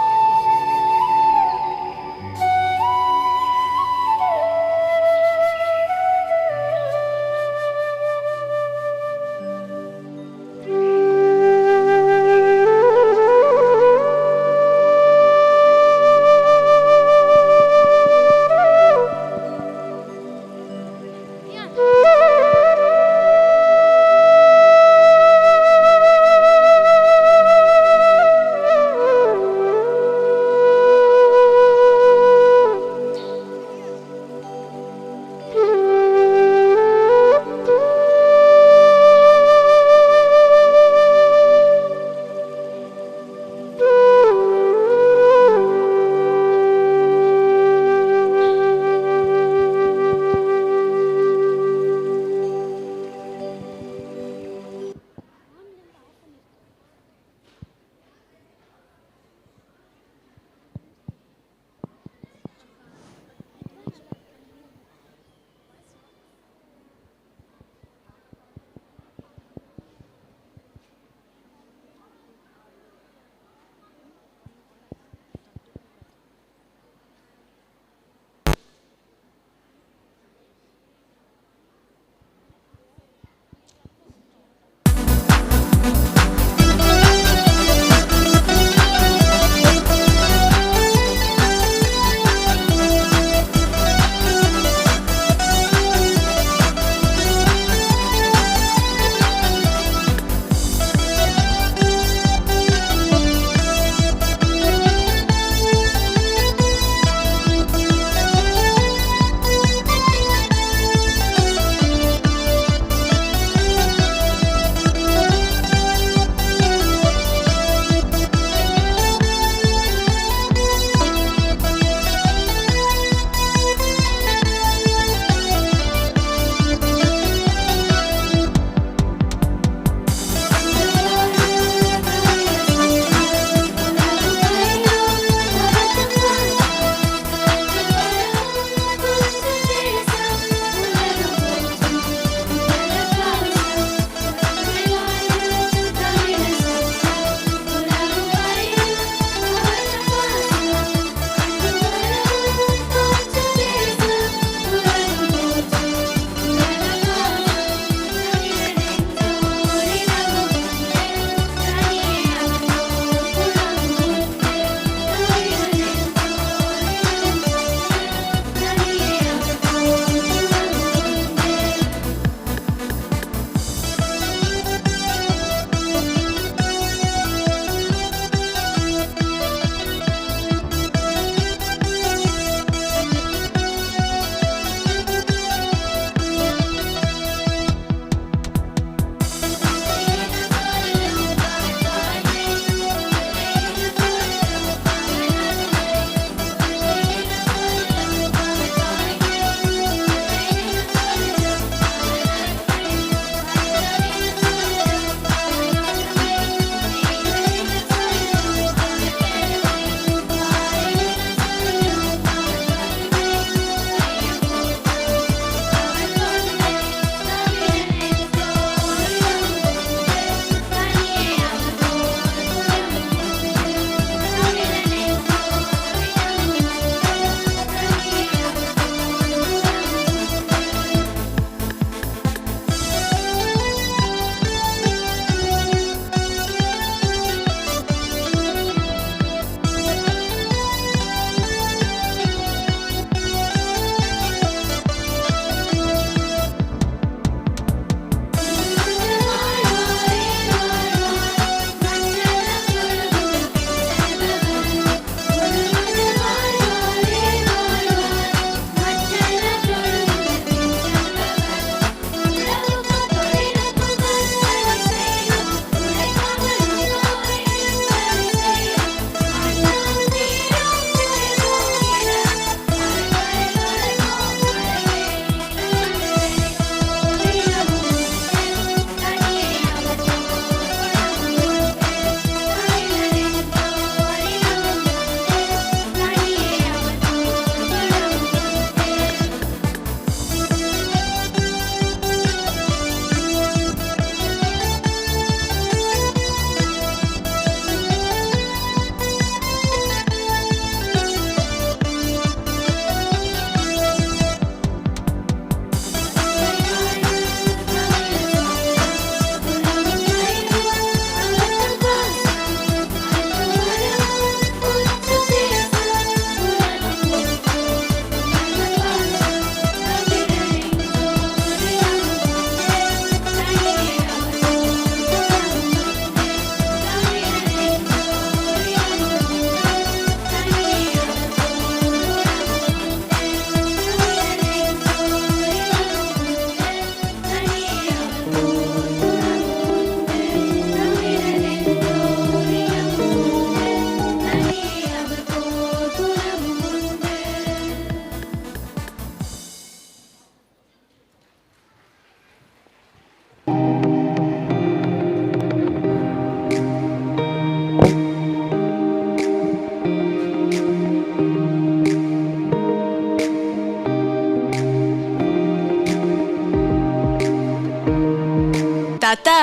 தாத்தா,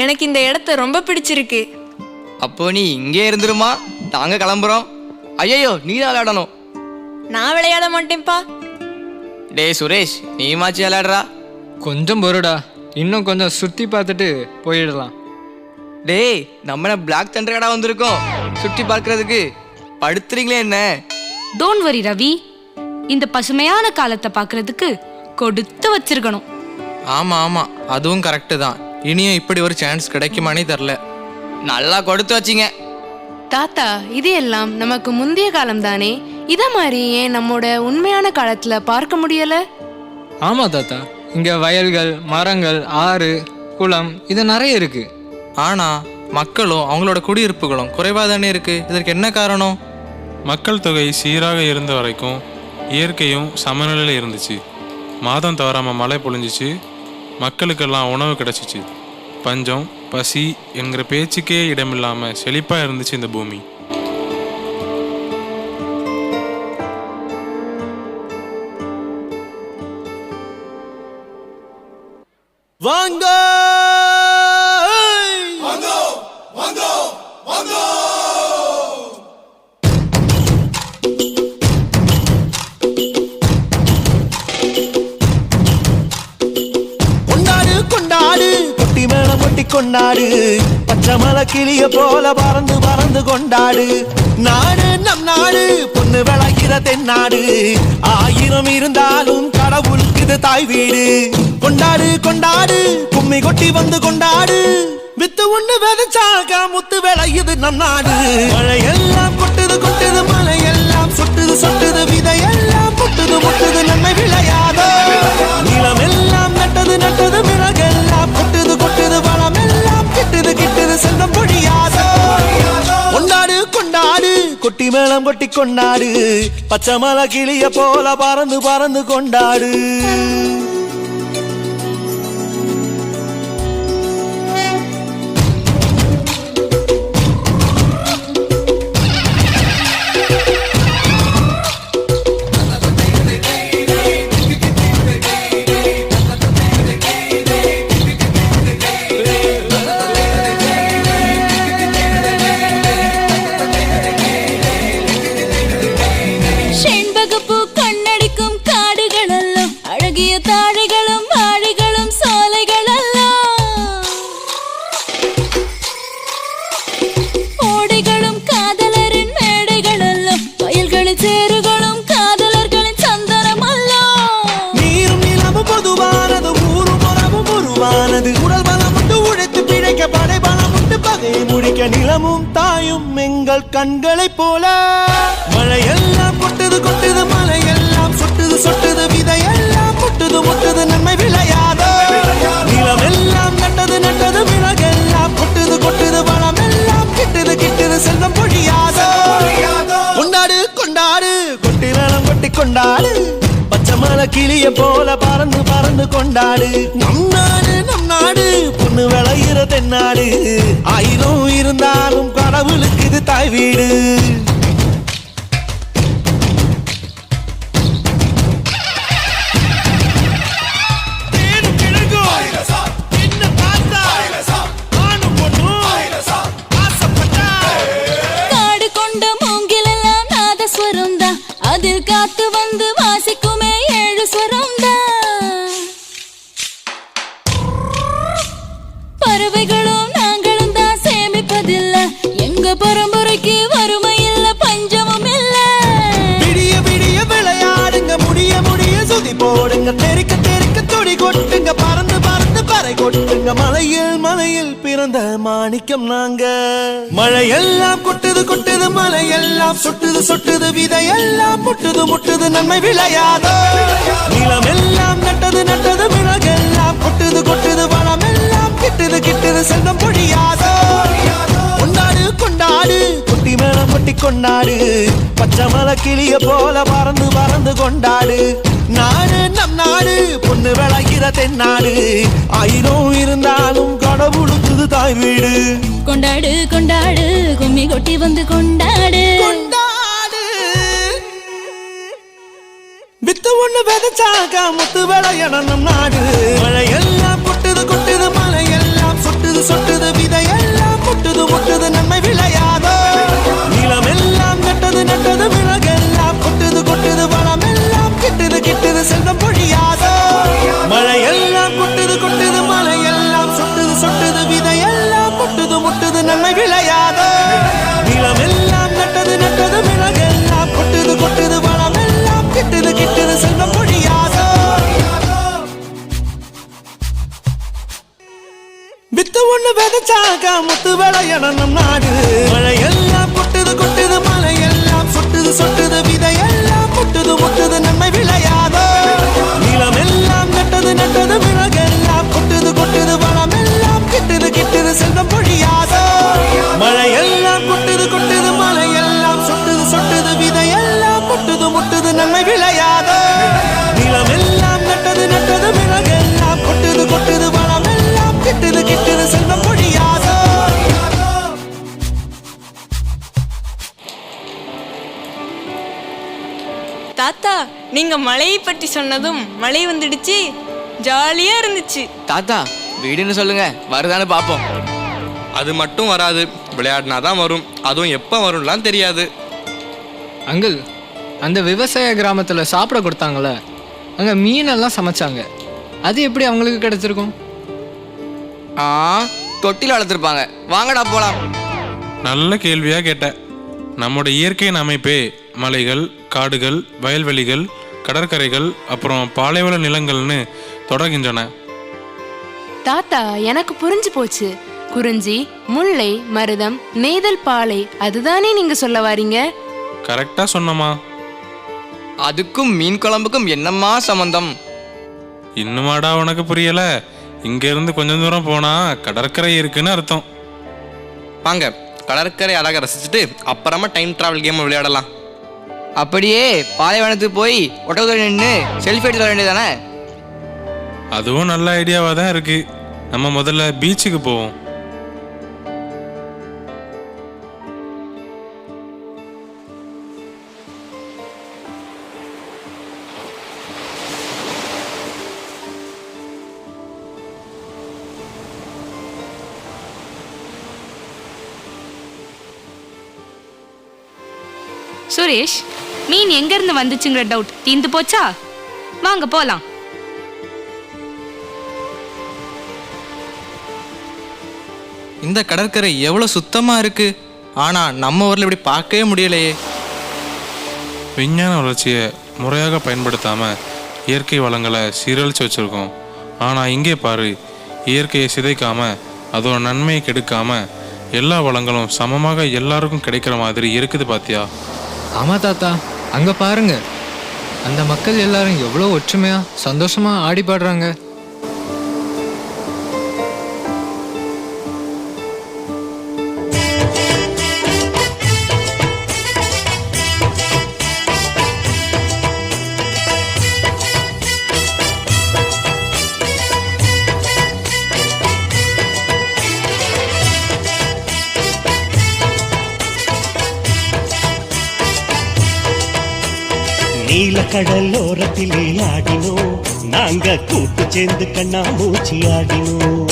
எனக்கு இந்த இடத்த ரொம்ப பிடிச்சிருக்கு. அப்போ நீ இங்கே இருந்துருமா, நாங்க கிளம்புறோம். ஐயோ, நீ தான் விளையாடணும். நான் விளையாட மாட்டேன்ப்பா. டேய் சுரேஷ், நீ மாச்சி விளையாடுறா. கொஞ்சம் பொறுடா, இன்னும் கொஞ்சம் சுற்றி பார்த்துட்டு போயிடலாம். டேய், நம்ம என்ன பிளாக் தண்டர் கடை வந்திருக்கோம் சுற்றி பார்க்கறதுக்கு? படுத்துறீங்களே என்ன? டோன்ட் வரி ரவி, இந்த பசுமையான காலத்தை பார்க்கறதுக்கு கொடுத்து வச்சிருக்கணும். ஆமாம் ஆமாம், அதுவும் கரெக்டு தான். இனியும் இப்படி ஒரு சான்ஸ் கிடைக்குமானே தெரில. நல்லா கொடுத்து வச்சிங்க. தாத்தா, இது எல்லாம் நமக்கு முந்தைய காலம் தானே. இத மாதிரி ஏன் நம்மோட உண்மையான காலத்துல பார்க்க முடியல? ஆமாம் தாத்தா, இங்கே வயல்கள், மரங்கள், ஆறு, குளம் இது நிறைய இருக்கு. ஆனால் மக்களும் அவங்களோட குடியிருப்புகளும் குறைவாக தானே இருக்குது. இதற்கு என்ன காரணம்? மக்கள் தொகை சீராக இருந்த வரைக்கும் இயற்கையும் சமநிலையில் இருந்துச்சு. மாதம் தவறாமல் மழை பொழிஞ்சிச்சு, மக்களுக்கெல்லாம் உணவு கிடச்சிச்சு. பஞ்சம், பசி என்கிற பேச்சுக்கே இடமில்லாமல் செழிப்பாக இருந்துச்சு இந்த பூமி. வாங்க கொண்டாடு, பச்சை மலை கிளிய போல பறந்து பறந்து கொண்டாடு. நாடு நம் நாடு, பொண்ணு விளைக்கிற தென்னாடு. ஆயிரம் இருந்தாலும் கடவுளுக்கு இது தாய் வீடு. கொண்டாடு கொண்டாடு, கும்மி கொட்டி வந்து கொண்டாடு. வித்து ஒண்ணு விதைச்சாக முத்து விளையுது நம் நாடு. மழையெல்லாம் கொட்டுது கொட்டுது, மலையெல்லாம் சொட்டுது சொட்டுது, விதையெல்லாம் முட்டுது முட்டுது, நன்மை விளையாதோ. நிலம் எல்லாம் நட்டது நட்டது, மிளகெல்லாம் கொட்டுது கொட்டுது, வளம் எல்லாம் கிட்டுது கிட்டுது, செல்வம் பொழியாதோ. கொண்டாடு கொண்டாடு, கொட்டி மேளம் கொட்டி கொண்டாடு. பச்சை மலை கிளிய போல பறந்து பறந்து கொண்டாடு. நிலமும் தாயும் எங்கள் கண்களை போல. மழையெல்லாம் கொட்டுது கொட்டுது, மலையெல்லாம் சொட்டுது சொட்டுது, விதையெல்லாம் முட்டுது முட்டுது, நன்மை விளையாதோ. நிலம் எல்லாம் நட்டது நட்டது, மிளகெல்லாம் கொட்டுது கொட்டுது, வளம் எல்லாம் கிட்டுது கிட்டுது, செல்வம் பொழியாதோ. கொண்டாடு கொண்டாடு, கொட்டி மேளம் கொட்டி கொண்டாடு. பச்சை மலை கிளிய போல பறந்து பறந்து கொண்டாடு. நம் நாடு நம் நாடு, பொண்ணு விளையிற தென்னாடு. ஆயிரம் இருந்தாலும் கடவுளுக்கு இது தாய் வீடு. காடு கொண்ட மூங்கிலெல்லாம் நாதஸ்வரம் தான், அதில் காத்து வந்து வாசிக்குமே ஏழு ஸ்வரம் தான். பறவைகளும் நாங்களும் தான் சேமிப்பதில்லை, எங்க பரம்பரைக்கு வறுமை இல்ல, பஞ்சமும் இல்ல. விடிய விடிய விளையாடுங்க, முடிய முடிய சுதி போடுங்க, தெறிக்க தெறிக்க துடி கொட்டுங்க, பறந்து பறந்து பறை கொட்டுங்க. மலையில் மலையில் பிறந்த மாணிக்கம் நாங்க. மழையெல்லாம் கொட்டுது கொட்டுது, மலையெல்லாம் சொட்டுது சொட்டுது, விதையெல்லாம் முட்டுது முட்டுது, நன்மை விளையாதோ. நிலம் எல்லாம் நட்டது நட்டது, மிளகெல்லாம் கொட்டுது கொட்டுது, வளம் எல்லாம் கிட்டுது கிட்டுது, செல்வம் பொழியாதோ. கொண்டாடு கொண்டாடு, கொட்டி மேளம் கொட்டி கொண்டாடு. பச்சை மலை கிளிய போல பறந்து பறந்து கொண்டாடு. நாடு நம் நாடு, பொண்ணு விளைக்கிற தென்னாடு. ஆயிரம் இருந்தாலும் கடவுளுக்கு தாய் வீடு. கொண்டாடு கொண்டாடு, கும்மி கொட்டி வந்து கொண்டாடு. வித்து ஒண்ணு விதைச்சாக முத்து விளையணும் நம் நாடு. மழையெல்லாம் கொட்டுது கொட்டுது, மலையெல்லாம் சொட்டுது விதையெல்லாம் முட்டுது முட்டுது நன்மை விளையாதோ நிலமெல்லாம் நட்டது நட்டது விலகெல்லாம் கொட்டுது கொட்டுது வளமெல்லாம் கிட்டுது கிட்டுது செல்வம் பொழியாதோ மழையெல்லாம் கொட்டுது கொட்டுது மலையெல்லாம் சொட்டுது சொட்டுது விதையெல்லாம் முட்டுது முட்டுது நன்மை விளையாதோ நிலமெல்லாம் நட்டது நட்டது விலகெல்லாம் கொட்டுது கொட்டுது வளமெல்லாம் கிட்டுது கிட்டுது செல்வம் பொழியாதோ வித்து ஒண்ணு விதைச்சாக முத்து விளையணும் நம் நாடு மழையெல்லாம் கொட்டுது கொட்டுது மலையெல்லாம் சொட்டுது சொட்டுது விதையெல்லாம் முட்டுது முட்டுது நன்மை விளையாதோ நிலமெல்லாம் நட்டது நட்டது விலகெல்லாம் கொட்டுது கொட்டுது வளமெல்லாம் கிட்டுது கிட்டுது செல்வம் பொழியாதோ மழையெல்லாம் கொட்டுது கொட்டுது மலையெல்லாம் சொட்டுது சொட்டுது விதையெல்லாம் முட்டுது முட்டுது நன்மை விளையாதோ நிலமெல்லாம் நட்டது நட்டது விலகெல்லாம் கொட்டுது கொட்டுது வளமெல்லாம் கிட்டுது கிட்டுது செல்வம் பொழியாதோ தாத்தா நீங்க மழையை பற்றி சொன்னதும் மழை வந்துடுச்சு, ஜாலியா இருந்துச்சு. தாத்தா வீடுன்னு சொல்லுங்க, வருதான்னு பார்ப்போம். அது மட்டும் வராது, விளையாடினா தான் வரும். அதுவும் எப்போ வரும்லாம் தெரியாது. அங்கிள், அந்த விவசாய கிராமத்தில் சாப்பிட கொடுத்தாங்களே, அங்கே மீனெல்லாம் சமைச்சாங்க. அது எப்படி அவங்களுக்கு கிடைச்சிருக்கும்? தொட்டியில் வளர்த்துருப்பாங்க. வாங்கடா போலாம். நல்ல கேள்வியாக கேட்டேன். நம்முடைய இயற்கையின் அமைப்பே மலைகள், காடுகள், வயல்வெளிகள், கடற்கரைகள், அப்புறம் பாலைவன நிலங்கள்னு தொடர்கின்றன. தாத்தா எனக்கு புரிஞ்சு போச்சு. குறிஞ்சி, முல்லை, மருதம், நெய்தல், பாலை, அதுதானே நீங்க சொல்ல வாரீங்க? கரெக்டா சொன்னமா. அதுக்கும் மீன் குழம்புக்கும் என்னம்மா சம்பந்தம்? இன்னுமாடா உனக்கு புரியல? இங்க இருந்து கொஞ்சம் தூரம் போனா கடற்கரை இருக்குன்னு அர்த்தம். வாங்க, கடற்கரை அழகை ரசிச்சுட்டு அப்புறமா டைம் டிராவல் கேம் விளையாடலாம். அப்படியே பாலைவனத்துக்கு போய் ஒட்டகத்தில் நின்று செல்ஃபி எடுத்து வர வேண்டியதானே? அதுவும் நல்ல ஐடியாவாக தான் இருக்கு. நம்ம முதல்ல பீச்சுக்கு போவோம். சுரேஷ், மீன் எங்க இருந்து வந்துச்சுங்கிற டவுட் தீர்ந்து போச்சா? வாங்க போலாம். இந்த கடற்கரை எவ்வளோ சுத்தமாக இருக்கு. ஆனால் நம்ம ஊரில் இப்படி பார்க்கவே முடியலையே. விஞ்ஞான வளர்ச்சியை முறையாக பயன்படுத்தாமல் இயற்கை வளங்களை சீரழித்து வச்சுருக்கோம். ஆனால் இங்கே பாரு, இயற்கையை சிதைக்காமல் அதோட நன்மையை கெடுக்காமல் எல்லா வளங்களும் சமமாக எல்லாருக்கும் கிடைக்கிற மாதிரி இருக்குது. பாத்தியா? ஆமாம் தாத்தா, அங்கே பாருங்க, அந்த மக்கள் எல்லாரும் எவ்வளோ ஒற்றுமையாக சந்தோஷமாக ஆடி பாடுறாங்க. நீல கடலோரத்திலே ஆடினோம், நாங்க கூட்டு சேர்ந்து கண்ணா மூச்சி ஆடினோம்.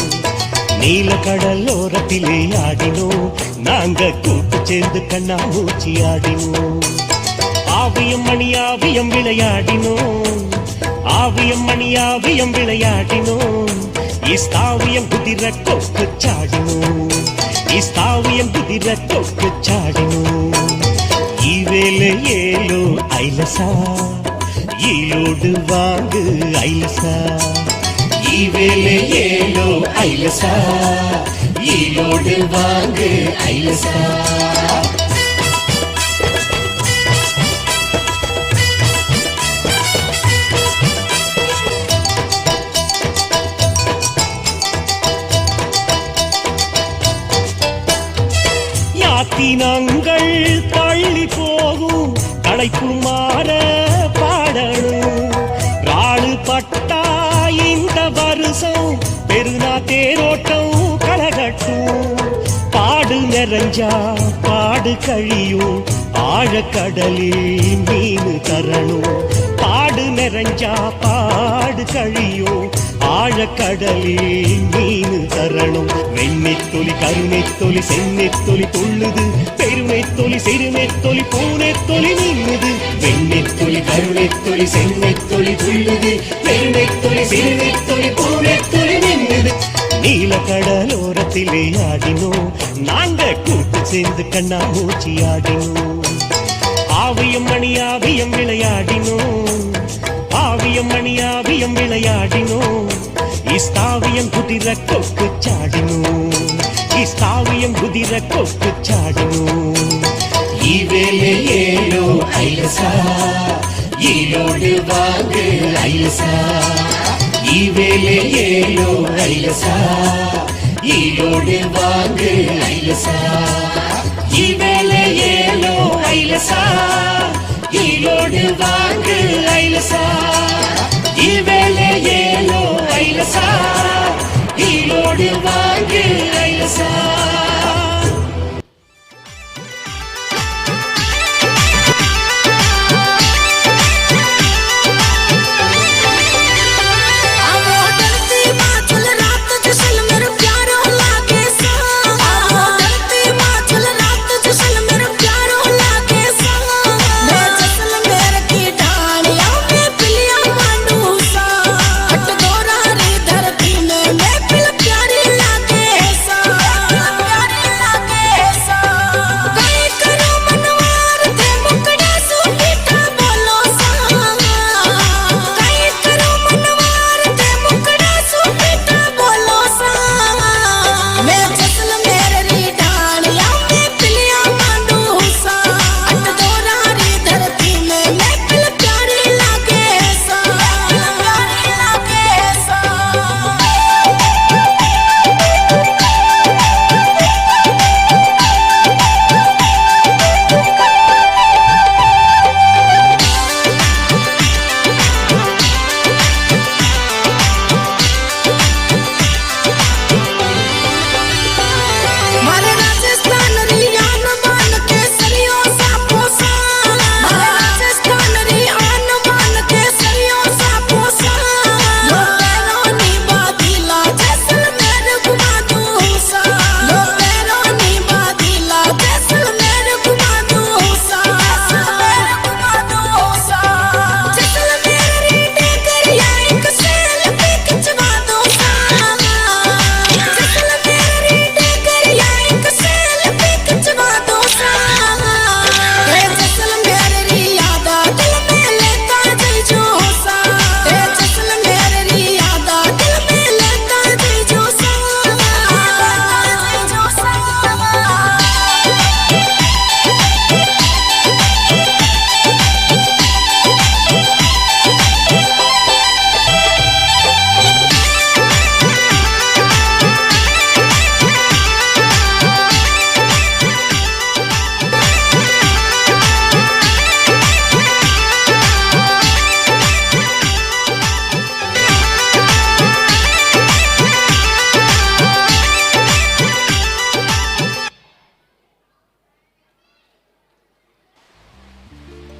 நீல கடலோரத்திலே ஆடினோம், நாங்க கூட்டு சேர்ந்து கண்ணா மூச்சி ஆடினோம். ஆவியம் மணியாவியம் விளையாடினோம், ஆவியம் மணியாவியம் விளையாடினோம். இஸ்தாவியம் குதிர கொக்கு சாடினோம், இஸ்தாவியம் குதிர கொக்கு சாடினோம். ఈవేళ ఏలో ఐలసా ఈలోడు వాంగు ఐలసా, ఈవేళ ఏలో ఐలసా ఈలోడు వాంగు ఐలసా. யாத்தினங்கள் தள்ளி போகும், களைப்பு மாற பாடணும். ராடு பட்டா இந்த வருஷம் பெருநா தேரோட்டம் கலகட்டும். பாடு நிறைஞ்சா பாடு கழியும் ஆழக்கடலில் மீன் தரணும். பாடு நிறைஞ்சா பாடு கழியும் ஆழக்கடலில் மீன் தரணும். வெண்ணெத்தொலி கருணெத்தொலி செந்நெத்தொலி துள்ளுது, பெருநெத்தொலி சிறுநெத்தொலி பூநெத்தொலி நின்னுது. வெண்ணெத்தொலி கருணெத்தொலி செந்நெத்தொலி துள்ளுது, பெருநெத்தொலி சிறுநெத்தொலி பூநெத்தொலி நின்னுது. நீல கடலோரத்திலே ஆடினோம், நாங்க கூட்டு சேர்ந்து கண்ணா மூச்சி ஆடினோம். ஆவியம் மணியாவியம் விளையாடினோம், ஆவியம் மணியாவியம் விளையாடினோம். இஸ்தாவியம் குதிர கொக்கு சாடினோம், இஸ்தாவியம் குதிர கொக்கு சாடினோம். இவேலே ஏலோ ஐலசா, ஈரோடு வாங்கு ஐலசா. இவேலே ஏலோ ஐலசா, ஈரோடு வாங்கு ஐலசா. இவேலே ஏலோ ஐலசா, ஈரோடு வாங்கு ஐலசா. இவேலே ஏலோ ஐலசா, ஈரோடு வாங்கு ஐலசா.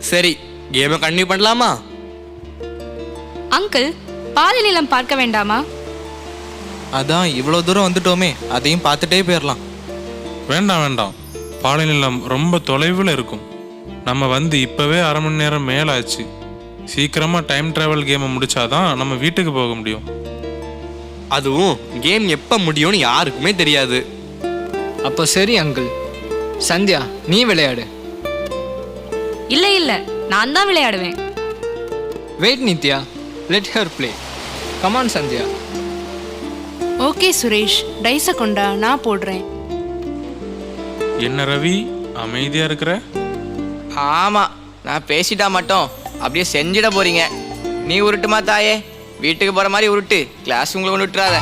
சரி, கேமை கண்டினியூ பண்ணலாமா? அங்கிள், பாலை நிலம் பார்க்க வேண்டாமா? அதான் இவ்வளோ தூரம் வந்துட்டோமே, அதையும் பார்த்துட்டே போயிடலாம். வேண்டாம் வேண்டாம், பாலை நிலம் ரொம்ப தொலைவில் இருக்கும். நம்ம வந்து இப்போவே அரை மணி நேரம் மேலே ஆச்சு. சீக்கிரமாக டைம் ட்ராவல் கேமை முடிச்சாதான் நம்ம வீட்டுக்கு போக முடியும். அதுவும் கேம் எப்போ முடியும்னு யாருக்குமே தெரியாது. அப்போ சரி அங்கிள், சந்தியா நீ விளையாடு. இல்ல இல்ல, நான் தான் விளையாடுவேன். Wait Nithya, let her play. Come on Sandhya. Okay Suresh, டைஸை கொண்டா, நான் போடுறேன். என்ன ரவி, அமைதியா இருக்கிற? ஆமா, நான் பேசிட்டா மட்டும் அப்படியே செஞ்சிட போறீங்க. நீ உருட்டுமா தாயே, வீட்டுக்கு போற மாதிரி உருட்டு, கிளாஸ் உங்களை கொண்டு விட்டுறாத.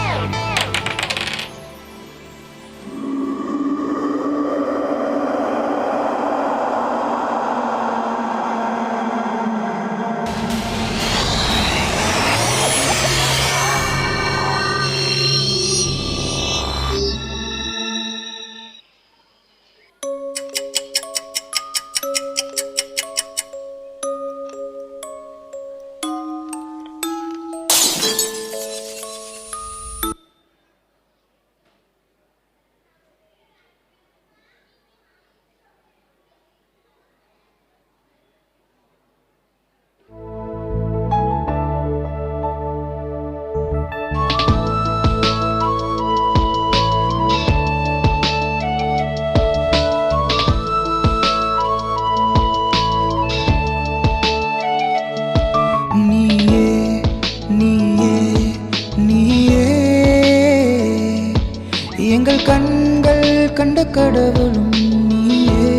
எங்கள் கண்கள் கண்ட கடவுளும் நீயே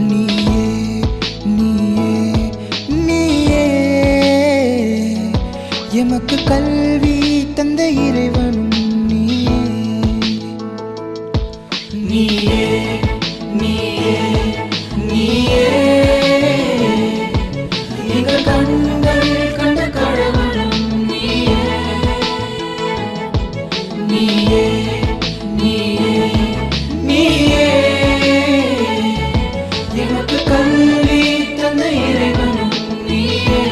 நீயே நீயே நீயே எமக்கு கல்வி தந்த இறைவனும் நீயே நீயே நீயே நீயே எங்கள் கண்கள் கண்ட கடவுளும் நீயே நீயே நீயே நீயே எமக்கு கல்வி தந்த இறைவனும் நீயே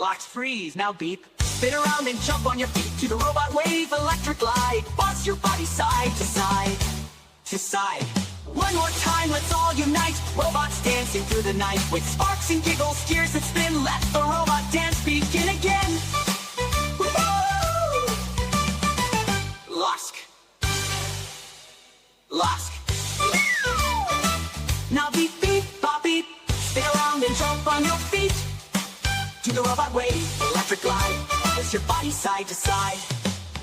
Locks freeze, now beep. Spin around and jump on your feet to the robot wave electric glide. Bounce your body side to side, to side. One more time, let's all unite. Robots dancing through the night with sparks and giggles, gears that spin. Let the robot dance begin again. Woo! Losk. Losk. Now beep, beep, bop, beep. Spin around and jump on your feet to the robot wave, electric glide. Push your body side to side.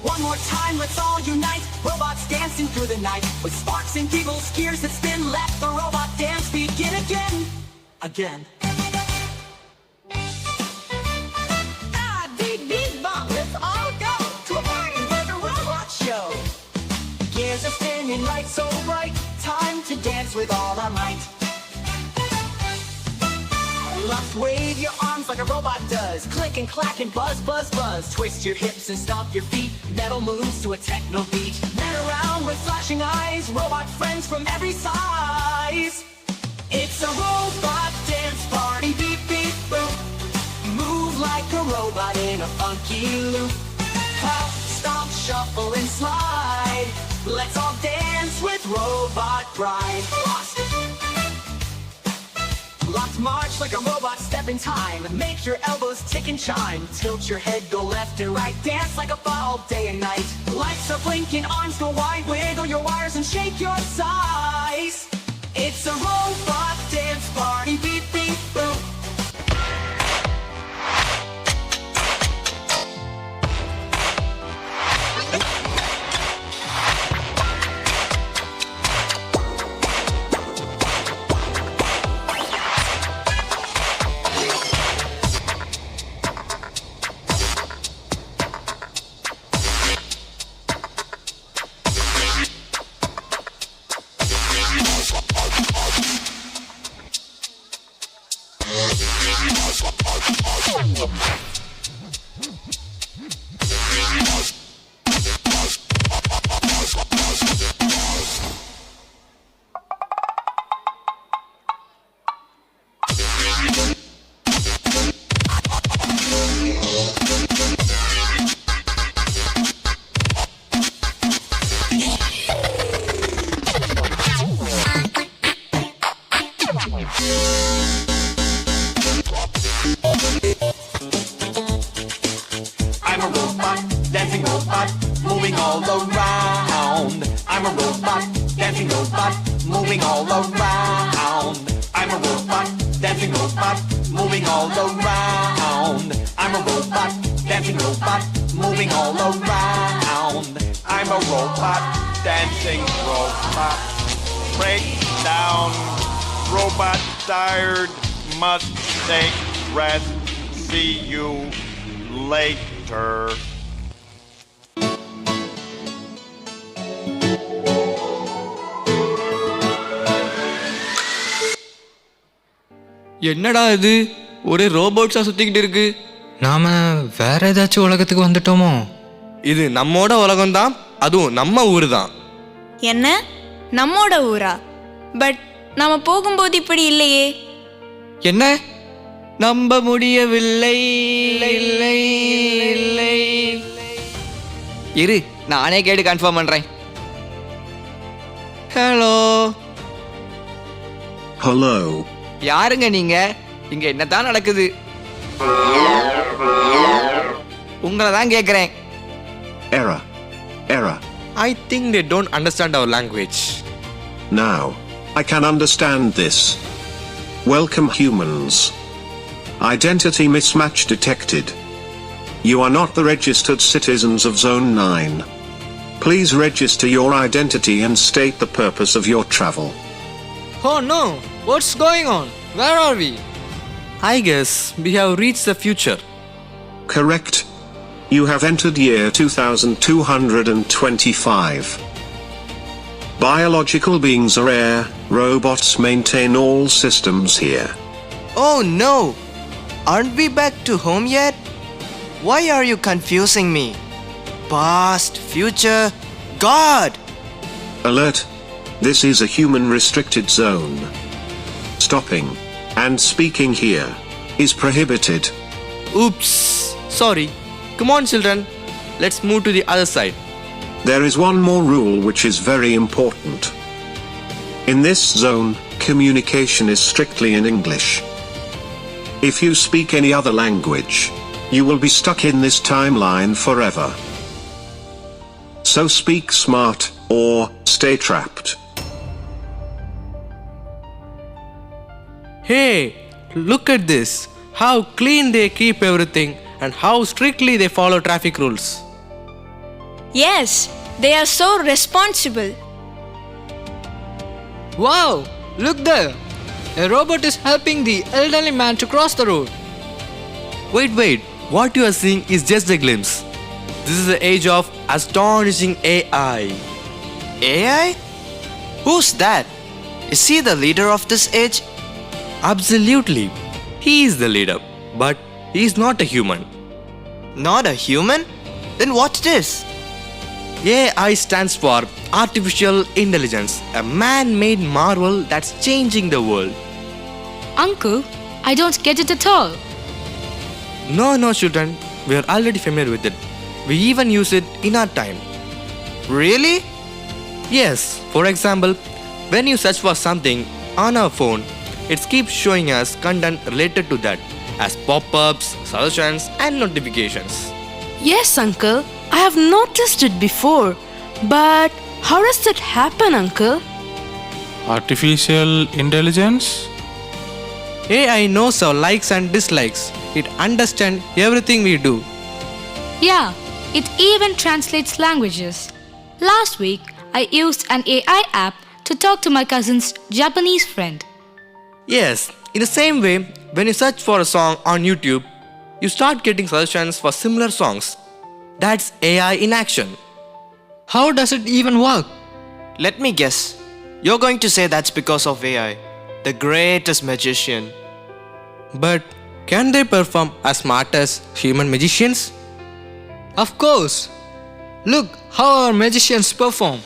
One more time, let's all unite. Robots dancing through the night with sparks and giggles, gears that spin. Let the robot dance begin again. Again. Ah, beep, beep, bop. Let's all go to a party for the robot show. Gears are spinning, lights so bright. Time to dance with all our might. Let's wave your arms like a robot does. Click and clack and buzz, buzz, buzz. Twist your hips and stomp your feet. Metal moves to a techno beat. Men around with flashing eyes. Robot friends from every size. It's a robot dance party. Beep, beep, boop. Move like a robot in a funky loop. Hop, stomp, shuffle and slide. Let's all dance with Robot Bride. Lost. Locked march like a robot, step in time. Make your elbows tick and chime. Tilt your head, go left and right. Dance like a ball day and night. Lights are blinking, arms go wide. Wiggle your wires and shake your size. It's a robot dance party. Beep, beep, boop. around. I'm a robot, dancing robot, moving all around. I'm a robot, dancing robot, moving all around. I'm a robot, dancing robot, moving all around. I'm a robot, dancing robot. Break down, robot tired, must take rest. See you later. என்னடா இது ஒரே ரோபோட்ஸா சுத்திக்கிட்டு இருக்கு. நாம வேற ஏதாச்சும் உலகத்துக்கு வந்துட்டோமோ? இது நம்மோட உலகம்தான், அதுவும் நம்ம ஊர் தான். என்ன நம்மோட ஊரா? பட் நாம போகும்போது இப்படி இல்லையே. என்ன நம்ப முடியவில்லை. இரு நானே கேட்டு கன்ஃபார்ம் பண்றேன். Hello Hello. யாருங்க நீங்க? இங்க என்னதான் நடக்குது? உங்களை தான் கேட்கிறேன். Error. Error. I think they don't understand our language. Now, I can understand this. Welcome humans. Identity mismatch detected. You are not the registered citizens of Zone 9. Please register your identity and state the purpose of your travel. Oh no, what's going on? Where are we? I guess we have reached the future. Correct. You have entered year 2225. Biological beings are air, robots maintain all systems here. Oh no, aren't we back to home yet? Why are you confusing me? Past, future, God! Alert! This is a human restricted zone. Stopping and speaking here is prohibited. Oops, sorry. Come on children, let's move to the other side. There is one more rule which is very important. In this zone, communication is strictly in English. If you speak any other language, you will be stuck in this timeline forever. So speak smart or stay trapped. Hey, look at this. How clean they keep everything and how strictly they follow traffic rules. Yes, they are so responsible. Wow, look there. A robot is helping the elderly man to cross the road. Wait. What you are seeing is just a glimpse. This is the age of astonishing AI. AI? Who's that? Is he the leader of this age? Absolutely. He is the leader, but he is not a human. Not a human? Then what it is? AI stands for Artificial Intelligence, a man-made marvel that's changing the world. Uncle, I don't get it at all. No, children. We are already familiar with it. We even use it in our time. Really? Yes. For example, when you search for something on our phone, it keeps showing us content related to that as pop-ups, suggestions and notifications. Yes, Uncle. I have noticed it before. But how does that happen, Uncle? Artificial intelligence? AI knows our likes and dislikes. It understands everything we do. Yeah, it even translates languages. Last week, I used an AI app to talk to my cousin's Japanese friend. Yes, in the same way, when you search for a song on YouTube, you start getting suggestions for similar songs. That's AI in action. How does it even work? Let me guess. You're going to say that's because of AI, the greatest magician. But can they perform as smart as human magicians? Of course. Look how our magicians perform.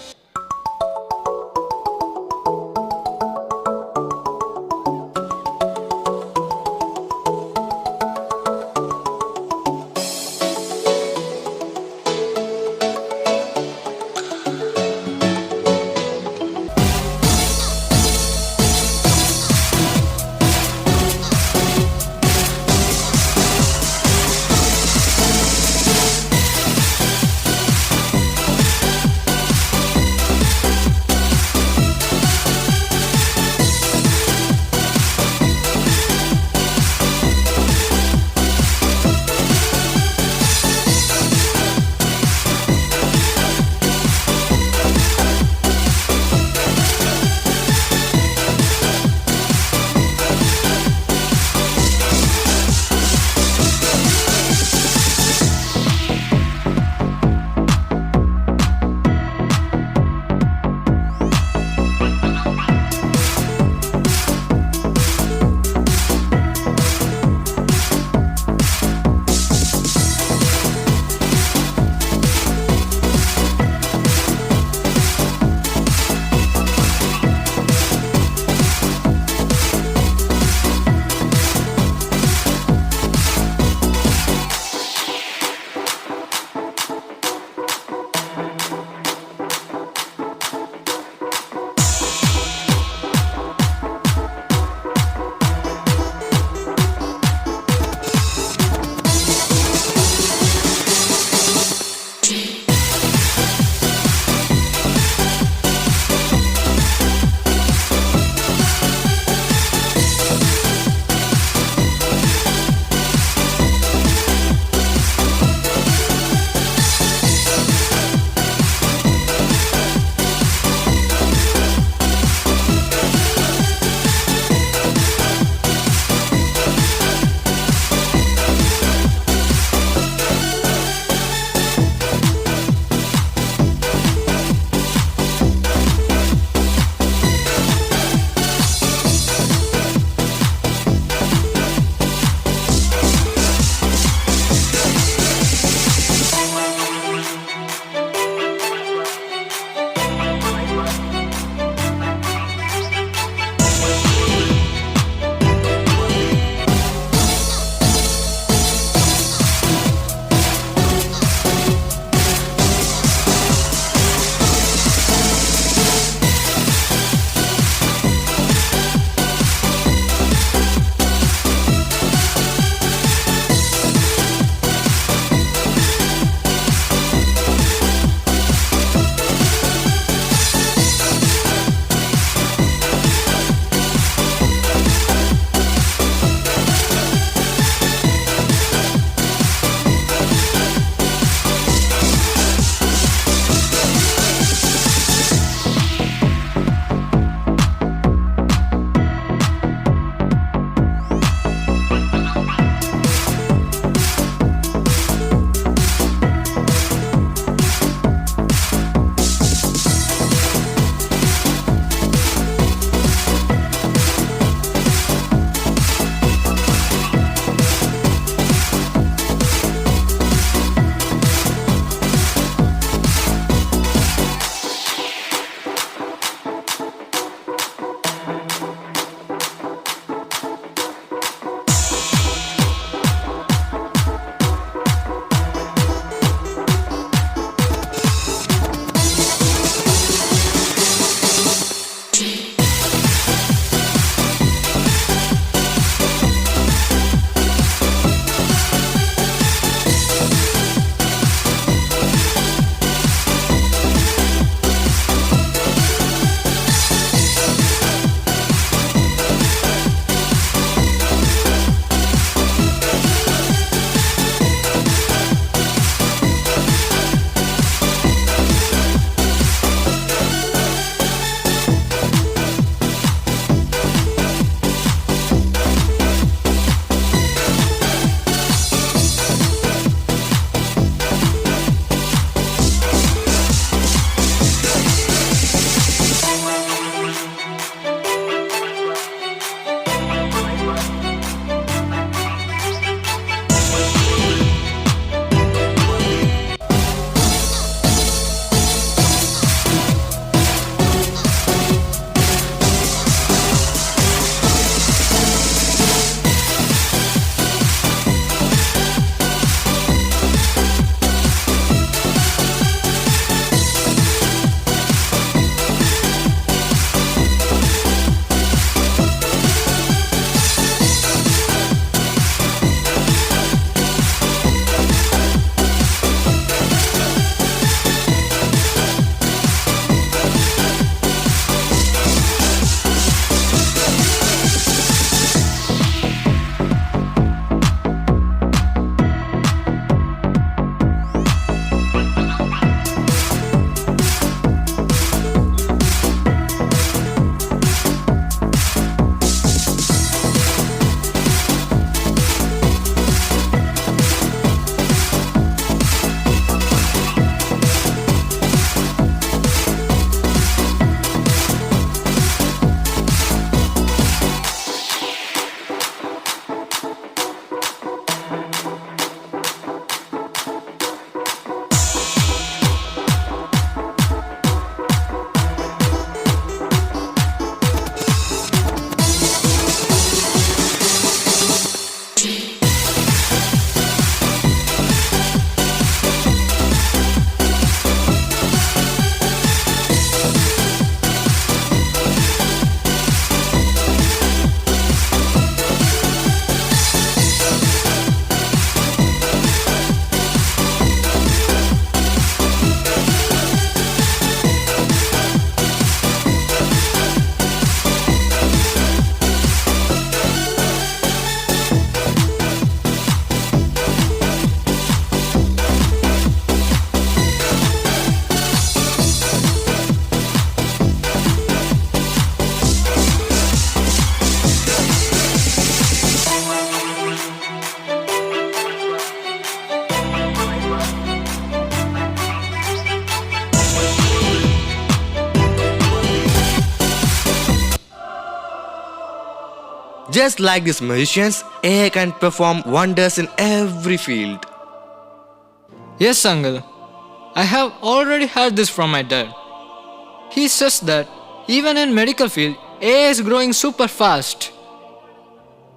Just like these musicians, AI can perform wonders in every field. Yes, uncle. I have already heard this from my dad. He says that even in medical field, AI is growing super fast.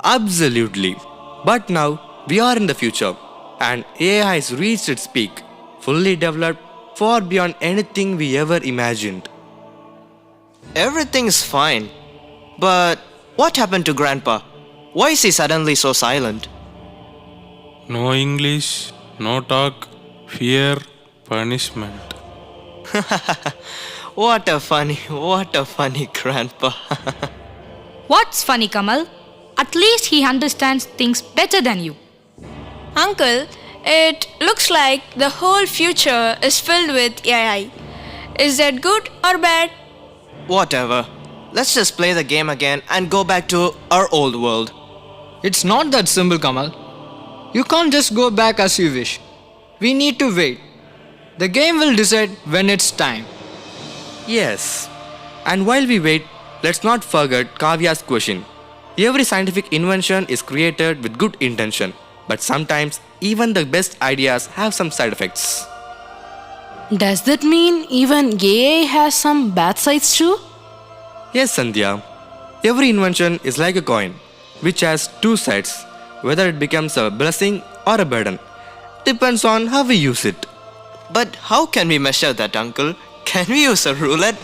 Absolutely. But now we are in the future and AI has reached its peak, fully developed far beyond anything we ever imagined. Everything is fine. But what happened to Grandpa? Why is he suddenly so silent? No English, no talk, fear, punishment. What a funny Grandpa. What's funny, Kamal? At least he understands things better than you. Uncle, it looks like the whole future is filled with AI. Is that good or bad? Whatever. Let's just play the game again and go back to our old world. It's not that simple, Kamal. You can't just go back as you wish. We need to wait. The game will decide when it's time. Yes. And while we wait, let's not forget Kavya's question. Every scientific invention is created with good intention, but sometimes even the best ideas have some side effects. Does that mean even AI has some bad sides too? Yes, Sandhya. Every invention is like a coin, which has two sides. Whether it becomes a blessing or a burden depends on how we use it. But how can we measure that, Uncle? Can we use a roulette?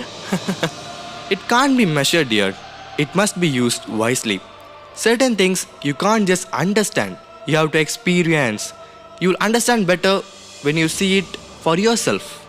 It can't be measured, dear. It must be used wisely. Certain things you can't just understand. You have to experience. You'll understand better when you see it for yourself.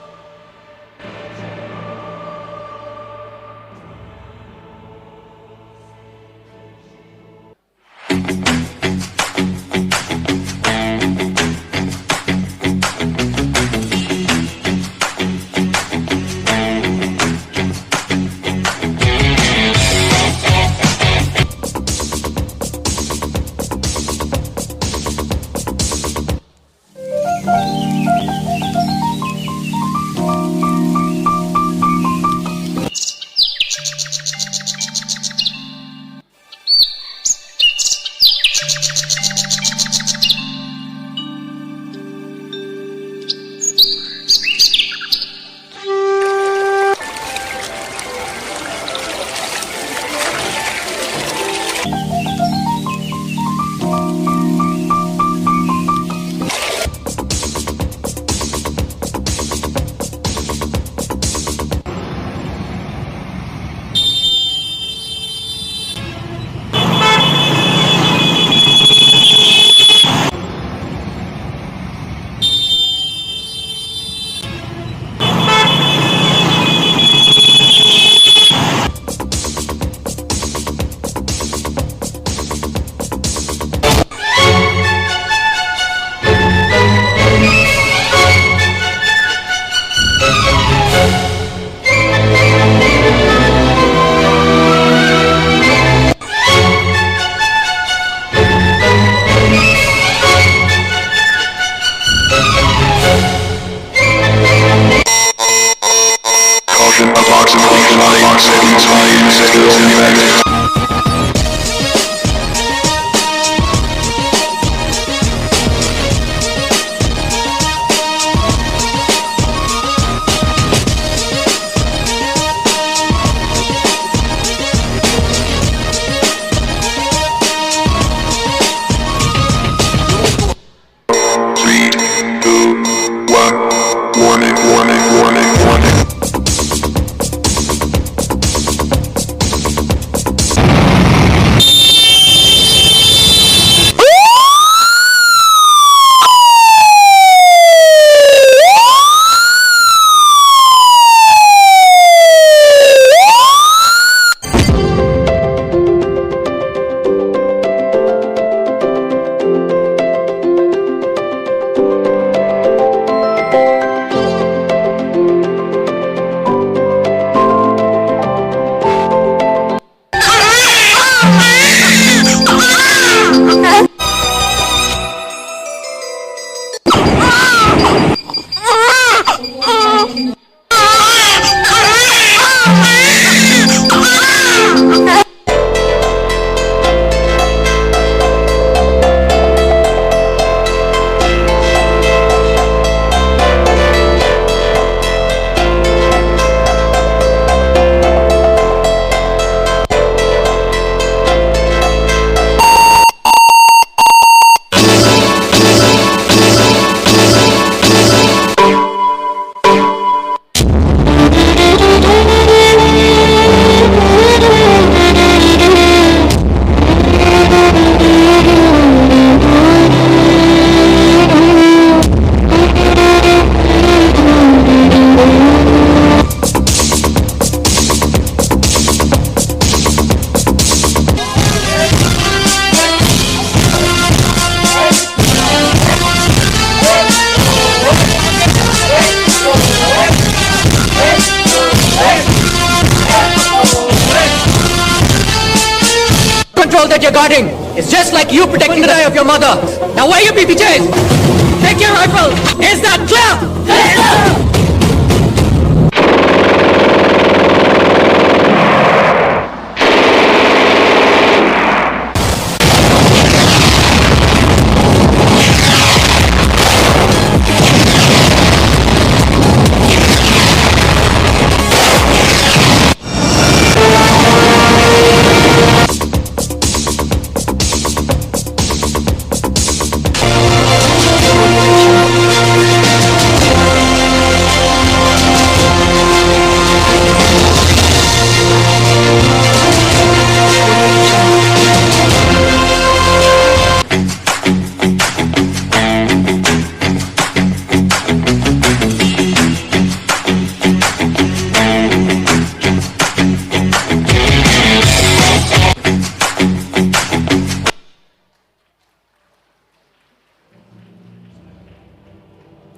that you're guarding is just like you protecting the eye of your mother. Now wear your PPJs. Take your rifle. Is that clear?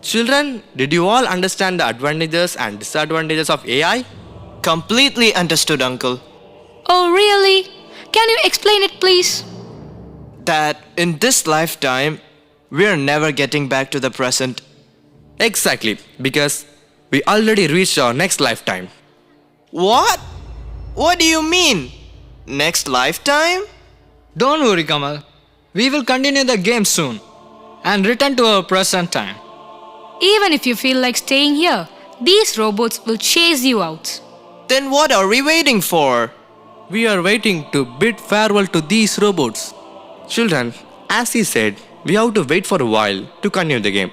Children, did you all understand the advantages and disadvantages of AI? Completely understood, Uncle. Oh, really? Can you explain it, please? That in this lifetime, we're never getting back to the present. Exactly, because we already reached our next lifetime. What? What do you mean? Next lifetime? Don't worry, Kamal. We will continue the game soon and return to our present time. Even if you feel like staying here, these robots will chase you out. Then what are we waiting for? We are waiting to bid farewell to these robots. Children, as he said, we have to wait for a while to continue the game.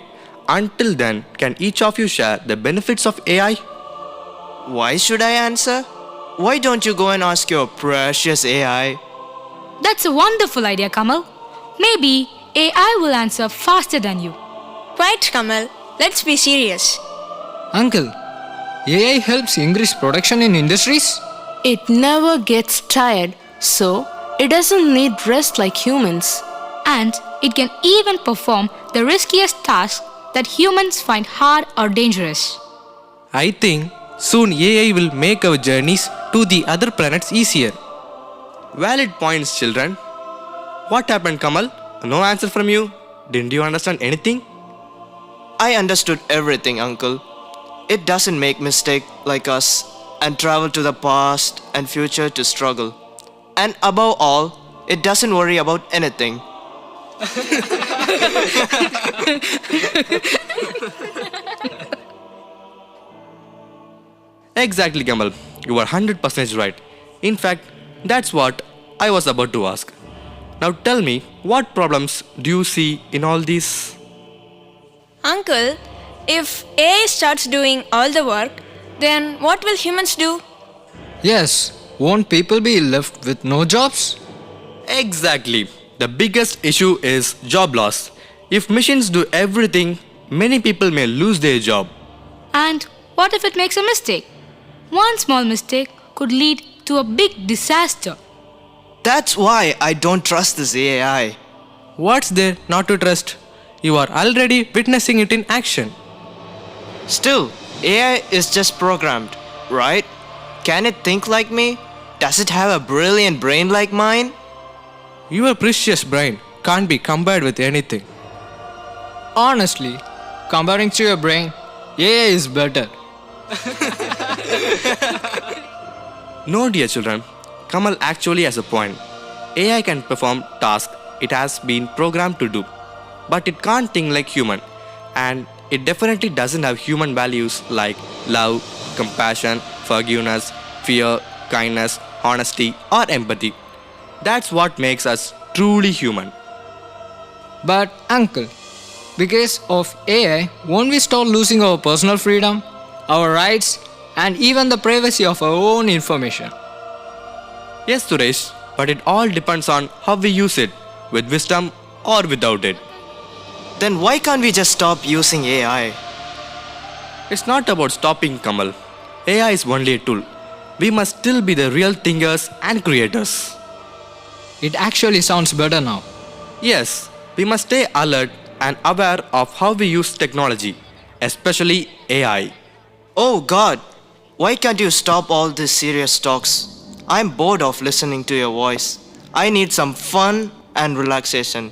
Until then, can each of you share the benefits of AI? Why should I answer? Why don't you go and ask your precious AI? That's a wonderful idea, Kamal. Maybe AI will answer faster than you. Right, Kamal. Let's be serious. Uncle, AI helps increase production in industries? It never gets tired, so it doesn't need rest like humans. And it can even perform the riskiest tasks that humans find hard or dangerous. I think soon AI will make our journeys to the other planets easier. Valid points, children. What happened, Kamal? No answer from you. Didn't you understand anything? I understood everything, Uncle. It doesn't make mistake like us and travel to the past and future to struggle. And above all, it doesn't worry about anything. Exactly, Kamal. You are 100% right. In fact, that's what I was about to ask. Now tell me, what problems do you see in all this? Uncle, if AI starts doing all the work, then what will humans do? Yes, won't people be left with no jobs? Exactly. The biggest issue is job loss. If machines do everything, many people may lose their job. And what if it makes a mistake? One small mistake could lead to a big disaster. That's why I don't trust this AI. What's there not to trust? You are already witnessing it in action. Still, AI is just programmed, right? Can it think like me? Does it have a brilliant brain like mine? Your precious brain can't be compared with anything. Honestly, comparing to your brain, AI is better. No, dear children. Kamal actually has a point. AI can perform tasks it has been programmed to do. But it can't think like human. And it definitely doesn't have human values like love, compassion, forgiveness, fear, kindness, honesty, or empathy. That's what makes us truly human. But uncle, because of AI, won't we start losing our personal freedom, our rights, and even the privacy of our own information? Yes, Suresh, but it all depends on how we use it, with wisdom or without it. Then why can't we just stop using AI? It's not about stopping, Kamal. AI is only a tool. We must still be the real thinkers and creators. It actually sounds better now. Yes, we must stay alert and aware of how we use technology, especially AI. Oh God, why can't you stop all these serious talks? I'm bored of listening to your voice. I need some fun and relaxation.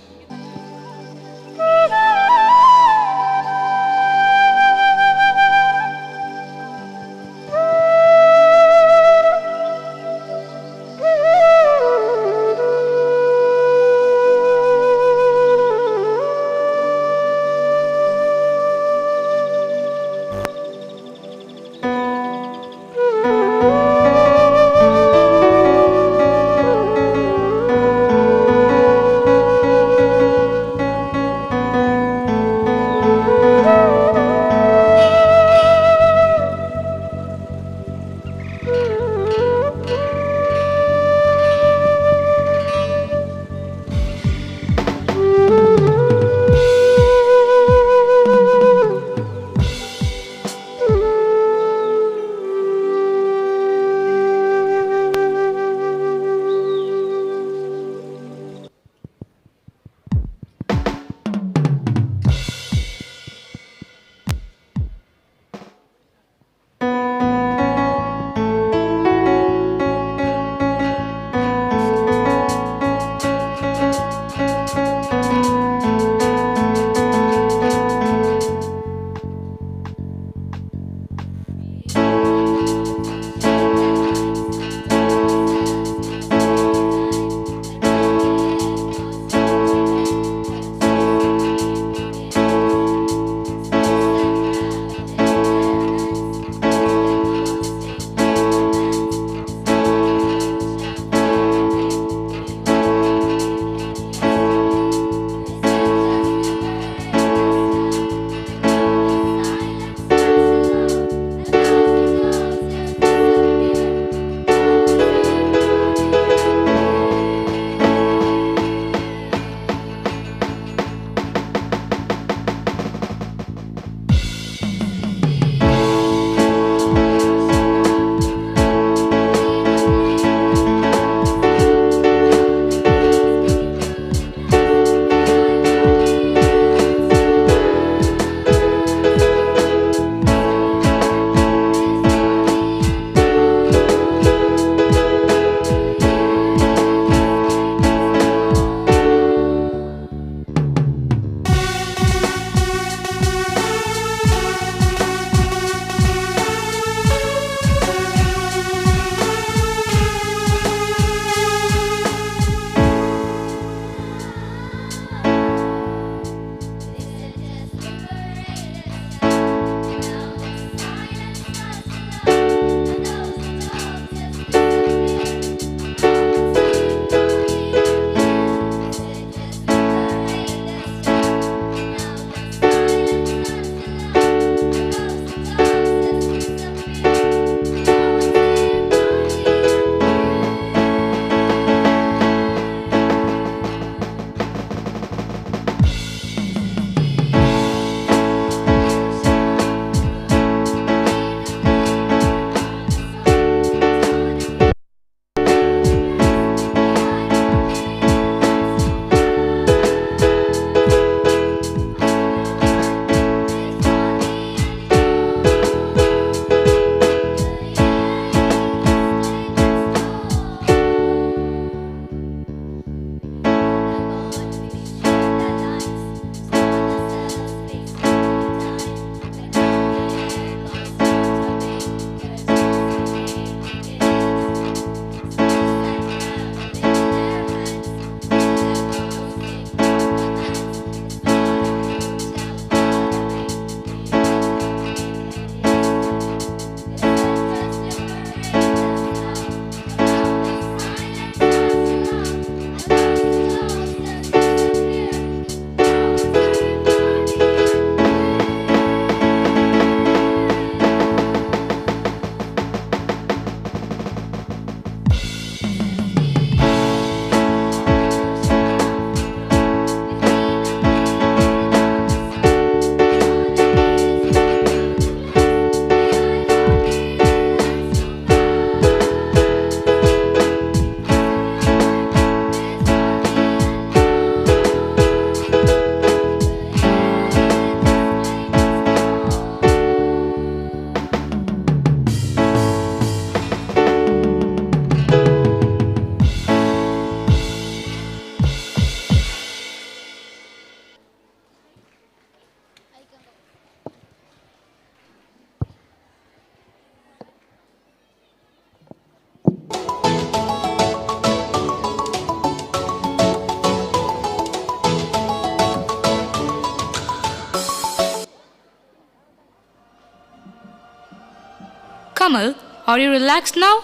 Kamal, are you relaxed now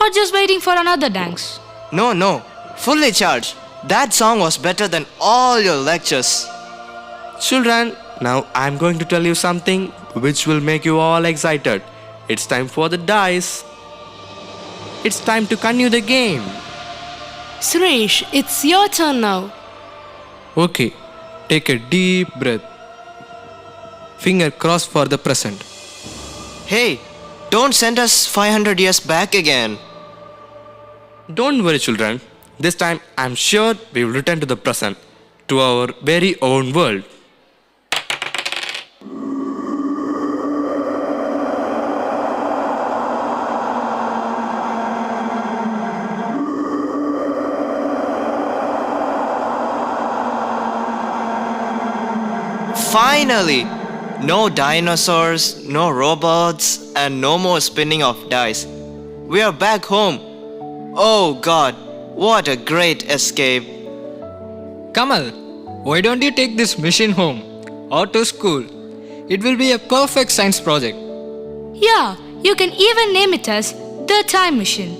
or just waiting for another dance? No, fully charged. That song was better than all your lectures. Children, now I'm going to tell you something which will make you all excited. It's time for the dice. It's time to continue the game. Suresh, it's your turn now. Okay, take a deep breath. Finger crossed for the present. Hey, don't send us 500 years back again. Don't worry, children. This time I'm sure we will return to the present, to our very own world. Finally! No dinosaurs, no robots, and no more spinning of dice. We are back home. Oh God, what a great escape. Kamal, why don't you take this machine home or to school? It will be a perfect science project. Yeah, you can even name it as the time machine,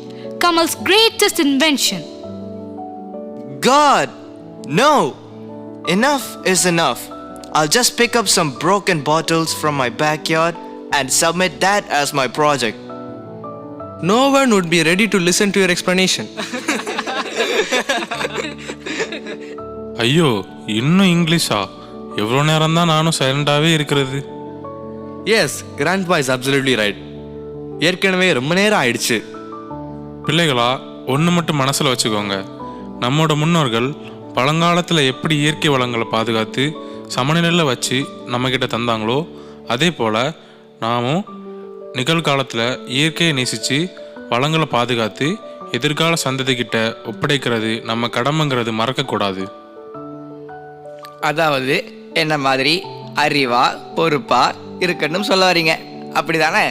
Kamal's greatest invention. God! No! Enough is enough. I'll just pick up some broken bottles from my backyard and submit that as my project. No one would be ready to listen to your explanation. ஐயோ இன்னும் இங்கிலீஷா எவ்வளோ நேரம் தான் நானும் சைலண்டாகவே இருக்கிறது. Yes, Grandpa is absolutely right. ஏற்கனவே ரொம்ப நேரம் ஆயிடுச்சு. பிள்ளைகளா ஒன்று மட்டும் மனசில் வச்சுக்கோங்க. நம்மோட முன்னோர்கள் பழங்காலத்தில் எப்படி இயற்கை வளங்களை பாதுகாத்து சமநிலையில் வச்சு நம்மக்கிட்ட தந்தாங்களோ அதே போல் நாமும் நிகழ்காலத்தில் இயற்கையை நேசித்து வளங்களை பாதுகாத்து எதிர்கால சந்ததிக்கிட்ட ஒப்படைக்கிறது நம்ம கடமைங்கிறது மறக்கக்கூடாது. அதாவது என்ன மாதிரி அறிவா பொறுப்பா இருக்கணும் சொல்ல வரீங்க, அப்படிதானே?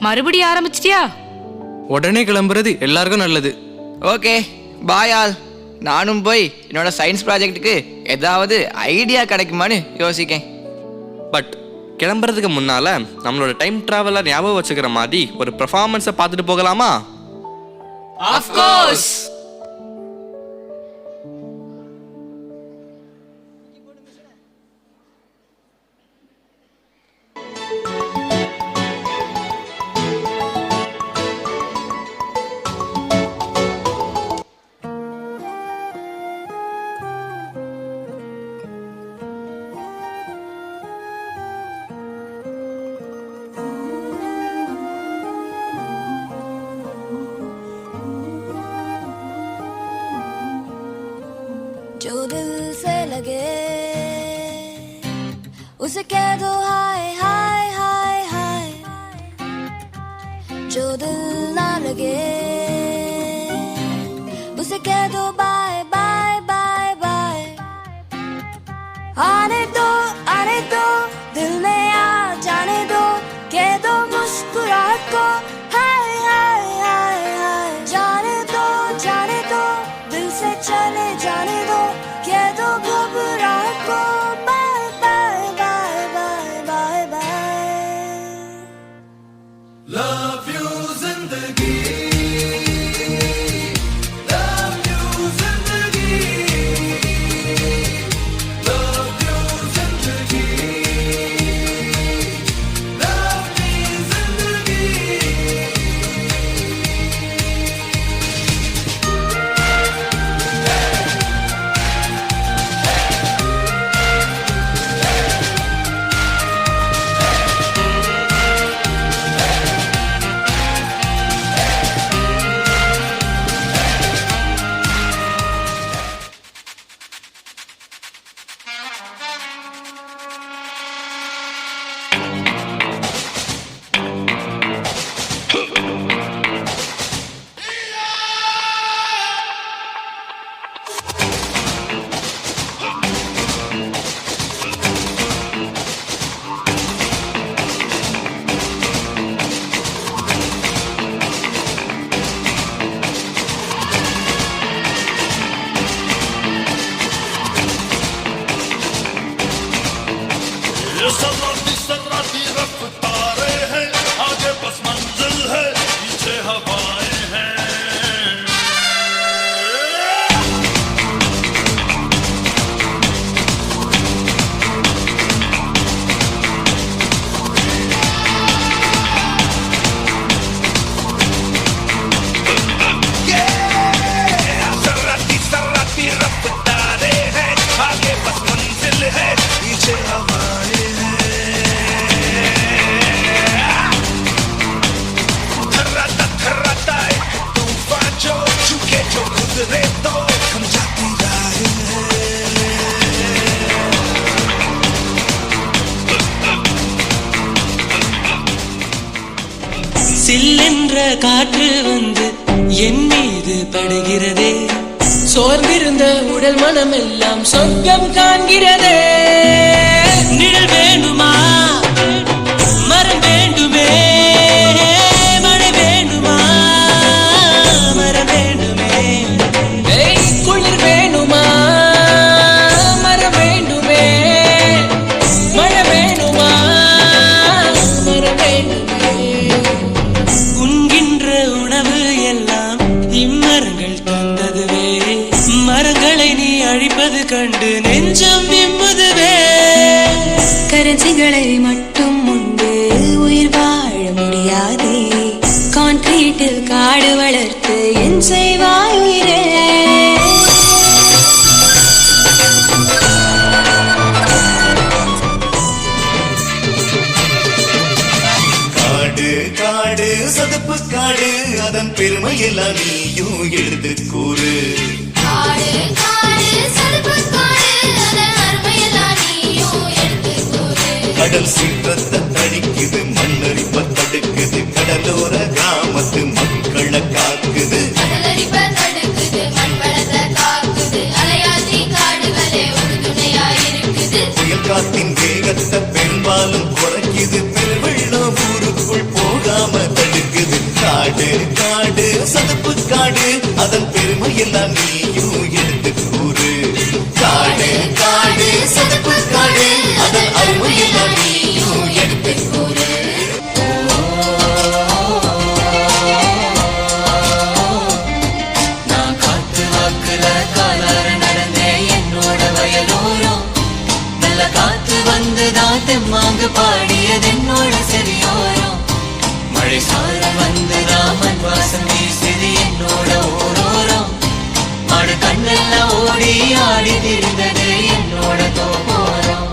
மறுபடியும் ஆரம்பிச்சிட்டியா? உடனே கிளம்புறது எல்லாருக்கும் நல்லது. Okay, bye all. நானும் போய் என்னோட சயின்ஸ் ப்ராஜெக்ட்டுக்கு ஏதாவது ஐடியா கிடைக்குமான்னு யோசிக்கேன். பட் கிளம்புறதுக்கு முன்னால நம்மளோட டைம் டிராவலர் ஞாபகம் வச்சுக்கிற மாதிரி ஒரு பெர்ஃபார்மன்ஸை பார்த்துட்டு போகலாமா? Of course. जो दिल से लगे उसे कह दो हाय हाय हाय हाय, जो दिल ना लगे उसे कह दो बाय बाय बाय बाय. आने दो दिल में आ जाने दो, कह दो मुस्कुराहट को हाय हाय हाय हाय. जाने दो दिल से चले जाने दो, कह दो घबराहट को bye bye bye bye bye bye. Love you जिंदगी, love you जिंदगी. என்ற காற்று வந்து என் மீது படுகிறதே, சோர்ந்திருந்த உடல் மனம் எல்லாம் சொர்க்கம் காண்கிறதே. நிழல் வேண்டுமா, மரம் வேண்டுமே, மழை வேண்டுமா, மரம் வேண்டுமே, குளிர் வேணுமா, மரம் வேண்டுமே, மழை வேணுமா, மரம் வேண்டுமே. உண்கின்ற உணவு எல்லாம் இம்மரங்கள் தந்ததுவே, மரங்களை நீ அழிப்பது கண்டு நெஞ்சம் விம்முதுவே. கரன்சிகளை மட்டும் உண்டு உயிர் வாழ முடியாதே, கான்கிரீட்டில் காடு வளர்த்து என் செய்வாய் உயிரே. காடு காடு சதுப்பு காடு, அதன் பெருமையெல்லாம் நீயும் எழுது கூறு. கடல் சீற்றத்தை தடிக்குது, மண்ணரிப்ப தடுக்குது, கடலோர கிராமத்து மக்களை காக்குது. புயல் காத்தின் வேகத்தை பெரும்பாலும் குறைக்குது, பெருவெள்ளம் ஊருக்குள் போகாம தடுக்குது. காடு காடு சதுப்பு காடு, அதன் பெருமையெல்லாம் நீயும் எடுத்து கூறு. காடு காடு சதுப்பு காடு, அதன் அருமையெல்லாம் நீயும் எடுத்து கூறு. நான் காத்து வாக்குல காலார நடந்தேன் என்னோட வயலோரம், நல்ல காத்து வந்துதான் தெம்மாங்கு பாடியது என்னோட செவியோரம். மழை சாரல் வந்துதான் மண் வாசம் வீசுது என்னோட ஓரோரம், மாடு கண்ணெல்லாம் ஓடி ஆடி திரிந்தது என்னோட தோப்போரம்.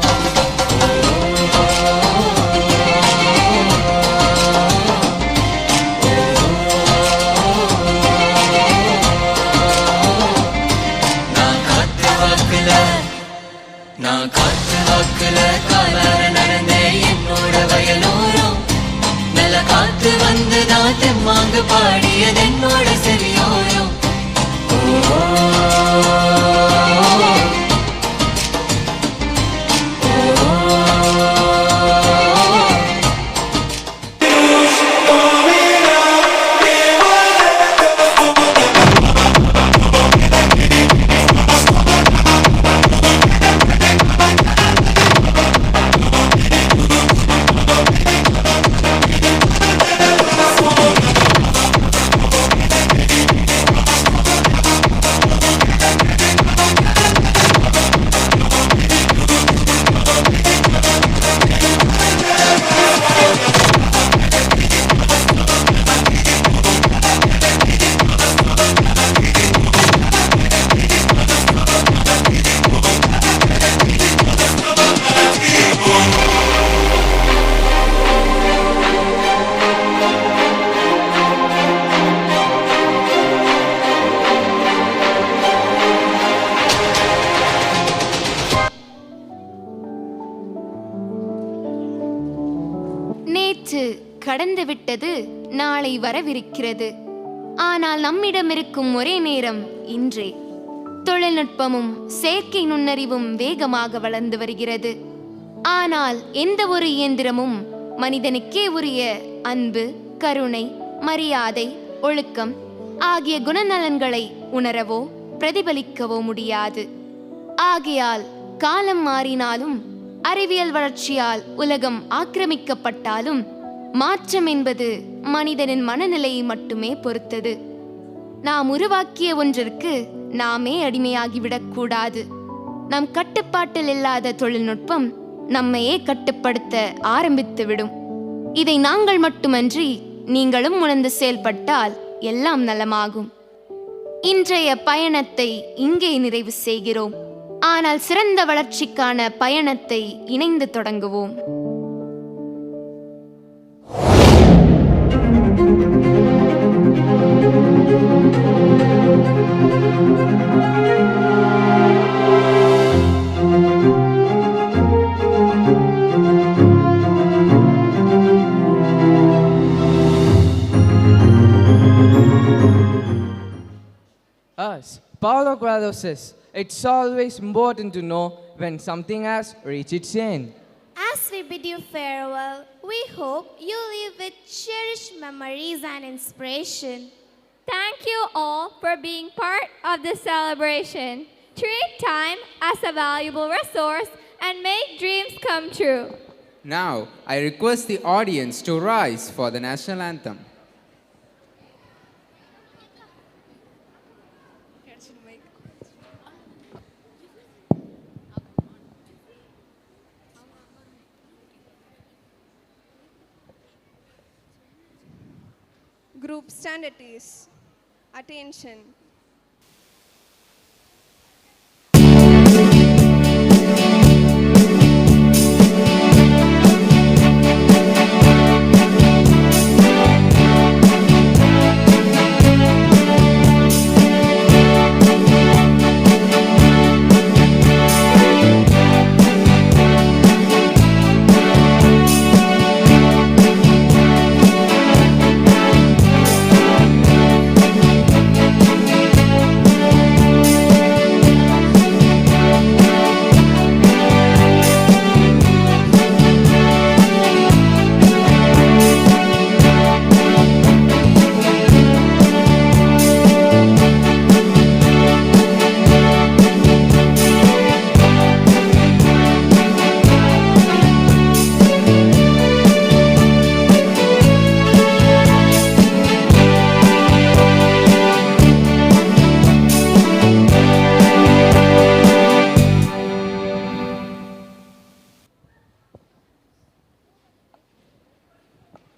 நான் காத்து வாக்குல காலார நடந்தேன் என்னோட வயலோரம், நல்ல காத்து வந்துதான் தெம்மாங்கு பாடியது என்னோட செவியோரம். நேற்று கடந்து விட்டது, நாளை வரவிருக்கிறது. ஆனால் நம்மிடம் இருக்கும் ஒரே நேரம் இன்றே. தொழில்நுட்பமும் செயற்கை நுண்ணறிவும் வேகமாக வளர்ந்து வருகிறது. ஆனால் எந்த ஒரு இயந்திரமும் மனிதனுக்கே உரிய அன்பு, கருணை, மரியாதை, ஒழுக்கம் ஆகிய குணநலன்களை உணரவோ பிரதிபலிக்கவோ முடியாது. ஆகையால் காலம் மாறினாலும், அறிவியல் வளர்ச்சியால் உலகம் ஆக்கிரமிக்கப்பட்டாலும், மாற்றம் என்பது மனிதனின் மனநிலையை மட்டுமே பொறுத்தது. நாம் உருவாக்கிய ஒன்றிற்கு நாமே அடிமையாகிவிடக்கூடாது. நம் கட்டுப்பாட்டில் இல்லாத தொழில்நுட்பம் நம்மையே கட்டுப்படுத்த ஆரம்பித்துவிடும். இதை நாங்கள் மட்டுமன்றி நீங்களும் உணர்ந்து செயல்பட்டால் எல்லாம் நலமாகும். இன்றைய பயணத்தை இங்கே நிறைவு செய்கிறோம். ஆனால் சிறந்த வளர்ச்சிக்கான பயணத்தை இணைந்து தொடங்குவோம். As Paulo Coelho says, it's always important to know when something has reached its end. As we bid you farewell, we hope you leave with cherished memories and inspiration. Thank you all for being part of this celebration. Treat time as a valuable resource and make dreams come true. Now, I request the audience to rise for the national anthem. Group stand at ease. Attention.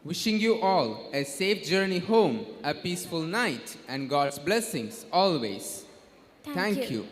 Wishing you all a safe journey home, a peaceful night, and God's blessings always. Thank you.